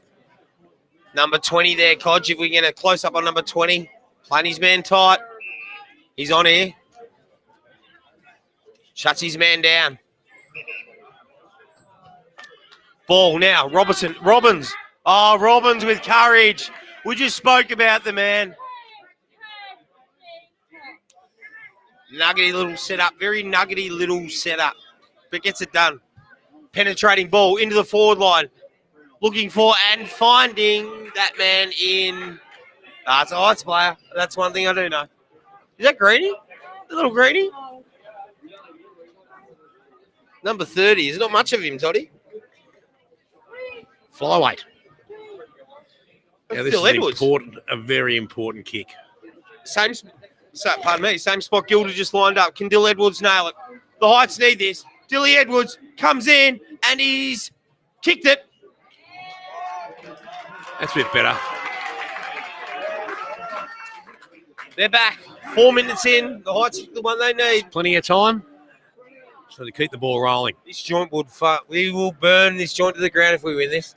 Number 20 there, Codge. If we get a close-up on number 20. Playing his man tight. He's on here. Shuts his man down. Ball now. Robbins. Oh, Robbins with courage. We just spoke about the man. Nuggety little setup. Very nuggety little setup. But gets it done. Penetrating ball into the forward line. Looking for and finding that man in. It's a Heights player. That's one thing I do know. Is that Greeny? The little Greeny? Number 30. There's not much of him, Toddy.
Flyweight. Now, this
Phil
is
Edwards.
a very important kick.
Same spot Gilder just lined up. Can Dill Edwards nail it? The Heights need this. Dilly Edwards comes in and he's kicked it.
That's a bit better.
They're back. 4 minutes in. The Heights are the one they need.
Plenty of time. So to keep the ball rolling.
This joint would we will burn this joint to the ground if we win this.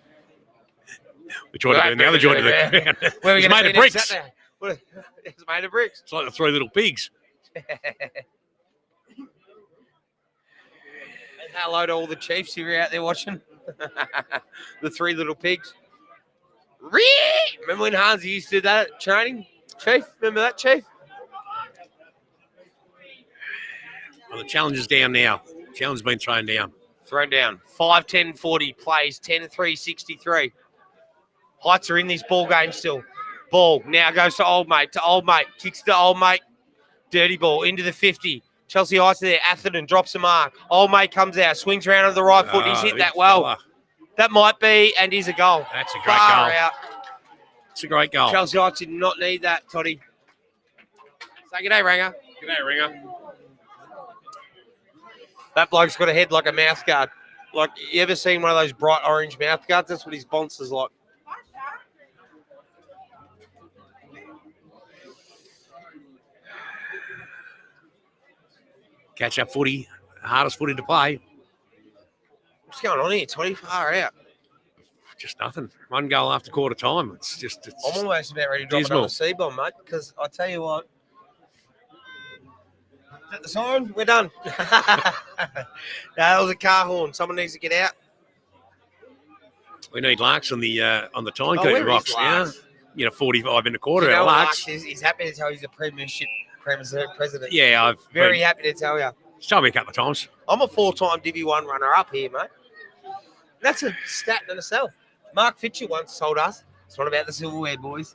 Which one to burn the other joint to the ground?
Where are we
It's
gonna
made of
finish
bricks.
that now? It's made of bricks.
It's like the three little pigs.
And hello to all the Chiefs who are out there watching. The three little pigs. Remember when Hansi used to do that at training? Chief? Remember that, Chief?
Well, the challenge is down now. Challenge has been thrown down.
Thrown down. 5-10-40 plays 10-3-63. Heights are in this ball game still. Ball now goes to Old Mate. Kicks to Old Mate. Dirty ball into the 50. Chelsea Heights are there. Atherton drops a mark. Old Mate comes out. Swings around on the right foot. He's hit that well.
Fella.
That might be and is a goal.
That's a great
Far
goal.
out.
It's a great goal.
Chelsea Heights did not need that, Toddy. Say good day, Ranger.
G'day, Ringer.
That bloke's got a head like a mouth guard. Like, you ever seen one of those bright orange mouth guards? That's what his bonce is like.
Catch up footy. Hardest footy to play.
What's going on here, Toddy? Far out.
Just nothing. One goal after quarter time. It's
I'm almost about ready to drop
dismal.
another C-bomb, mate, because I tell you what. Is that the siren? We're done. No, that was a car horn. Someone needs to get out.
We need Larks on the time
Oh,
curtain
where is
rocks now.
Larks?
45-minute quarter
You know
out
what
Larks.
Larks is? He's happy to tell you he's a premiership president.
Yeah, I've
Very
been,
happy to tell you.
It's told me a couple of times.
I'm a 4-time Divi 1 runner-up here, mate. That's a stat in itself. Mark Fitcher once told us, it's not about the silverware, boys.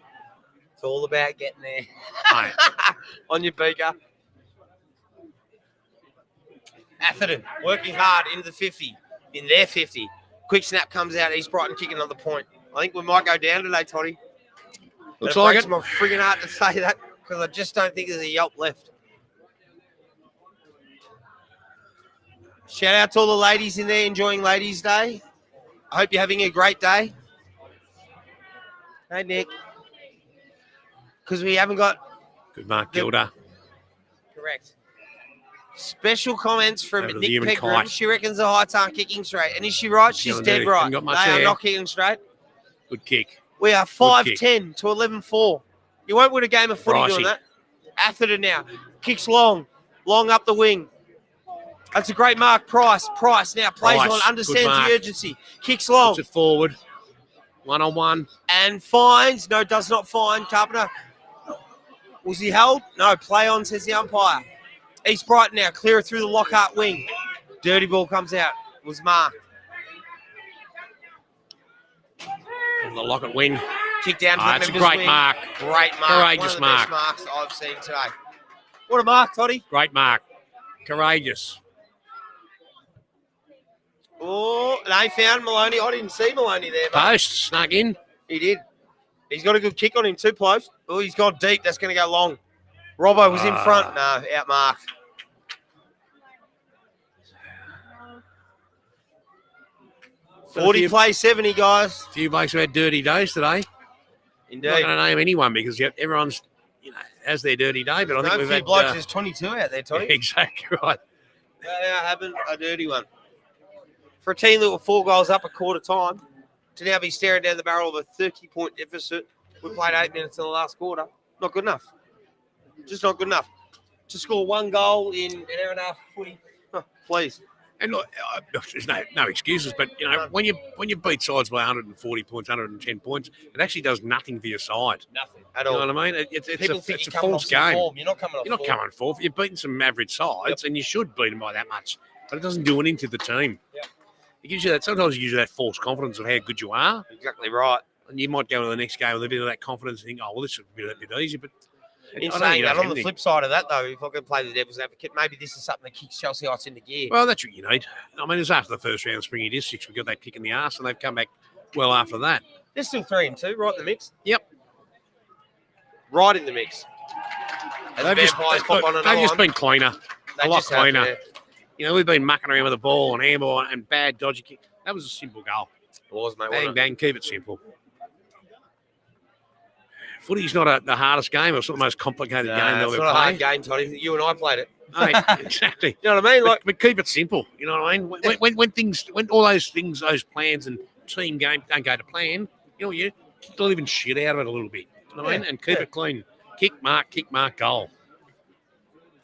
It's all about getting there. On your beaker. Atherton working hard into the 50, in their 50. Quick snap comes out. East Brighton kicking another point. I think we might go down today, Toddy.
Looks
it
like
breaks
it.
my friggin' heart to say that because I just don't think there's a yelp left. Shout out to all the ladies in there enjoying Ladies' Day. I hope you're having a great day. Hey, Nick. Because we haven't got...
Good mark, Gilda.
Correct. Special comments from
Over the
Nick
human
Pegram.
kite.
She reckons the Heights aren't kicking straight. And is she right? She's
Gonna
dead
do.
right.
Haven't got much
They are
there.
not kicking straight.
Good kick.
We are
Good kick.
5-10 to 11-4. You won't win a game of footy
Pricey.
doing that. Atherton now. Kicks long up the wing. That's a great mark, Price. Price now plays
Price,
on,
good
understands
mark.
the urgency. Kicks long.
Puts it forward. 1-on-1.
And finds. No, does not find. Carpenter. Was he held? No, play on, says the umpire. East Brighton now. Clear it through the Lockhart wing. Dirty ball comes out. Was marked.
From the Lockett wing.
Kick down to the
It's a
members'
great
wing.
mark.
Great mark.
Courageous
One of the
mark.
best marks I've seen today. What a mark, Toddy.
Great mark. Courageous.
Oh, they found Maloney. I didn't see Maloney there, mate.
Post. Snuck in.
He did. He's got a good kick on him too, close. Oh, he's gone deep. That's going to go long. Robbo was in front. No, outmarked.
But
40 plays 70, guys.
A few blokes have had dirty days today.
Indeed.
I'm not going to name anyone because everyone's, has their dirty day. But I think
No
we've
few
had
blokes. There's 22 out there, Tony.
Exactly right.
They are having a dirty one. For a team that were 4 goals up at quarter time, to now be staring down the barrel of a 30-point deficit. We played 8 minutes in the last quarter. Not good enough. Just not good enough. To score 1 goal in an hour and a half of footy, please.
And look, there's no excuses, but when you beat sides by 140 points, 110 points, it actually does nothing for your side.
Nothing at
You
all.
know what I mean? It's
People
a
think
it's a
you're coming
false
off some
game.
form. You're not coming off
You're not
form.
coming forth. You're beating some average sides, and you should beat them by that much. But it doesn't do anything to the team.
Yep.
It gives you that. Sometimes it gives you that false confidence of how good you are,
Exactly right.
and you might go to the next game with a bit of that confidence and think, "Oh, well, this should be a bit easy." But
In
I don't
saying
think it
that,
does
on the
anything.
flip side of that, though, if I could play the devil's advocate, maybe this is something that kicks Chelsea Heights into gear.
Well, that's what you need. I mean, it was after the first round of Springy Districts, we got that kick in the arse, and they've come back well after that.
They're still 3-2, right in the mix.
Yep.
Right in the mix. As
They've just,
Vampires pop on
they've
another
just
one.
been cleaner,
They
a lot
just have,
cleaner.
yeah.
We've been mucking around with the ball and handball and bad, dodgy kick. That was a simple goal.
It was, mate.
Bang,
wasn't it?
bang, keep it simple. Footy's not the hardest game. It's not the most complicated game
Nah,
they'll
it's
ever
not a
play.
hard game, Toddy. You and I played it.
Hey, exactly.
You know what I mean?
But keep it simple. You know what I mean? When all those things, those plans and team game don't go to plan, you kick the living shit out of it a little bit. You know what I mean? And keep it clean. Kick, mark, goal.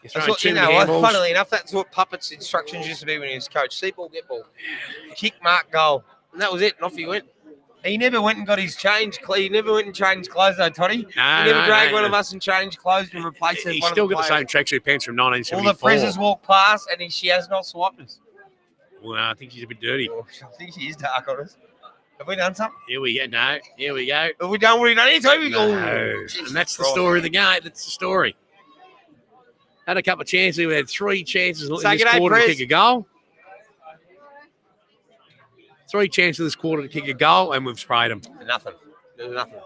You're
That's
throwing
what,
too many handballs.
funnily enough, that's what Puppet's instructions used to be when he was coach. See ball, get ball. Kick, mark, goal. And that was it. And off he went. He never went and got his change. He never went and changed clothes, though, Toddy.
No,
he never dragged
no.
one of us and changed clothes and replaced us.
He's
one
still
of the
got the
players.
same tracksuit pants from
All the
1974.
Frizzers walk past, and she has not swiped us.
Well, I think she's a bit dirty.
I think she is dark on us. Have we done something?
Here we go. No, here we go.
Have we done what we done? Anytime we go.
No. And that's the story of the game. That's the story. Had a couple of chances. We had 3 chances in
Say
this
g'day,
quarter to
Prez.
kick a goal. 3 chances this quarter to kick a goal, and we've sprayed them.
Nothing. There's nothing.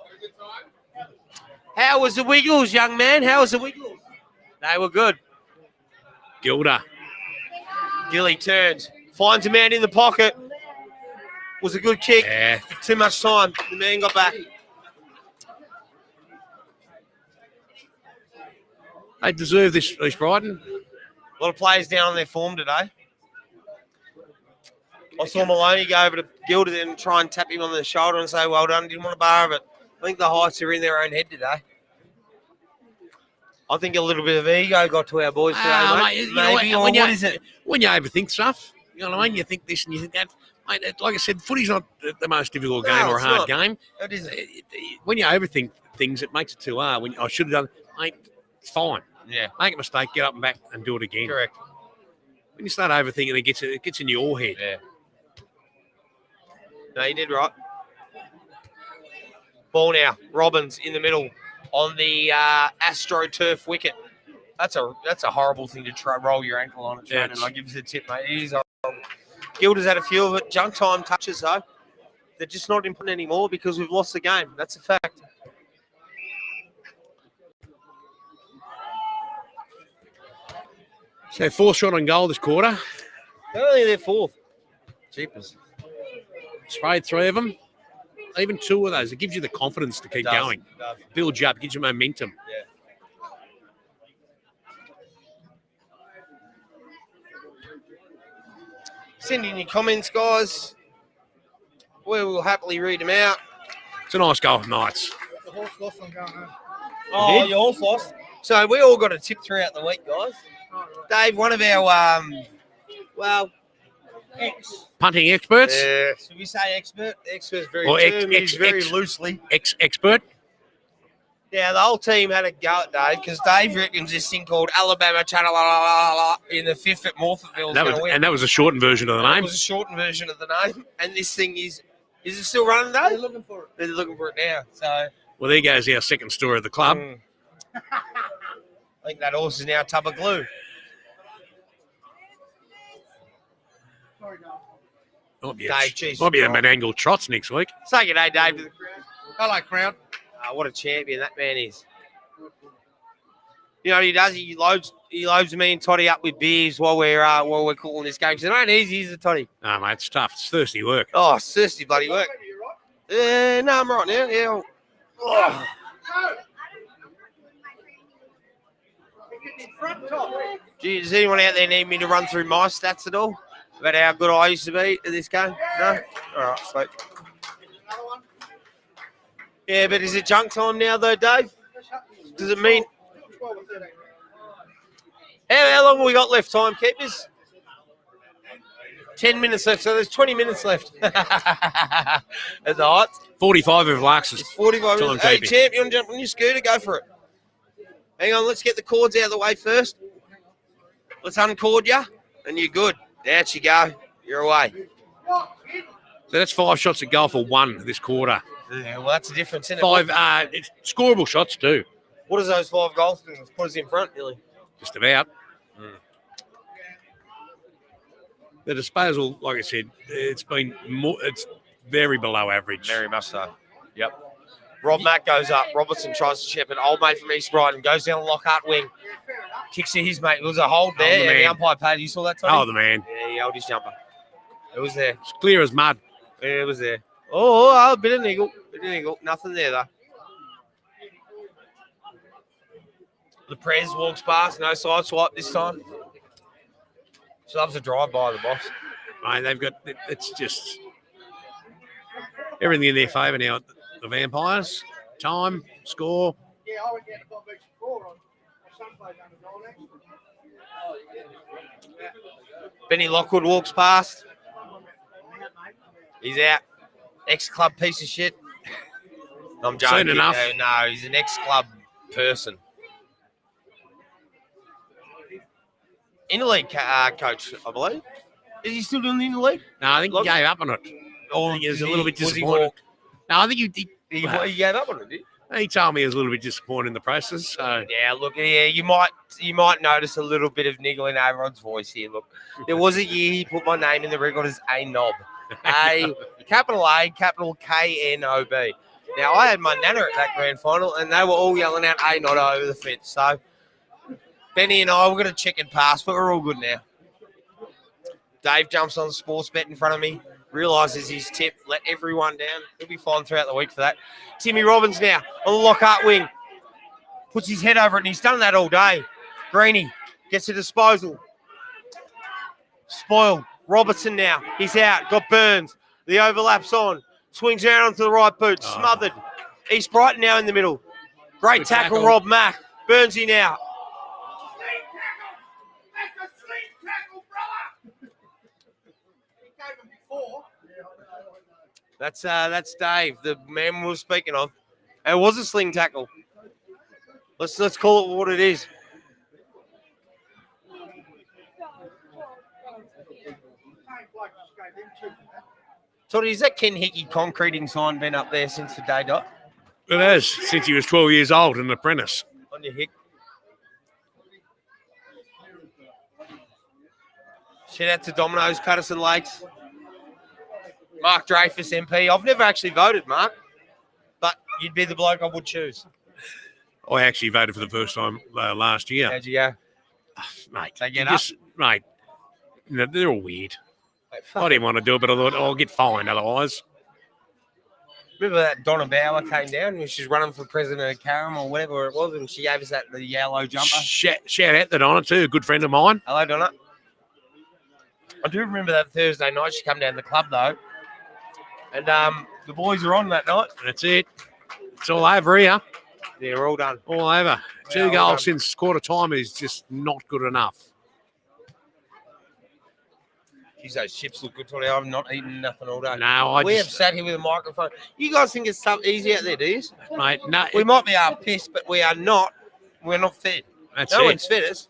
How was the Wiggles, young man? How was the Wiggles? They were good.
Gilda.
Gilly turns. Finds a man in the pocket. Was a good kick.
Yeah.
Too much time. The man got back.
They deserve this, East Brighton.
A lot of players down on their form today. I saw Maloney go over to Gilda and try and tap him on the shoulder and say, well done. Didn't want to bar, but I think the Heights are in their own head today. I think a little bit of ego got to our boys today, mate.
You know
Maybe, or
what
what is it?
When you overthink stuff, you know what I mean? You think this and you think that. Mate, like I said, footy's not the most difficult game or a
it's
hard
not.
game.
It isn't.
When you overthink things, it makes it too hard. When I should have done, mate, it's fine.
Yeah.
Make a mistake, get up and back and do it again.
Correct.
When you start overthinking, it gets in your head.
Yeah. No, you did right. Ball now. Robbins in the middle on the AstroTurf wicket. That's a horrible thing to roll your ankle on at training. I give you the tip, mate. It is horrible. Gilda's had a few of it. Junk time touches, though. They're just not important anymore because we've lost the game. That's a fact.
So 4 shot on goal this quarter.
Only they're 4th. Jeepers.
Sprayed 3 of them. Even 2 of those. It gives you the confidence to keep going.
It does.
Builds you up, gives you momentum.
Yeah. Send in your comments, guys. We will happily read them out.
It's a nice goal of Knights.
The horse lost on going home.
Oh,
did?
you all lost. So we all got a tip throughout the week, guys. Dave, one of our
Punting experts?
should we say expert? Expert's very
Or
used very loosely.
Expert?
Yeah, the whole team had a go at Dave because Dave reckons this thing called Alabama Channel in the fifth at Morphettville is going to win.
And that was a shortened version of the
It
name.
was a shortened version of the name. And this thing is it still running, Dave?
They're looking for it.
They're looking for it now. So
Well, there goes our second story of the club.
I think that horse is now a tub of glue.
Might be,
Dave, geez,
might be a
right.
Menangle Trots next week.
Say good day, Dave, to the crowd.
Hello, crowd.
What a champion that man is. You know what he does? He loads me and Toddy up with beers while we're calling this game. Because it ain't easy, is it, Toddy?
No, mate, it's tough. It's thirsty work.
Oh, it's thirsty bloody work. No, I'm right now. Yeah. Oh. Gee, does anyone out there need me to run through my stats at all? About how good I used to be at this game? No? All right, sweet. Yeah, but is it junk time now, though, Dave? Does it mean... How long have we got left, timekeepers? 10 minutes left, so there's 20 minutes left. That's all right.
45 of Larks is
45 minutes. Hey,
timekeeping.
champ, you want to jump on your scooter? Go for it. Hang on, let's get the cords out of the way first. Let's uncord you, and you're good. There you go. You're away.
So that's 5 shots at goal for 1 this quarter.
Yeah, well, that's the difference, isn't it?
5 it's scoreable shots too.
What is those 5 goals? Put us in front, Billy.
Just about. The disposal, like I said, it's very below average.
Very much so. Yep. Rob Mack goes up. Robertson tries to chip it. Old mate from East Brighton goes down the Lockhart wing. Kicks to his mate. It was a hold there. And the umpire paid. You saw that, Tony?
Oh, the man.
Yeah, he held his jumper. It was there.
It's clear as mud.
Yeah, it was there. Oh, a bit of niggle. Nothing there, though. The Prez walks past. No side swipe this time. She loves a drive by the boss.
Mate, they've got, it's just everything in their favour now. The Vampires, time, score.
Yeah, I went down to Bob Beach before on my son played under 9.
Benny Lockwood walks past. He's out. Ex-club piece of shit. I'm joking.
Soon enough.
No, he's an ex-club person. Interleague coach, I believe. Is he still doing the interleague?
No, I think he gave up on it.
Or
I think he was a little bit
was he
disappointed.
walk?
No, I think he
gave up on it, did he?
He told me he was a little bit disappointed in the process. So.
Yeah, look, yeah, you might notice a little bit of niggling over Rod's voice here. Look, there was a year he put my name in the record as a knob. Capital K-N-O-B. Now, I had my nana at that grand final, and they were all yelling out A not over the fence. So, Benny and I, we're going to check and pass, but we're all good now. Dave jumps on the sports bet in front of me, realises his tip, let everyone down. He'll be fine throughout the week for that. Timmy Robbins now on the Lockhart wing. Puts his head over it, and he's done that all day. Greeny gets a disposal. Spoiled. Robertson now. He's out. Got Burns. The overlap's on. Swings around onto the right boot. Smothered. East Brighton now in the middle. Great
Good
tackle,
tackle.
Rob Mack. Burnsy now. That's Dave, the man we were speaking of. It was a sling tackle. Let's call it what it is. Toddy, is that Ken Hickey concreting sign been up there since the day dot?
It has, since he was 12 years old, an apprentice.
On your hick. Shout out to Domino's, Patterson Lakes. Mark Dreyfus, MP. I've never actually voted, Mark, but you'd be the bloke I would choose.
I actually voted for the first time last year.
How'd you go?
Mate,
They get up?
mate, you know, they're all weird. I didn't want to do it, but I thought I'll get fined otherwise.
Remember that Donna Bauer came down when she was running for president of Carrum or whatever it was, and she gave us the yellow jumper.
Shout out to Donna too, a good friend of mine.
Hello, Donna. I do remember that Thursday night she come down to the club though, and the boys are on that night.
That's it. It's all over here.
Yeah, we're all done.
All over.
Yeah,
2
all
goals
done.
since quarter time is just not good enough.
Geez, those chips look good today. I've not eaten nothing all day.
No,
We have sat here with a microphone. You guys think it's something easy out there, do you?
Mate, no.
We might be half pissed, but we are not. We're not fed.
That's
no
it.
one's fed us.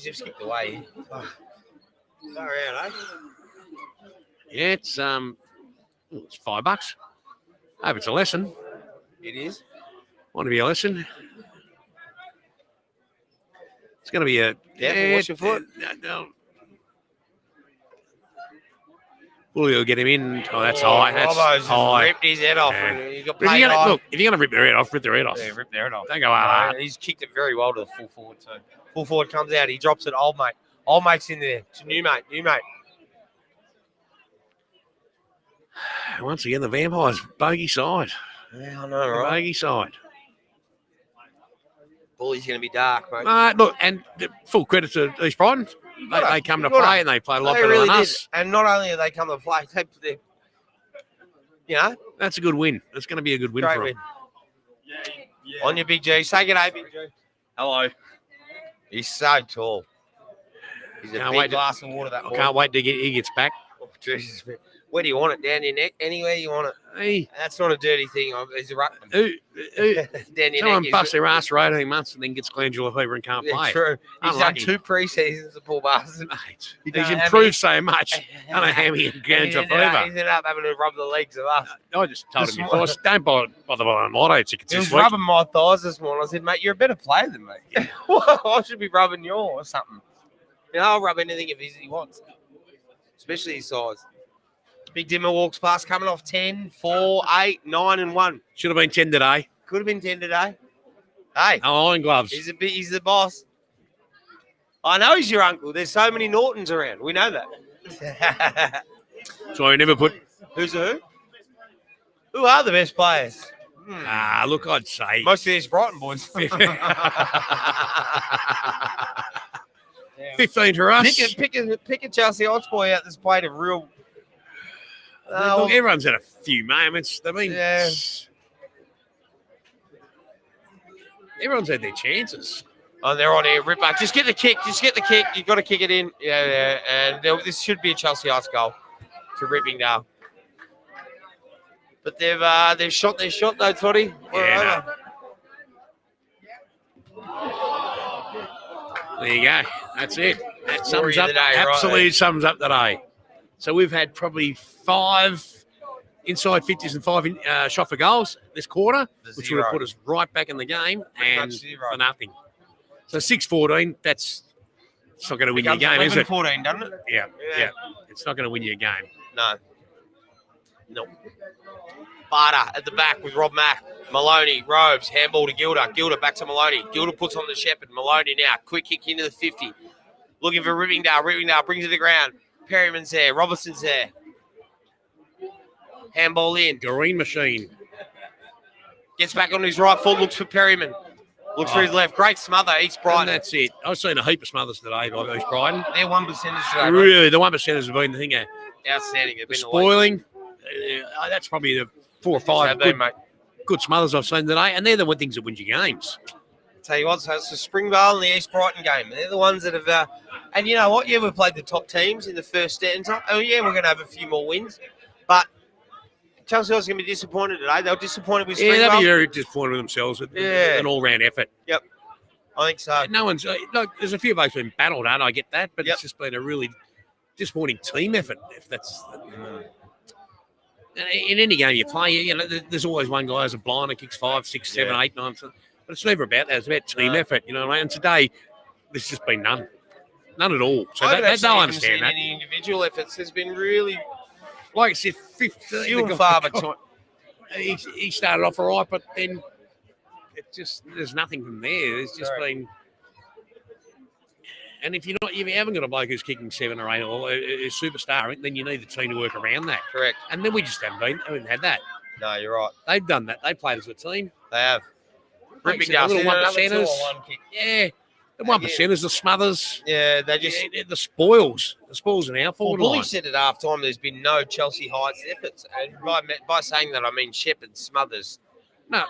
You've skipped away. Go around, eh?
Yeah, it's $5. I hope it's a lesson.
It is.
Want to be a lesson? It's going to be a...
Watch your foot.
No. We'll get him in. Oh, that's high. That's
Robbo's
high.
ripped his head off.
Yeah.
And he got
If
played
you're gonna,
high.
look, if you're going to rip their head off, rip their head off.
Yeah, rip their head off.
Don't go hard.
He's kicked it very well to the full forward too. Full forward comes out. He drops it. Old mate. Old mate's in there. To new mate. New mate.
Once again, the Vampires, bogey side.
Yeah, I know, right?
Bogey side.
Bully's going to be dark, mate.
Look, and full credit to East Brighton. They come to play and they play a lot better than us.
And not only have they come to play,
That's a good win. It's going to be a good win
great
for
win.
them.
On your Big G. Say good day, Big G.
Hello.
He's so tall. He's a big glass of water, that
I
boy.
can't wait to he gets back.
Oh, Jesus. Where do you want it? Down your neck? Anywhere you want it.
Hey.
That's not a dirty thing. It's a ruckman. Down your
Someone
neck.
busts their ass for 18 months and then gets glandular fever and can't play.
True. He's
Unlucky.
done 2 pre-seasons, the poor bastard.
Mate,
He
he's
done
improved so much. I don't know how he
And
glandular
He's
fever.
ended up having to rub the legs of us.
I just told him
This
before, don't bother buying lotto tickets
He was
this week.
rubbing my thighs this morning. I said, mate, you're a better player than me. I should be rubbing yours or something. I'll rub anything if he wants, especially his size. Big Dimmer walks past, coming off 10, 4, 8, 9, and 1.
Should have been 10 today.
Could have been 10 today. Hey.
Oh, iron gloves.
He's the boss. I know he's your uncle. There's so many Nortons around. We know that.
So I never put...
Who's who? Who are the best players?
Look, I'd say...
Most of these Brighton boys.
15 to us.
Pick a Chelsea odds boy out that's played a real...
Look, everyone's had a few moments. I mean, everyone's had their chances.
Oh, they're on here. Ripper. Just get the kick. Just get the kick. You've got to kick it in. Yeah. And this should be a Chelsea ice goal to Rippingdale. But they've shot their shot though, Toddy.
Yeah, there you go. That's it. That
Story
sums
of
up.
the day, right
Absolutely
there.
sums up the day. So we've had probably 5 inside 50s and 5 shot for goals this quarter, which would have put us right back in the game and for nothing. So 6-14, it's not going to win you a game, is it?
11-14, doesn't it?
Yeah. It's not going to win you a game.
No. Barter at the back with Rob Mack. Maloney, Robes, handball to Gilder. Gilder back to Maloney. Gilder puts on the Shepherd. Maloney now, quick kick into the 50. Looking for Rippingdale. Rippingdale brings it to the ground. Perryman's there. Robertson's there. Handball in.
Green machine.
Gets back on his right foot. Looks for Perryman. Looks for his left. Great smother. East Brighton.
And that's it. I've seen a heap of smothers today by East Brighton.
They're 1%ers today.
Really, the 1%ers have been the thing.
Outstanding. They've
The
been
spoiling. That's probably the 4 or 5 good smothers I've seen today, and they're the things that win you games.
Tell you what, so it's the Springvale and the East Brighton game. They're the ones that have, and you know what? Yeah, we played the top teams in the first stanza. Oh yeah, we're going to have a few more wins, but Chelsea was going to be disappointed today. They were disappointed with Springvale.
Yeah, they'll be very disappointed with themselves. An all-round effort.
Yep, I think so.
No one's look. There's a few blokes been battled out. I get that, but it's just been a really disappointing team effort. If that's in any game you play, you know, there's always one guy who's a blinder, kicks 5, 6, 7, 8, 9. But it's never about that. It's about team effort. You know what I mean? And today, there's just been none at all. So
I
they'll understand that.
Any individual efforts has been really,
like I said, 15.
few and far between.
He started off all right, but then there's nothing from there. There's just been. And if you haven't got a bloke who's kicking 7 or 8 or a superstar, then you need the team to work around that.
Correct.
And then we just haven't had that.
No, you're right.
They've done that. They played as a team.
They have.
Ripping down little 1%ers. Yeah. The 1%ers, the smothers.
Yeah, they just
the spoils. The spoils in our forward
Bully
line.
said at half time there's been no Chelsea Heights efforts. And by saying that I mean Shepherd, Smothers,
No.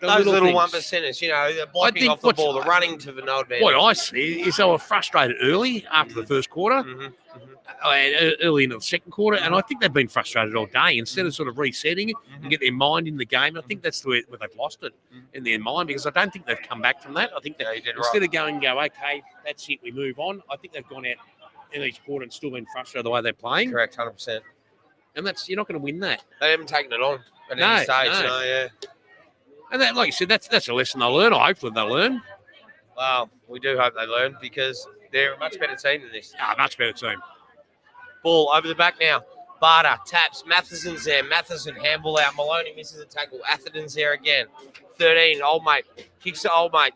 Those little
things.
1%ers, you know, the blocking
think
off the ball, the running to the no advantage.
What I see is they were frustrated early after the first quarter, and early into the second quarter, and I think they've been frustrated all day. Instead of sort of resetting it and get their mind in the game, I think that's where they've lost it in their mind, because I don't think they've come back from that. I think that instead of going, okay, that's it, we move on, I think they've gone out in each quarter and still been frustrated the way they're playing.
Correct, 100%.
And you're not going to win that.
They haven't taken it on at any stage. No, yeah.
And that, like you said, that's a lesson they'll learn. I hopefully they'll learn.
Well, we do hope they learn, because they're a much better team than this.
Much better team.
Ball over the back now. Barter taps. Matheson's there. Matheson handball out. Maloney misses a tackle. Atherton's there again. 13. Old mate kicks to old mate.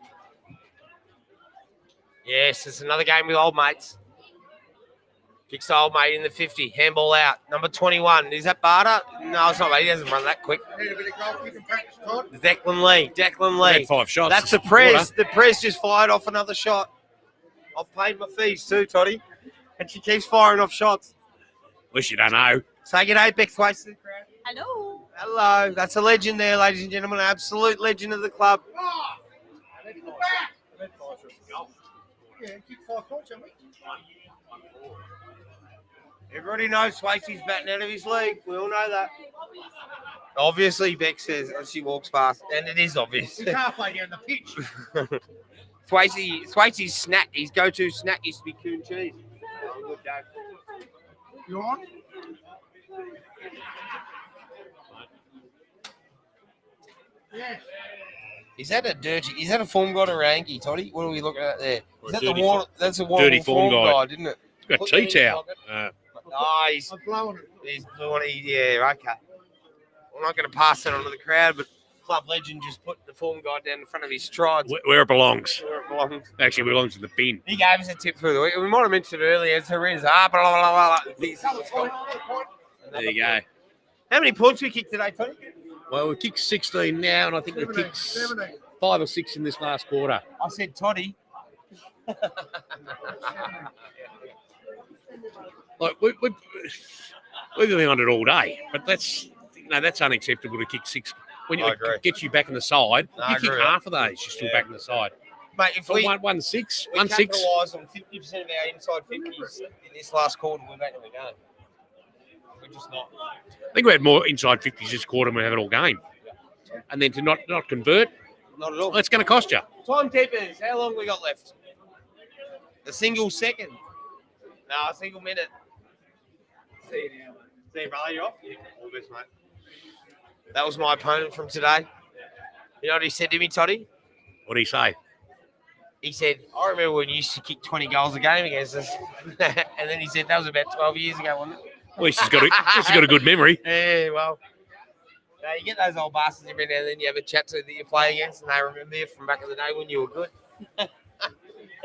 Yes, it's another game with old mates. Kicks to old mate in the 50. Handball out. Number 21. Is that Barter? No, it's not. He doesn't run that quick. Declan Lee. Declan Lee.
Had 5 shots.
That's the Prez. The Prez just fired off another shot. I've paid my fees too, Toddy. And she keeps firing off shots.
Wish you don't know.
Say good day, Beck twice to the crowd.
Hello.
Hello. That's a legend there, ladies and gentlemen. An absolute legend of the club.
Yeah, kick 5 points, haven't we?
Everybody knows Swayze's batting out of his league. We all know that. Obviously, Beck says as she walks past, and it is obvious.
He's halfway down the pitch.
Swayze's snack, his go-to snack used to be coon cheese. Oh, good day.
You on? Yes.
Is that a form guide or Angie, Toddy? What are we looking at there? Is that
dirty
the water? That's a water
dirty form guide,
isn't it?
It's got a tea towel.
He's
I'm blowing it.
He's blowing it. Yeah, okay. I'm not going to pass that on to the crowd, but club legend just put the form guide down in front of his strides.
Where it belongs.
Where it belongs.
Actually, it belongs in the bin.
He gave us a tip through the week. We might have mentioned it earlier. It's horrendous. Blah, blah, blah, blah.
There you go.
How many points we kicked today, Tony?
Well, we kicked 16 now, and I think we kicked
17.
5 or 6 in this last quarter.
I said Toddy.
Like we've been on it all day, but that's unacceptable to kick 6. When it gets you back in the side, you kick half of those, you're still back in the side.
Mate, if we
1-6,
we capitalise on 50% of our inside 50s in this last quarter, we're back in the game. We're just not.
I think we had more inside 50s this quarter than we have it all game. And then to not convert,
not at all.
That's going to cost you.
Timekeepers, how long we got left? A single second. No, a single minute. See you now, mate. See you, brother. You off? Yeah, all the best, mate. That was my opponent from today. You know what he said to me, Toddy?
What did he say?
He said, I remember when you used to kick 20 goals a game against us. And then he said, that was about 12 years ago, wasn't it?
Well, he's got a good memory.
Yeah, well. You get those old bastards every now and then you have a chat to that you play against, and they remember you from back in the day when you were good. And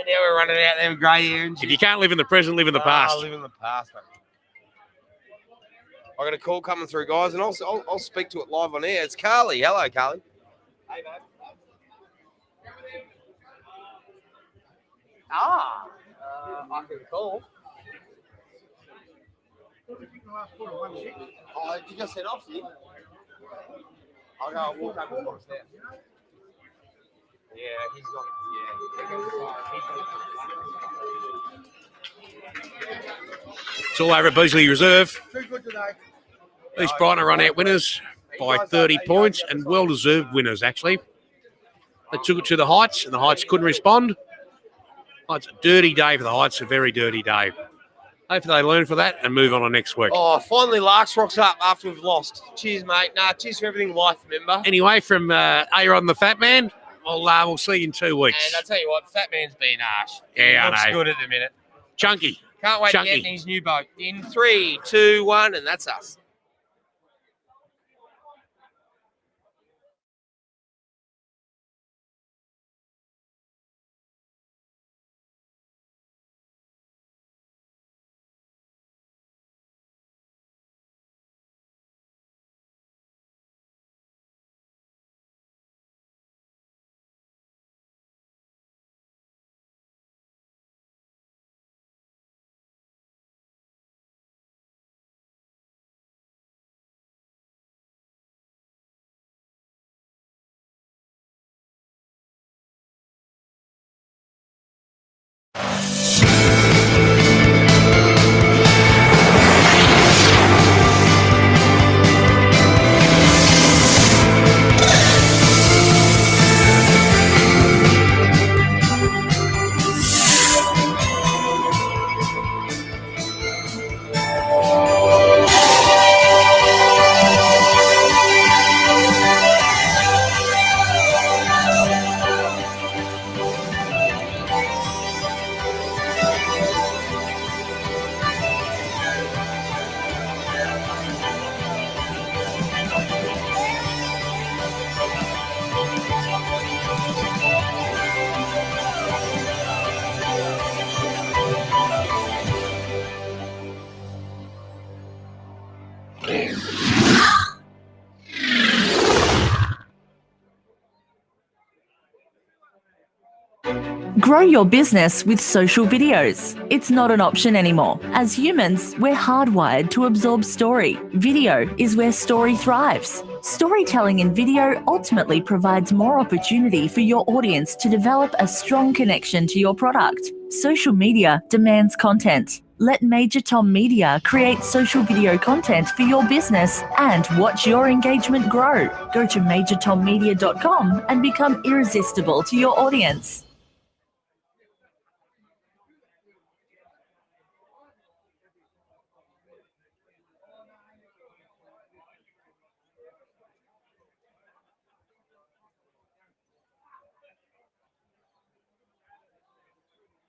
now we're running out there with grey hair and shit.
If you can't live in the present, live in the past.
Live in the past, mate. I got a call coming through, guys, and I'll speak to it live on air. It's Carly. Hello, Carly. Hey, mate. I can call. Oh, did you just set off, you? I'll go walk over and watch that. Yeah, he's not.
It's all over at Beasley Reserve.
Too good today.
These Brighton are run-out winners by 30 points, and well-deserved winners, actually. They took it to the Heights, and the Heights couldn't respond. It's a dirty day for the Heights, a very dirty day. Hopefully they learn for that and move on to next week.
Oh, finally Larks rocks up after we've lost. Cheers, mate. Cheers for everything, life member.
Anyway, from A-Rod and the Fat Man, we'll see you in 2 weeks.
And I'll tell you what, Fat Man's been harsh.
Yeah,
Looks
I know.
good at the minute.
Chunky.
Can't wait to get in his new boat. In 3, 2, 1, and that's us.
Grow your business with social videos. It's not an option anymore. As humans, we're hardwired to absorb story. Video is where story thrives. Storytelling in video ultimately provides more opportunity for your audience to develop a strong connection to your product. Social media demands content. Let Major Tom Media create social video content for your business and watch your engagement grow. Go to majortommedia.com and become irresistible to your audience.